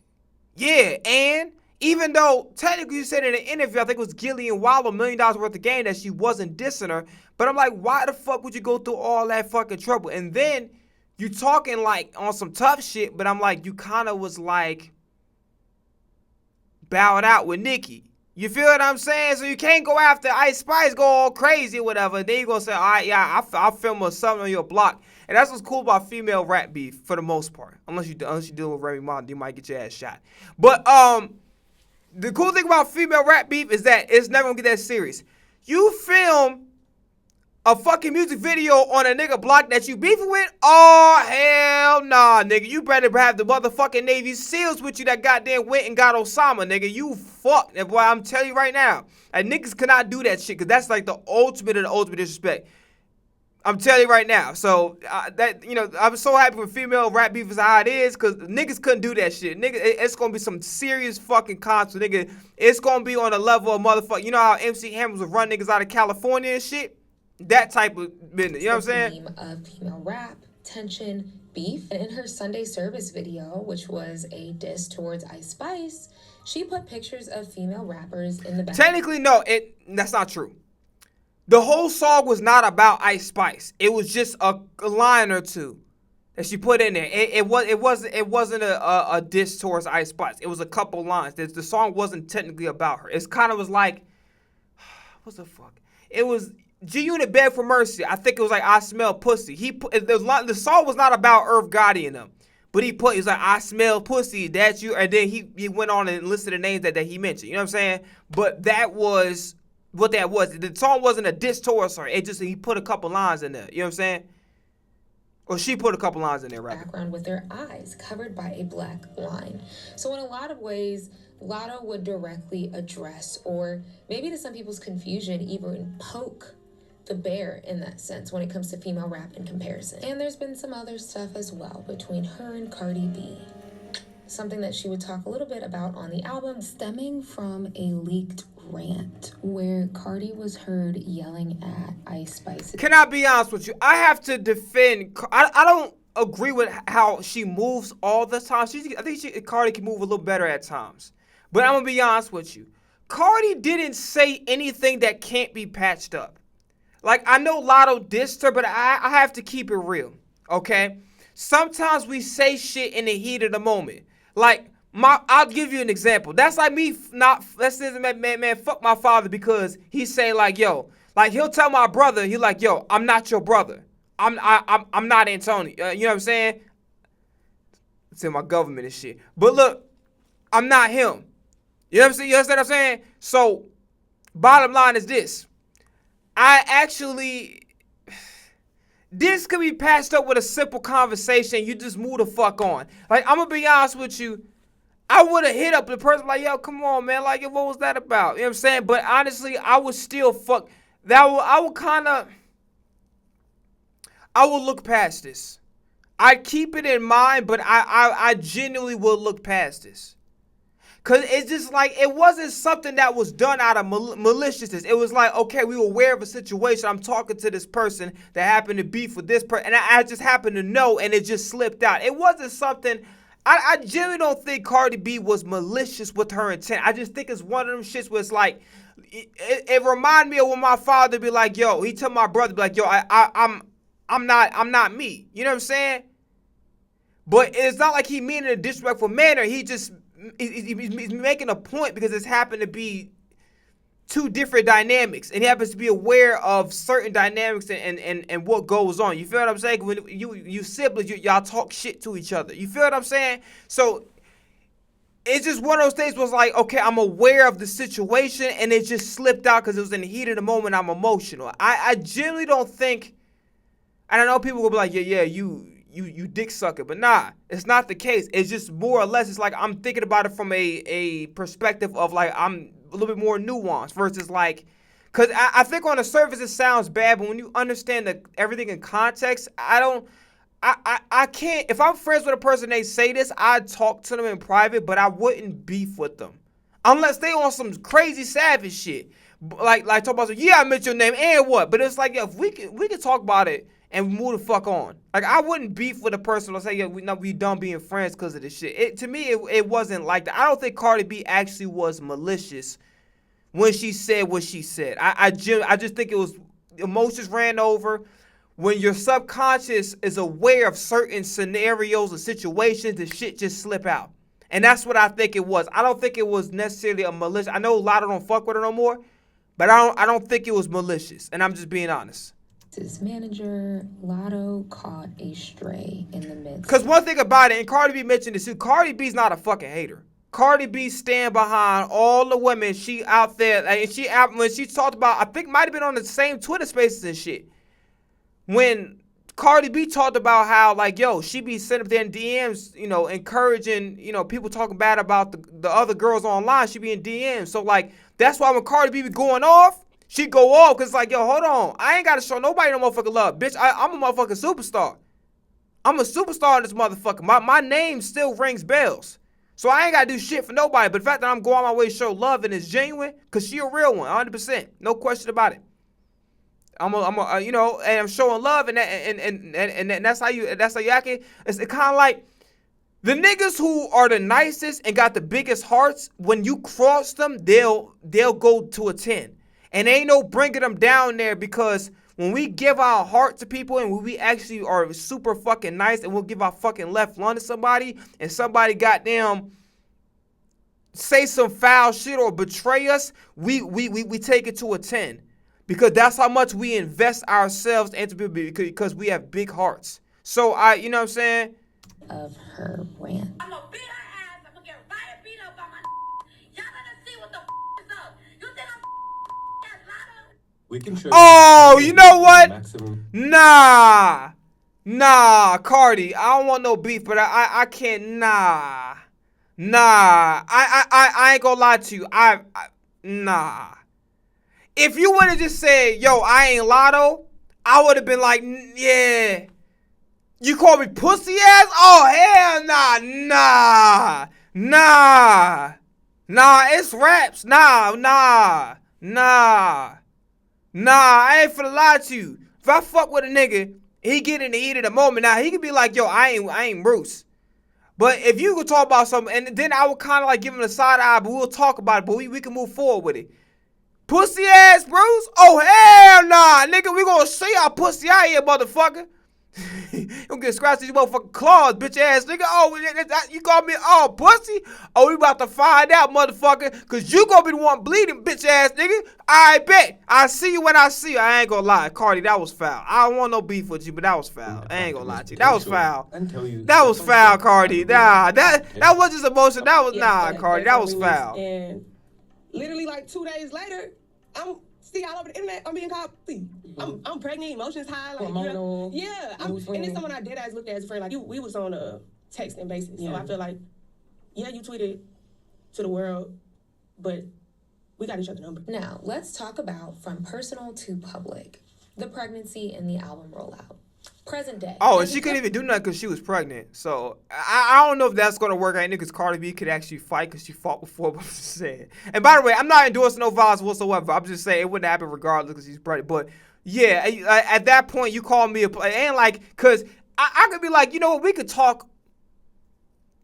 yeah, and even though technically you said in an interview, I think it was Gillian Wallow, $1 million worth of game, that she wasn't dissing her. But I'm like, why the fuck would you go through all that fucking trouble? And then you talking like on some tough shit, but I'm like, you kind of was like bowing out with Nicki. You feel what I'm saying? So you can't go after Ice Spice, go all crazy or whatever. Then you gonna say, all right, yeah, I'll film or something on your block. And that's what's cool about female rap beef for the most part. Unless you deal with Remy Ma, you might get your ass shot. But the cool thing about female rap beef is that it's never gonna get that serious. You film a fucking music video on a nigga block that you beefing with? Oh, hell nah, nigga. You better have the motherfucking Navy SEALs with you that goddamn went and got Osama, nigga. You fucked. And boy, I'm telling you right now, like, niggas cannot do that shit because that's like the ultimate of the ultimate disrespect. I'm telling you right now. So, I'm so happy with female rap beef is how it is because niggas couldn't do that shit. Nigga, it's going to be some serious fucking content. Nigga, it's going to be on the level of motherfucker. You know how MC Hammers would run niggas out of California and shit? That type of business. You know what I'm saying?
Theme of female rap, tension, beef. And in her Sunday Service video, which was a diss towards Ice Spice, she put pictures of female rappers in the back.
Technically, no, that's not true. The whole song was not about Ice Spice. It was just a line or two that she put in there. It wasn't a diss towards Ice Spice. It was a couple lines. The song wasn't technically about her. It's kind of was like, what's the fuck? It was G-Unit Beg for Mercy. I think it was like I Smell Pussy. The song was not about Irv Gotti and them. But he's like, I smell pussy, that's you. And then he went on and listed the names that he mentioned. You know what I'm saying? But that was what that was. The song wasn't a diss towards her. He put a couple lines in there. You know what I'm saying? Or she put a couple lines in there, right?
Background with their eyes covered by a black line. So in a lot of ways, Latto would directly address, or maybe to some people's confusion, even poke the bear in that sense when it comes to female rap in comparison. And there's been some other stuff as well between her and Cardi B. Something that she would talk a little bit about on the album, stemming from a leaked rant where Cardi was heard yelling at Ice Spice.
Can I be honest with you? I have to defend. I don't agree with how she moves all the time. I think Cardi can move a little better at times. But I'm gonna be honest with you. Cardi didn't say anything that can't be patched up. Like, I know Latto dissed her, but I have to keep it real, okay? Sometimes we say shit in the heat of the moment. Like, I'll give you an example. That's like me man, fuck my father because he say like, yo, like he'll tell my brother, he like, yo, I'm not your brother. I'm not Antonio. You know what I'm saying? It's in my government and shit. But look, I'm not him. You know what I'm saying? You understand what I'm saying? So, bottom line is this. This could be patched up with a simple conversation. You just move the fuck on. Like, I'm going to be honest with you. I would have hit up the person like, yo, come on, man. Like, what was that about? You know what I'm saying? But honestly, I would still fuck. I would look past this. I'd keep it in mind, but I genuinely will look past this. Because it's just like, it wasn't something that was done out of maliciousness. It was like, okay, we were aware of a situation. I'm talking to this person that happened to beef with this person. And I just happened to know, and it just slipped out. It wasn't something, I genuinely don't think Cardi B was malicious with her intent. I just think it's one of them shits where it's like, it reminded me of when my father be like, yo, he told my brother, be like, yo, I'm not me. You know what I'm saying? But it's not like he mean it in a disrespectful manner. He's making a point because it's happened to be two different dynamics, and he happens to be aware of certain dynamics and what goes on. You feel what I'm saying? When you siblings, y'all talk shit to each other. You feel what I'm saying? So it's just one of those things where it's like, okay, I'm aware of the situation, and it just slipped out because it was in the heat of the moment. I'm emotional. I generally don't think, and I know people will be like, yeah, you dick sucker, but nah, it's not the case. It's just more or less, it's like I'm thinking about it from a perspective of like I'm a little bit more nuanced versus like, because I think on the surface it sounds bad, but when you understand everything in context, I can't, if I'm friends with a person, they say this, I'd talk to them in private, but I wouldn't beef with them unless they on some crazy savage shit. Like talk about, yeah, I mentioned your name and what, but it's like, yeah, if we can talk about it and move the fuck on. Like, I wouldn't beef with a person or say, yeah, we done being friends because of this shit. To me, it wasn't like that. I don't think Cardi B actually was malicious when she said what she said. I just think it was, emotions ran over. When your subconscious is aware of certain scenarios or situations, the shit just slip out. And that's what I think it was. I don't think it was necessarily a malicious. I know a lot of don't fuck with her no more, but I don't think it was malicious. And I'm just being honest.
His manager, Latto, caught a stray in the midst.
Because one thing about it, and Cardi B mentioned this too, Cardi B's not a fucking hater. Cardi B stand behind all the women she out there, and when she talked about, I think might have been on the same Twitter spaces and shit. When Cardi B talked about how, like, yo, she be sitting up there in DMs, you know, encouraging, you know, people talking bad about the other girls online, she be in DMs. So, like, that's why when Cardi B be going off, she go off, because it's like, yo, hold on. I ain't got to show nobody no motherfucking love. Bitch, I'm a motherfucking superstar. I'm a superstar in this motherfucker. My name still rings bells. So I ain't got to do shit for nobody. But the fact that I'm going my way to show love and it's genuine, because she a real one, 100%. No question about it. You know, and I'm showing love, and that's how you acting. It's kind of like the niggas who are the nicest and got the biggest hearts, when you cross them, they'll go to a 10. And ain't no bringing them down there, because when we give our heart to people and when we actually are super fucking nice and we'll give our fucking left lung to somebody, and somebody goddamn say some foul shit or betray us, we take it to a 10. Because that's how much we invest ourselves into people, because we have big hearts. So you know what I'm saying?
Of her rant.
I'm gonna beat her ass. I'm gonna get right beat up by my y'all gonna see what the is up. You think I'm
we can show
you. You know what?
Maximum.
Nah. Nah, Cardi, I don't want no beef, but I can't. Nah. I ain't gonna lie to you. Nah. If you would have just said, yo, I ain't Latto, I would have been like, yeah. You call me pussy ass? Oh, hell nah, it's raps. Nah, I ain't finna lie to you. If I fuck with a nigga, he get in the heat of the moment. Now, he could be like, yo, I ain't Bruce. But if you could talk about something, and then I would kind of like give him a side eye, but we'll talk about it, but we can move forward with it. Pussy ass Bruce? Oh, hell nah, nigga. We gonna see our pussy out here, motherfucker. You gonna get scratched these motherfucking claws, bitch ass nigga. Oh, you call me pussy? Oh, we about to find out, motherfucker. Cause you gonna be the one bleeding, bitch ass nigga. I bet. I see you when I see you. I ain't gonna lie. Cardi, that was foul. I don't want no beef with you, but that was foul. I ain't gonna lie to you. That was foul. That was foul, Cardi. Nah, that was just emotion. That was, Cardi. That was foul.
And literally like 2 days later, I'm all over the internet. I'm being called pussy. I'm pregnant, emotions high, like
hormonal.
Yeah, and it's someone I dead ass looked at as a friend. Like we was on a texting basis, so I feel like, yeah, you tweeted to the world, but we got each other number.
Now let's talk about from personal to public, the pregnancy and the album rollout. Present day.
Oh, and she couldn't even do nothing because she was pregnant. So I don't know if that's gonna work out because Cardi B could actually fight because she fought before. But I'm just saying. And by the way, I'm not endorsing no violence whatsoever. I'm just saying it wouldn't happen regardless because she's pregnant. But yeah, at that point you call me and like because I could be like, you know what, we could talk.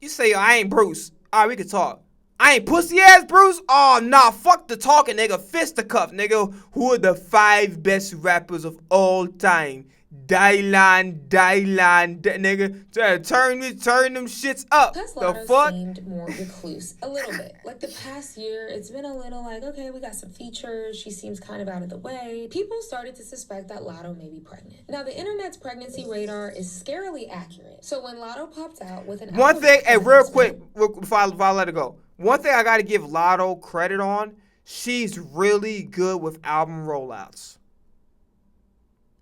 You say I ain't Bruce. All right, we could talk. I ain't pussy ass Bruce. Oh nah, fuck the talking, nigga. Fisticuff, nigga. Who are the 5 best rappers of all time? Dylan, nigga, turn them shits up.
Because
The
Latto
fuck?
seemed more recluse, a little bit. Like the past year, it's been a little like, okay, we got some features. She seems kind of out of the way. People started to suspect that Latto may be pregnant. Now, the internet's pregnancy radar is scarily accurate. So when Latto popped out with an
One thing, and real quick, before I let it go, one thing I got to give Latto credit on, she's really good with album rollouts.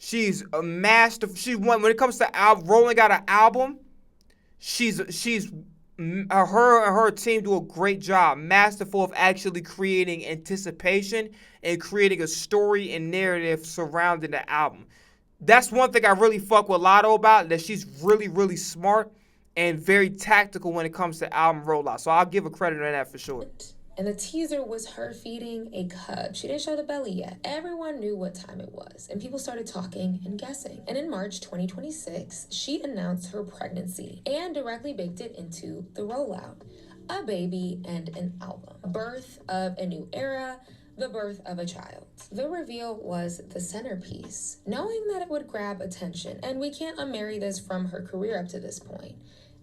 She's a master. When it comes to rolling out an album, her and her team do a great job, masterful of actually creating anticipation and creating a story and narrative surrounding the album. That's one thing I really fuck with Latto about, that she's really, really smart and very tactical when it comes to album rollout. So I'll give her credit on that for sure.
And the teaser was her feeding a cub. She didn't show the belly yet. Everyone knew what time it was, and people started talking and guessing. And in March 2026, she announced her pregnancy and directly baked it into the rollout. A baby and an album. Birth of a new era, the birth of a child. The reveal was the centerpiece, knowing that it would grab attention, and we can't unmarry this from her career up to this point.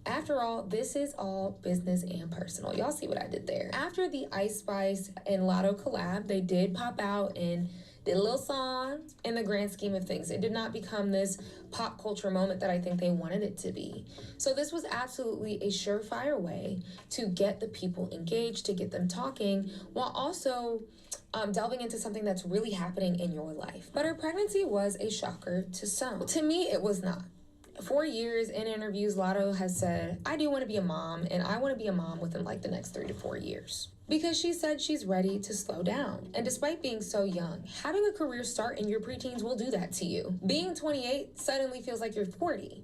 After all, this is all business and personal. Y'all see what I did there. After the Ice Spice and Latto collab, they did pop out and did a little song. In the grand scheme of things, it did not become this pop culture moment that I think they wanted it to be. So this was absolutely a surefire way to get the people engaged, to get them talking, while also delving into something that's really happening in your life. But her pregnancy was a shocker to some. To me, it was not. For years in interviews, Latto has said, I do want to be a mom, and I want to be a mom within like the next 3 to 4 years. Because she said she's ready to slow down. And despite being so young, having a career start in your preteens will do that to you. Being 28 suddenly feels like you're 40.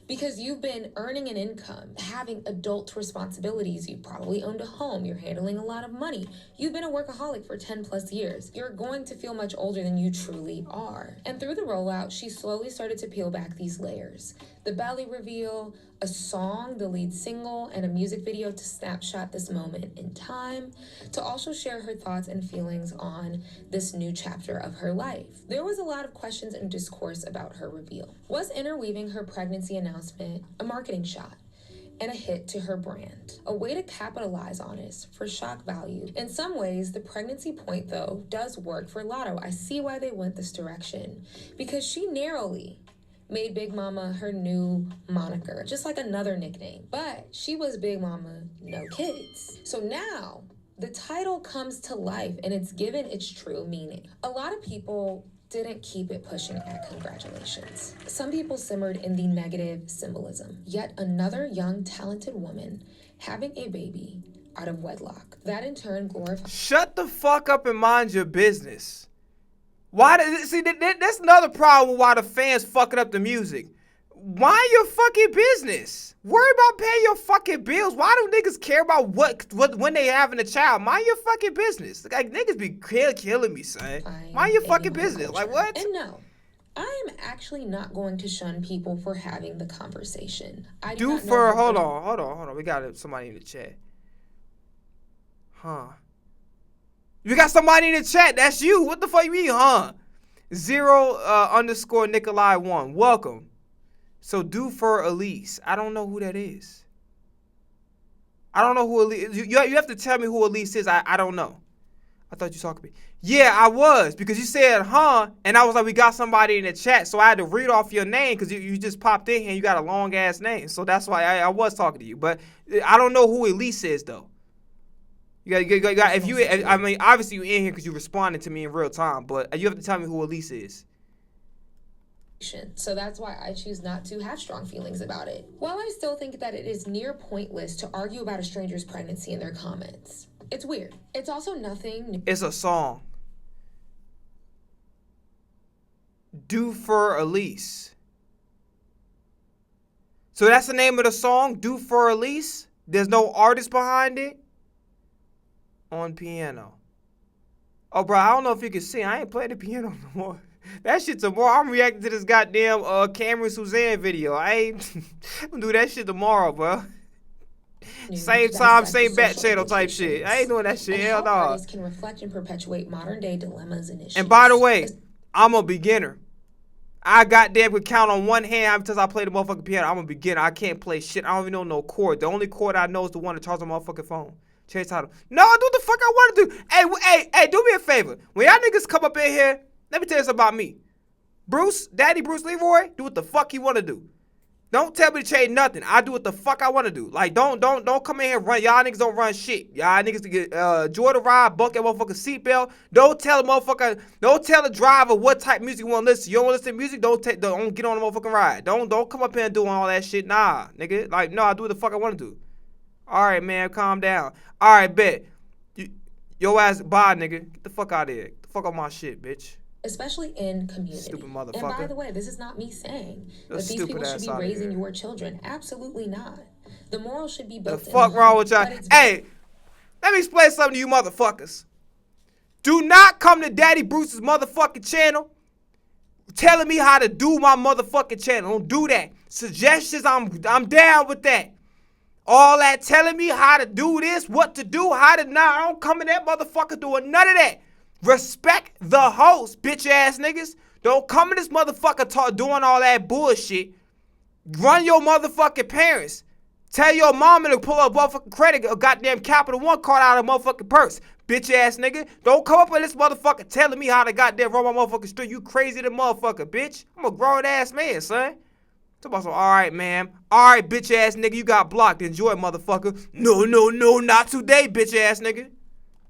Because you've been earning an income, having adult responsibilities. You've probably owned a home. You're handling a lot of money. You've been a workaholic for 10 plus years. You're going to feel much older than you truly are. And through the rollout, she slowly started to peel back these layers. The belly reveal, a song, the lead single, and a music video to snapshot this moment in time, to also share her thoughts and feelings on this new chapter of her life. There was a lot of questions and discourse about her reveal. Was interweaving her pregnancy announcement a marketing shot and a hit to her brand, a way to capitalize on it for shock value? In some ways, the pregnancy point, though, does work for Latto. I see why they went this direction, because she narrowly made Big Mama her new moniker, just like another nickname. But she was Big Mama, no kids. So now the title comes to life and it's given its true meaning. A lot of people didn't keep it pushing at congratulations. Some people simmered in the negative symbolism. Yet another young, talented woman having a baby out of wedlock. That in turn glorified.
Shut the fuck up and mind your business. Why? See, that's another problem why the fans fucking up the music. Mind your fucking business. Worry about paying your fucking bills. Why do niggas care about what when they having a child? Mind your fucking business. Like, niggas be killing me, son. Mind your fucking business. Like, what?
And no, I am actually not going to shun people for having the conversation. I do not know
hold on. We got somebody in the chat. Huh. You got somebody in the chat. That's you. What the fuck you mean, huh? 0 Nikolai 1. Welcome. So do for Elise. I don't know who that is. I don't know who Elise. You have to tell me who Elise is. I don't know. I thought you was talking to me. Yeah, I was, because you said, huh, and I was like, we got somebody in the chat, so I had to read off your name, because you just popped in here and you got a long-ass name, so that's why I was talking to you, but I don't know who Elise is, though. You got I mean, obviously you're in here because you responded to me in real time, but you have to tell me who Elise is.
So that's why I choose not to have strong feelings about it. While I still think that it is near pointless to argue about a stranger's pregnancy in their comments. It's weird. It's also nothing new.
It's a song. Do for Elise. So that's the name of the song, Do for Elise? There's no artist behind it? On piano. Oh, bro, I don't know if you can see. I ain't playing the piano no more. That shit tomorrow. I'm reacting to this goddamn Cameron Suzanne video. I ain't gonna do that shit tomorrow, bro. Same time, same bat channel type shit. I ain't doing that shit. Hell no.
Artists can reflect and perpetuate modern day dilemmas and issues.
And by the way, I'm a beginner. I goddamn could count on one hand until I play the motherfucking piano. I'm a beginner. I can't play shit. I don't even know no chord. The only chord I know is the one that charges my motherfucking phone. Change title. No, I do what the fuck I want to do. Hey, do me a favor. When y'all niggas come up in here, let me tell you something about me. Daddy Bruce Leroy, do what the fuck you want to do. Don't tell me to change nothing. I do what the fuck I want to do. Like, don't come in here and run. Y'all niggas don't run shit. Y'all niggas to get enjoy the ride, buck that motherfucking seatbelt. Don't tell the driver what type of music you want to listen to. You don't want to listen to music, don't get on the motherfucking ride. Don't come up here and doing all that shit. Nah, nigga. Like, no, I do what the fuck I want to do. All right, man, calm down. All right, bet. Your ass, bye, nigga. Get the fuck out of here. Get the fuck off my shit, bitch.
Especially in community.
Stupid motherfucker.
And by the way, this is not me saying that these people should be raising your children. Absolutely not. The morals should be built in.
The fuck wrong with y'all? Hey, let me explain something to you motherfuckers. Do not come to Daddy Bruce's motherfucking channel telling me how to do my motherfucking channel. Don't do that. Suggestions, I'm down with that. All that telling me how to do this, what to do, how to not. I don't come in that motherfucker doing none of that. Respect the host, bitch ass niggas. Don't come in this motherfucker doing all that bullshit. Run your motherfucking parents. Tell your mama to pull up motherfucking credit or goddamn Capital One card out of a motherfucking purse. Bitch ass nigga. Don't come up with this motherfucker telling me how to goddamn run my motherfucking street. You crazy the motherfucker, bitch. I'm a grown ass man, son. Talk about some, all right, man. All right, bitch ass nigga. You got blocked. Enjoy, motherfucker. No, not today, bitch ass nigga.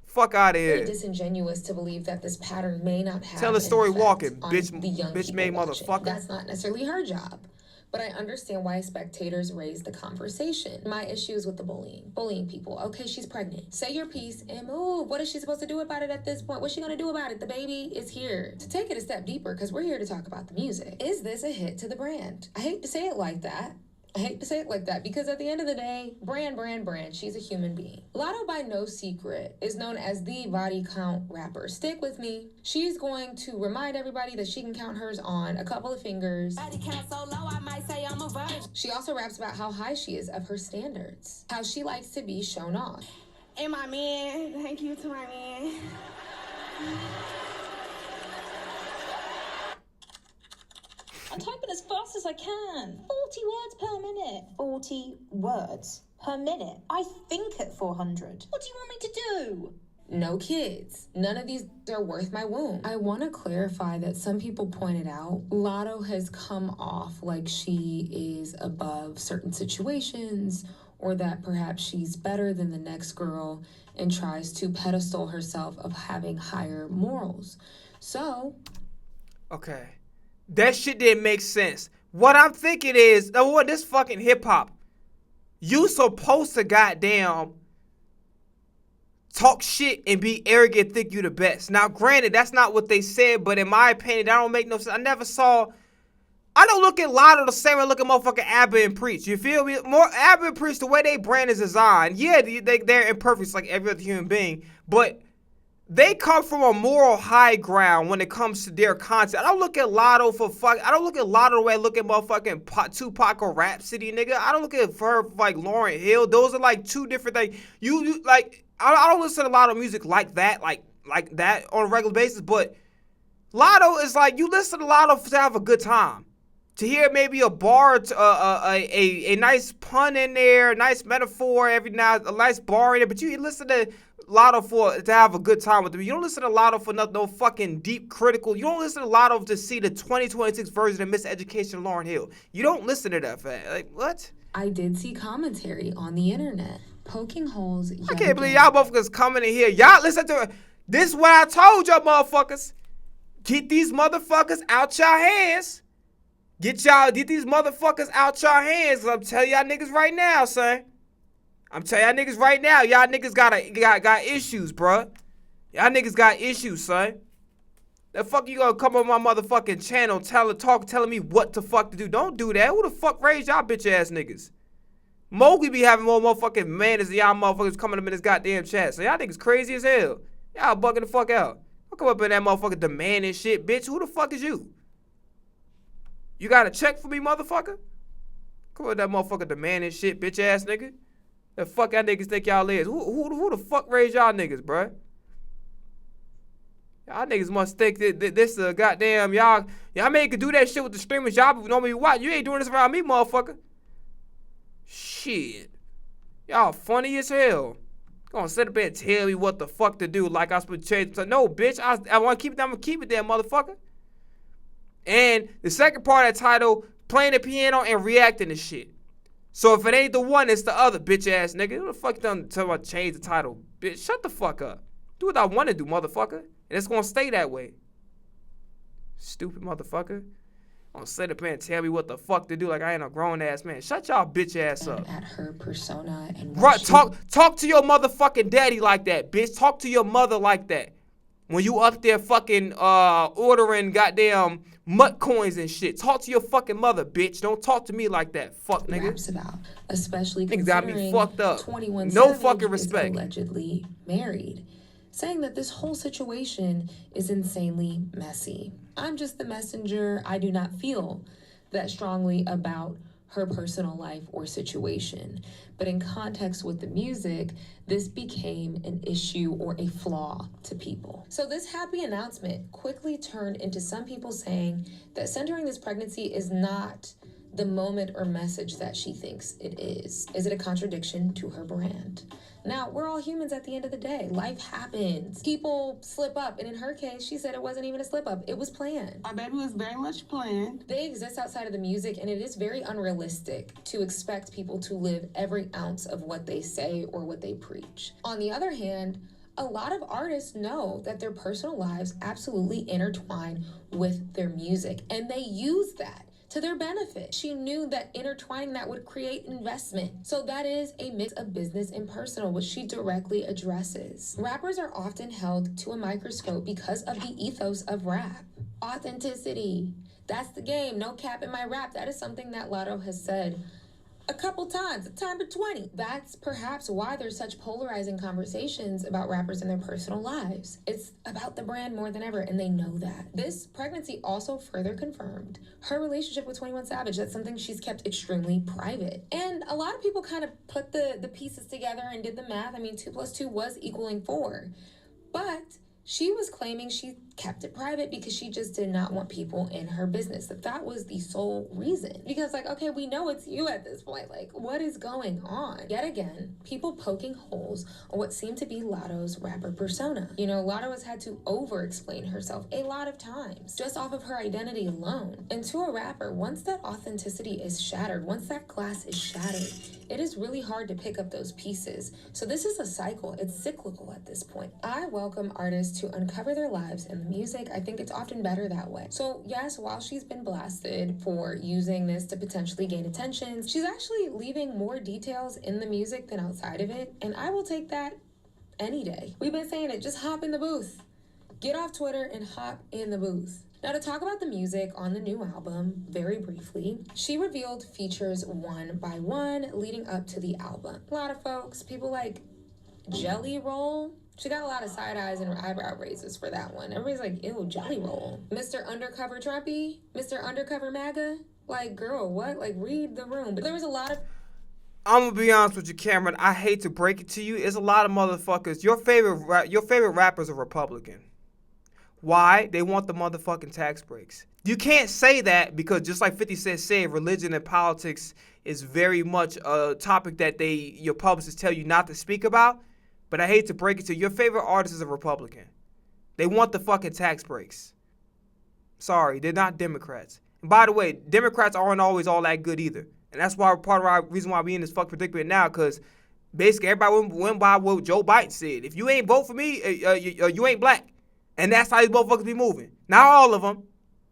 Fuck out of here.
It's disingenuous to believe that this pattern may not have
Tell the story walking,
bitch
made motherfucker.
That's not necessarily her job. But I understand why spectators raise the conversation. My issue is with the bullying people. Okay, she's pregnant. Say your piece and move. What is she supposed to do about it at this point? What's she gonna do about it? The baby is here. To take it a step deeper, because we're here to talk about the music. Is this a hit to the brand? I hate to say it like that. Because at the end of the day, brand. She's a human being. Latto, by no secret, is known as the body count rapper. Stick with me. She's going to remind everybody that she can count hers on a couple of fingers. Body count so low, I might say I'm a virgin. She also raps about how high she is of her standards. How she likes to be shown off.
And my man, thank you to my man.
I'm typing as fast as I can. 40 words per minute. 40 words per minute. I think at 400. What do you want me to do?
No kids. None of these are worth my womb. I want to clarify that some people pointed out Latto has come off like she is above certain situations, or that perhaps she's better than the next girl and tries to pedestal herself of having higher morals. So
Okay. That shit didn't make sense. What I'm thinking is, what this fucking hip hop, you supposed to goddamn talk shit and be arrogant, think you the best. Now, granted, that's not what they said, but in my opinion, that don't make no sense. I don't look at Latto the same way I look at motherfucking Abba and Preach. You feel me? More Abba and Preach, the way they brand is designed, yeah, they're imperfect like every other human being, but they come from a moral high ground when it comes to their content. I don't look at Latto the way I look at motherfucking Tupac or Rhapsody, nigga. I don't look at her like Lauryn Hill. Those are like two different things. You like, I don't listen to a lot of music like that, like that on a regular basis, but Latto is like, you listen to Latto to have a good time. To hear maybe a bar, a nice pun in there, a nice metaphor every now, a nice bar in there, but you listen to Latto to have a good time with them. You don't listen to Latto for no fucking deep critical. You don't listen to Latto to see the 2026 version of Miseducation of Lauryn Hill. You don't listen to that, fam. Like, what?
I did see commentary on the internet poking holes.
I can't believe y'all motherfuckers coming in here. Y'all listen to it. This is what I told y'all motherfuckers. Get these motherfuckers out y'all hands. Get these motherfuckers out y'all hands. I'm telling y'all niggas right now, son. I'm telling y'all niggas right now. Y'all niggas got issues, bruh. Y'all niggas got issues, son. The fuck you gonna come on my motherfucking channel telling me what the fuck to do? Don't do that. Who the fuck raised y'all bitch ass niggas? Mowgli be having more motherfucking manners than y'all motherfuckers coming up in this goddamn chat. So y'all niggas crazy as hell. Y'all bugging the fuck out. Don't come up in that motherfucker demanding shit, bitch. Who the fuck is you? You got a check for me, motherfucker? Come on, that motherfucker demanding shit, bitch ass nigga. The fuck y'all niggas think y'all is? Who the fuck raised y'all niggas, bruh? Y'all niggas must think that this goddamn y'all may could do that shit with the streamers y'all normally watch. You ain't doing this around me, motherfucker. Shit. Y'all funny as hell. Gonna sit up there and tell me what the fuck to do like I supposed to change. No, bitch. I want to keep it. I'm gonna keep it there, motherfucker. And the second part of that title, playing the piano and reacting to shit. So if it ain't the one, it's the other, bitch ass nigga. Who the fuck done tell me to change the title? Bitch, shut the fuck up. Do what I want to do, motherfucker. And it's gonna stay that way. Stupid motherfucker. Gonna sit up here and tell me what the fuck to do like I ain't a grown ass man. Shut y'all bitch ass up.
At her persona and
right, talk to your motherfucking daddy like that, bitch. Talk to your mother like that. When you up there fucking ordering goddamn mutt coins and shit. Talk to your fucking mother, bitch. Don't talk to me like that, fuck nigga.
Raps about, especially
niggas got me fucked up.
21
no
Savage
fucking respect.
Is allegedly married, saying that this whole situation is insanely messy. I'm just the messenger. I do not feel that strongly about her personal life or situation. But in context with the music, this became an issue or a flaw to people. So this happy announcement quickly turned into some people saying that centering this pregnancy is not the moment or message that she thinks it is. Is it a contradiction to her brand? Now, we're all humans at the end of the day. Life happens. People slip up. And in her case, she said it wasn't even a slip up. It was planned.
Our baby was very much planned.
They exist outside of the music, and it is very unrealistic to expect people to live every ounce of what they say or what they preach. On the other hand, a lot of artists know that their personal lives absolutely intertwine with their music, and they use that to their benefit. She knew that intertwining that would create investment. So that is a mix of business and personal, which she directly addresses. Rappers are often held to a microscope because of the ethos of rap. Authenticity. That's the game. No cap in my rap. That is something that Latto has said a couple times, a time of 20. That's perhaps why there's such polarizing conversations about rappers and their personal lives. It's about the brand more than ever, and they know that. This pregnancy also further confirmed her relationship with 21 Savage. That's something she's kept extremely private. And a lot of people kind of put the pieces together and did the math. I mean, 2 + 2 was equaling 4. But she was claiming she kept it private because she just did not want people in her business. That was the sole reason. Because, like, okay, we know it's you at this point. Like, what is going on? Yet again, people poking holes on what seemed to be Latto's rapper persona. You know, Latto has had to over-explain herself a lot of times, just off of her identity alone. And to a rapper, once that authenticity is shattered, once that glass is shattered, it is really hard to pick up those pieces. So this is a cycle. It's cyclical at this point. I welcome artists to uncover their lives in the music. I think it's often better that way. So yes, while she's been blasted for using this to potentially gain attention, she's actually leaving more details in the music than outside of it, and I will take that any day. We've been saying it, just hop in the booth. Get off Twitter and hop in the booth. Now, to talk about the music on the new album, very briefly, she revealed features one by one leading up to the album. A lot of folks, people like Jelly Roll. She got a lot of side eyes and eyebrow raises for that one. Everybody's like, ew, Jelly Roll. Mr. Undercover Trumpy? Mr. Undercover MAGA? Like, girl, what? Like, read the room. But there was a lot of...
I'm gonna be honest with you, Cameron. I hate to break it to you. It's a lot of motherfuckers. Your favorite rappers are Republican. Why? They want the motherfucking tax breaks. You can't say that because just like 50 Cent said, religion and politics is very much a topic that your publicists tell you not to speak about. But I hate to break it to you. Your favorite artist is a Republican. They want the fucking tax breaks. Sorry, they're not Democrats. And by the way, Democrats aren't always all that good either. And that's why part of our reason why we in this fuck predicament now, because basically everybody went by what Joe Biden said. If you ain't vote for me, you ain't black. And that's how these motherfuckers be moving. Not all of them.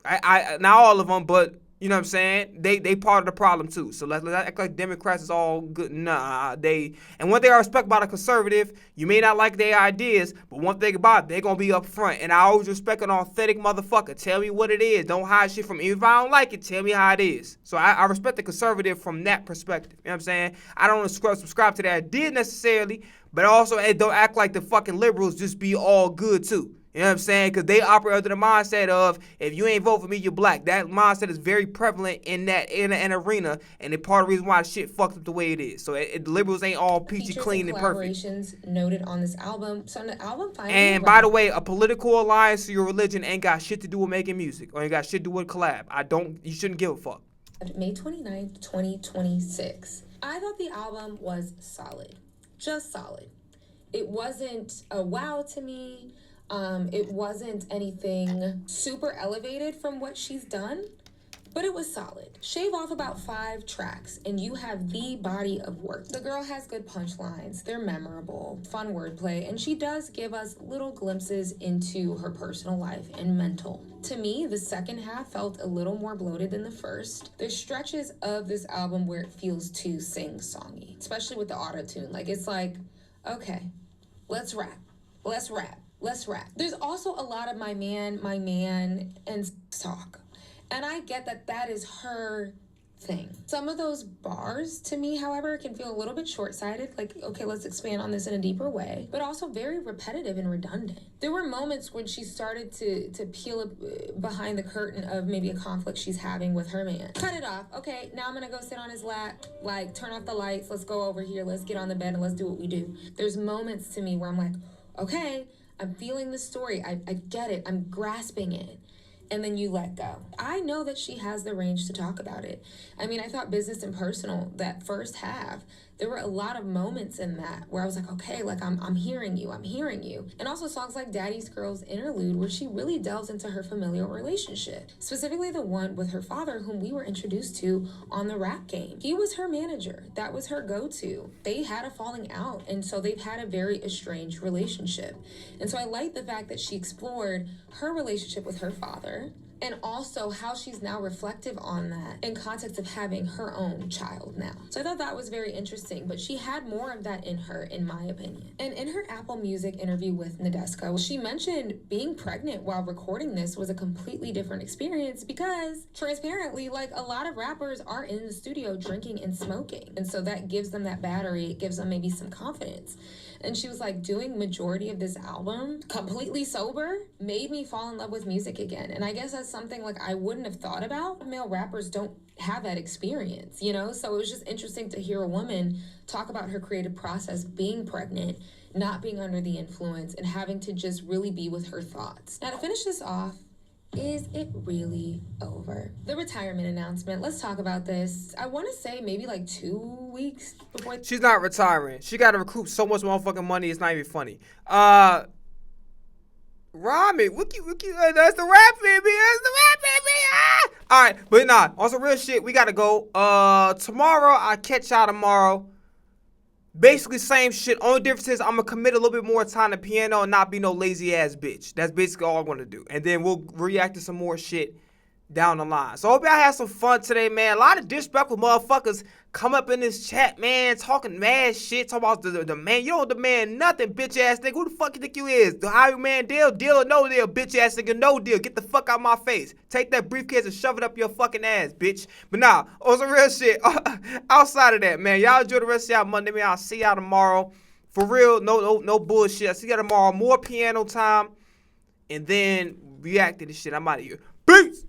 Not all of them, but you know what I'm saying? They part of the problem too. So let's act like Democrats is all good. Nah, and one thing I respect about a conservative, you may not like their ideas, but one thing about it, they're gonna be up front. And I always respect an authentic motherfucker. Tell me what it is. Don't hide shit from me. If I don't like it, tell me how it is. So I respect the conservative from that perspective. You know what I'm saying? I don't subscribe to their ideas necessarily, but also don't act like the fucking liberals just be all good too. You know what I'm saying? Because they operate under the mindset of, if you ain't vote for me, you're black. That mindset is very prevalent in an arena, and it's part of the reason why shit fucked up the way it is. So the liberals ain't all peachy clean and perfect.
Collaborations noted on this album. So on the album finally.
And by the way, a political alliance to your religion ain't got shit to do with making music, or ain't got shit to do with collab. You shouldn't give a fuck.
May 29th, 2026. I thought the album was solid. Just solid. It wasn't a wow to me. It wasn't anything super elevated from what she's done, but it was solid. Shave off about 5 tracks and you have the body of work. The girl has good punchlines, they're memorable, fun wordplay, and she does give us little glimpses into her personal life and mental. To me, the second half felt a little more bloated than the first. There's stretches of this album where it feels too sing-songy, especially with the auto-tune. Like, it's like, okay, let's rap. There's also a lot of my man, and talk. And I get that that is her thing. Some of those bars, to me, however, can feel a little bit short-sighted. Like, okay, let's expand on this in a deeper way. But also very repetitive and redundant. There were moments when she started to peel behind the curtain of maybe a conflict she's having with her man. Cut it off. Okay, now I'm gonna go sit on his lap. Like, turn off the lights. Let's go over here. Let's get on the bed and let's do what we do. There's moments to me where I'm like, okay, I'm feeling the story. I get it. I'm grasping it. And then you let go. I know that she has the range to talk about it. I mean, I thought Business and Personal, that first half, there were a lot of moments in that where I was like, okay, like I'm hearing you. And also songs like Daddy's Girl's Interlude, where she really delves into her familial relationship, specifically the one with her father, whom we were introduced to on the Rap Game. He was her manager. That was her go-to. They had a falling out, and so they've had a very estranged relationship. And so I like the fact that she explored her relationship with her father, and also how she's now reflective on that in context of having her own child now. So I thought that was very interesting, but she had more of that in her, in my opinion. And in her Apple Music interview with Nadeska, she mentioned being pregnant while recording this was a completely different experience because, transparently, like, a lot of rappers are in the studio drinking and smoking. And so that gives them that battery, it gives them maybe some confidence. And she was like, doing majority of this album completely sober made me fall in love with music again. And I guess that's something like I wouldn't have thought about. Male rappers don't have that experience, you know? So it was just interesting to hear a woman talk about her creative process, being pregnant, not being under the influence, and having to just really be with her thoughts. Now, to finish this off, is it really over? The retirement announcement. Let's talk about this. I want to say maybe like 2 weeks before.
She's not retiring. She got to recoup so much motherfucking money. It's not even funny. Rami, wiki, that's the rap baby. Ah! All right, but nah. On some real shit, we gotta go. Tomorrow, I'll catch y'all tomorrow. Basically same shit. Only difference is I'm gonna commit a little bit more time to piano and not be no lazy ass bitch. That's basically all I'm gonna do. And then we'll react to some more shit down the line. So I hope y'all had some fun today, man. A lot of disrespectful motherfuckers come up in this chat, man, talking mad shit, talking about the man. You don't demand nothing, bitch ass nigga. Who the fuck you think you is? The highwayman deal? Deal or no deal, bitch ass nigga? No deal. Get the fuck out my face. Take that briefcase and shove it up your fucking ass, bitch. But nah, on some real shit. Outside of that, man, y'all enjoy the rest of y'all Monday, man. I'll see y'all tomorrow. For real, no bullshit. I'll see y'all tomorrow. More piano time. And then react to this shit. I'm out of here. Peace.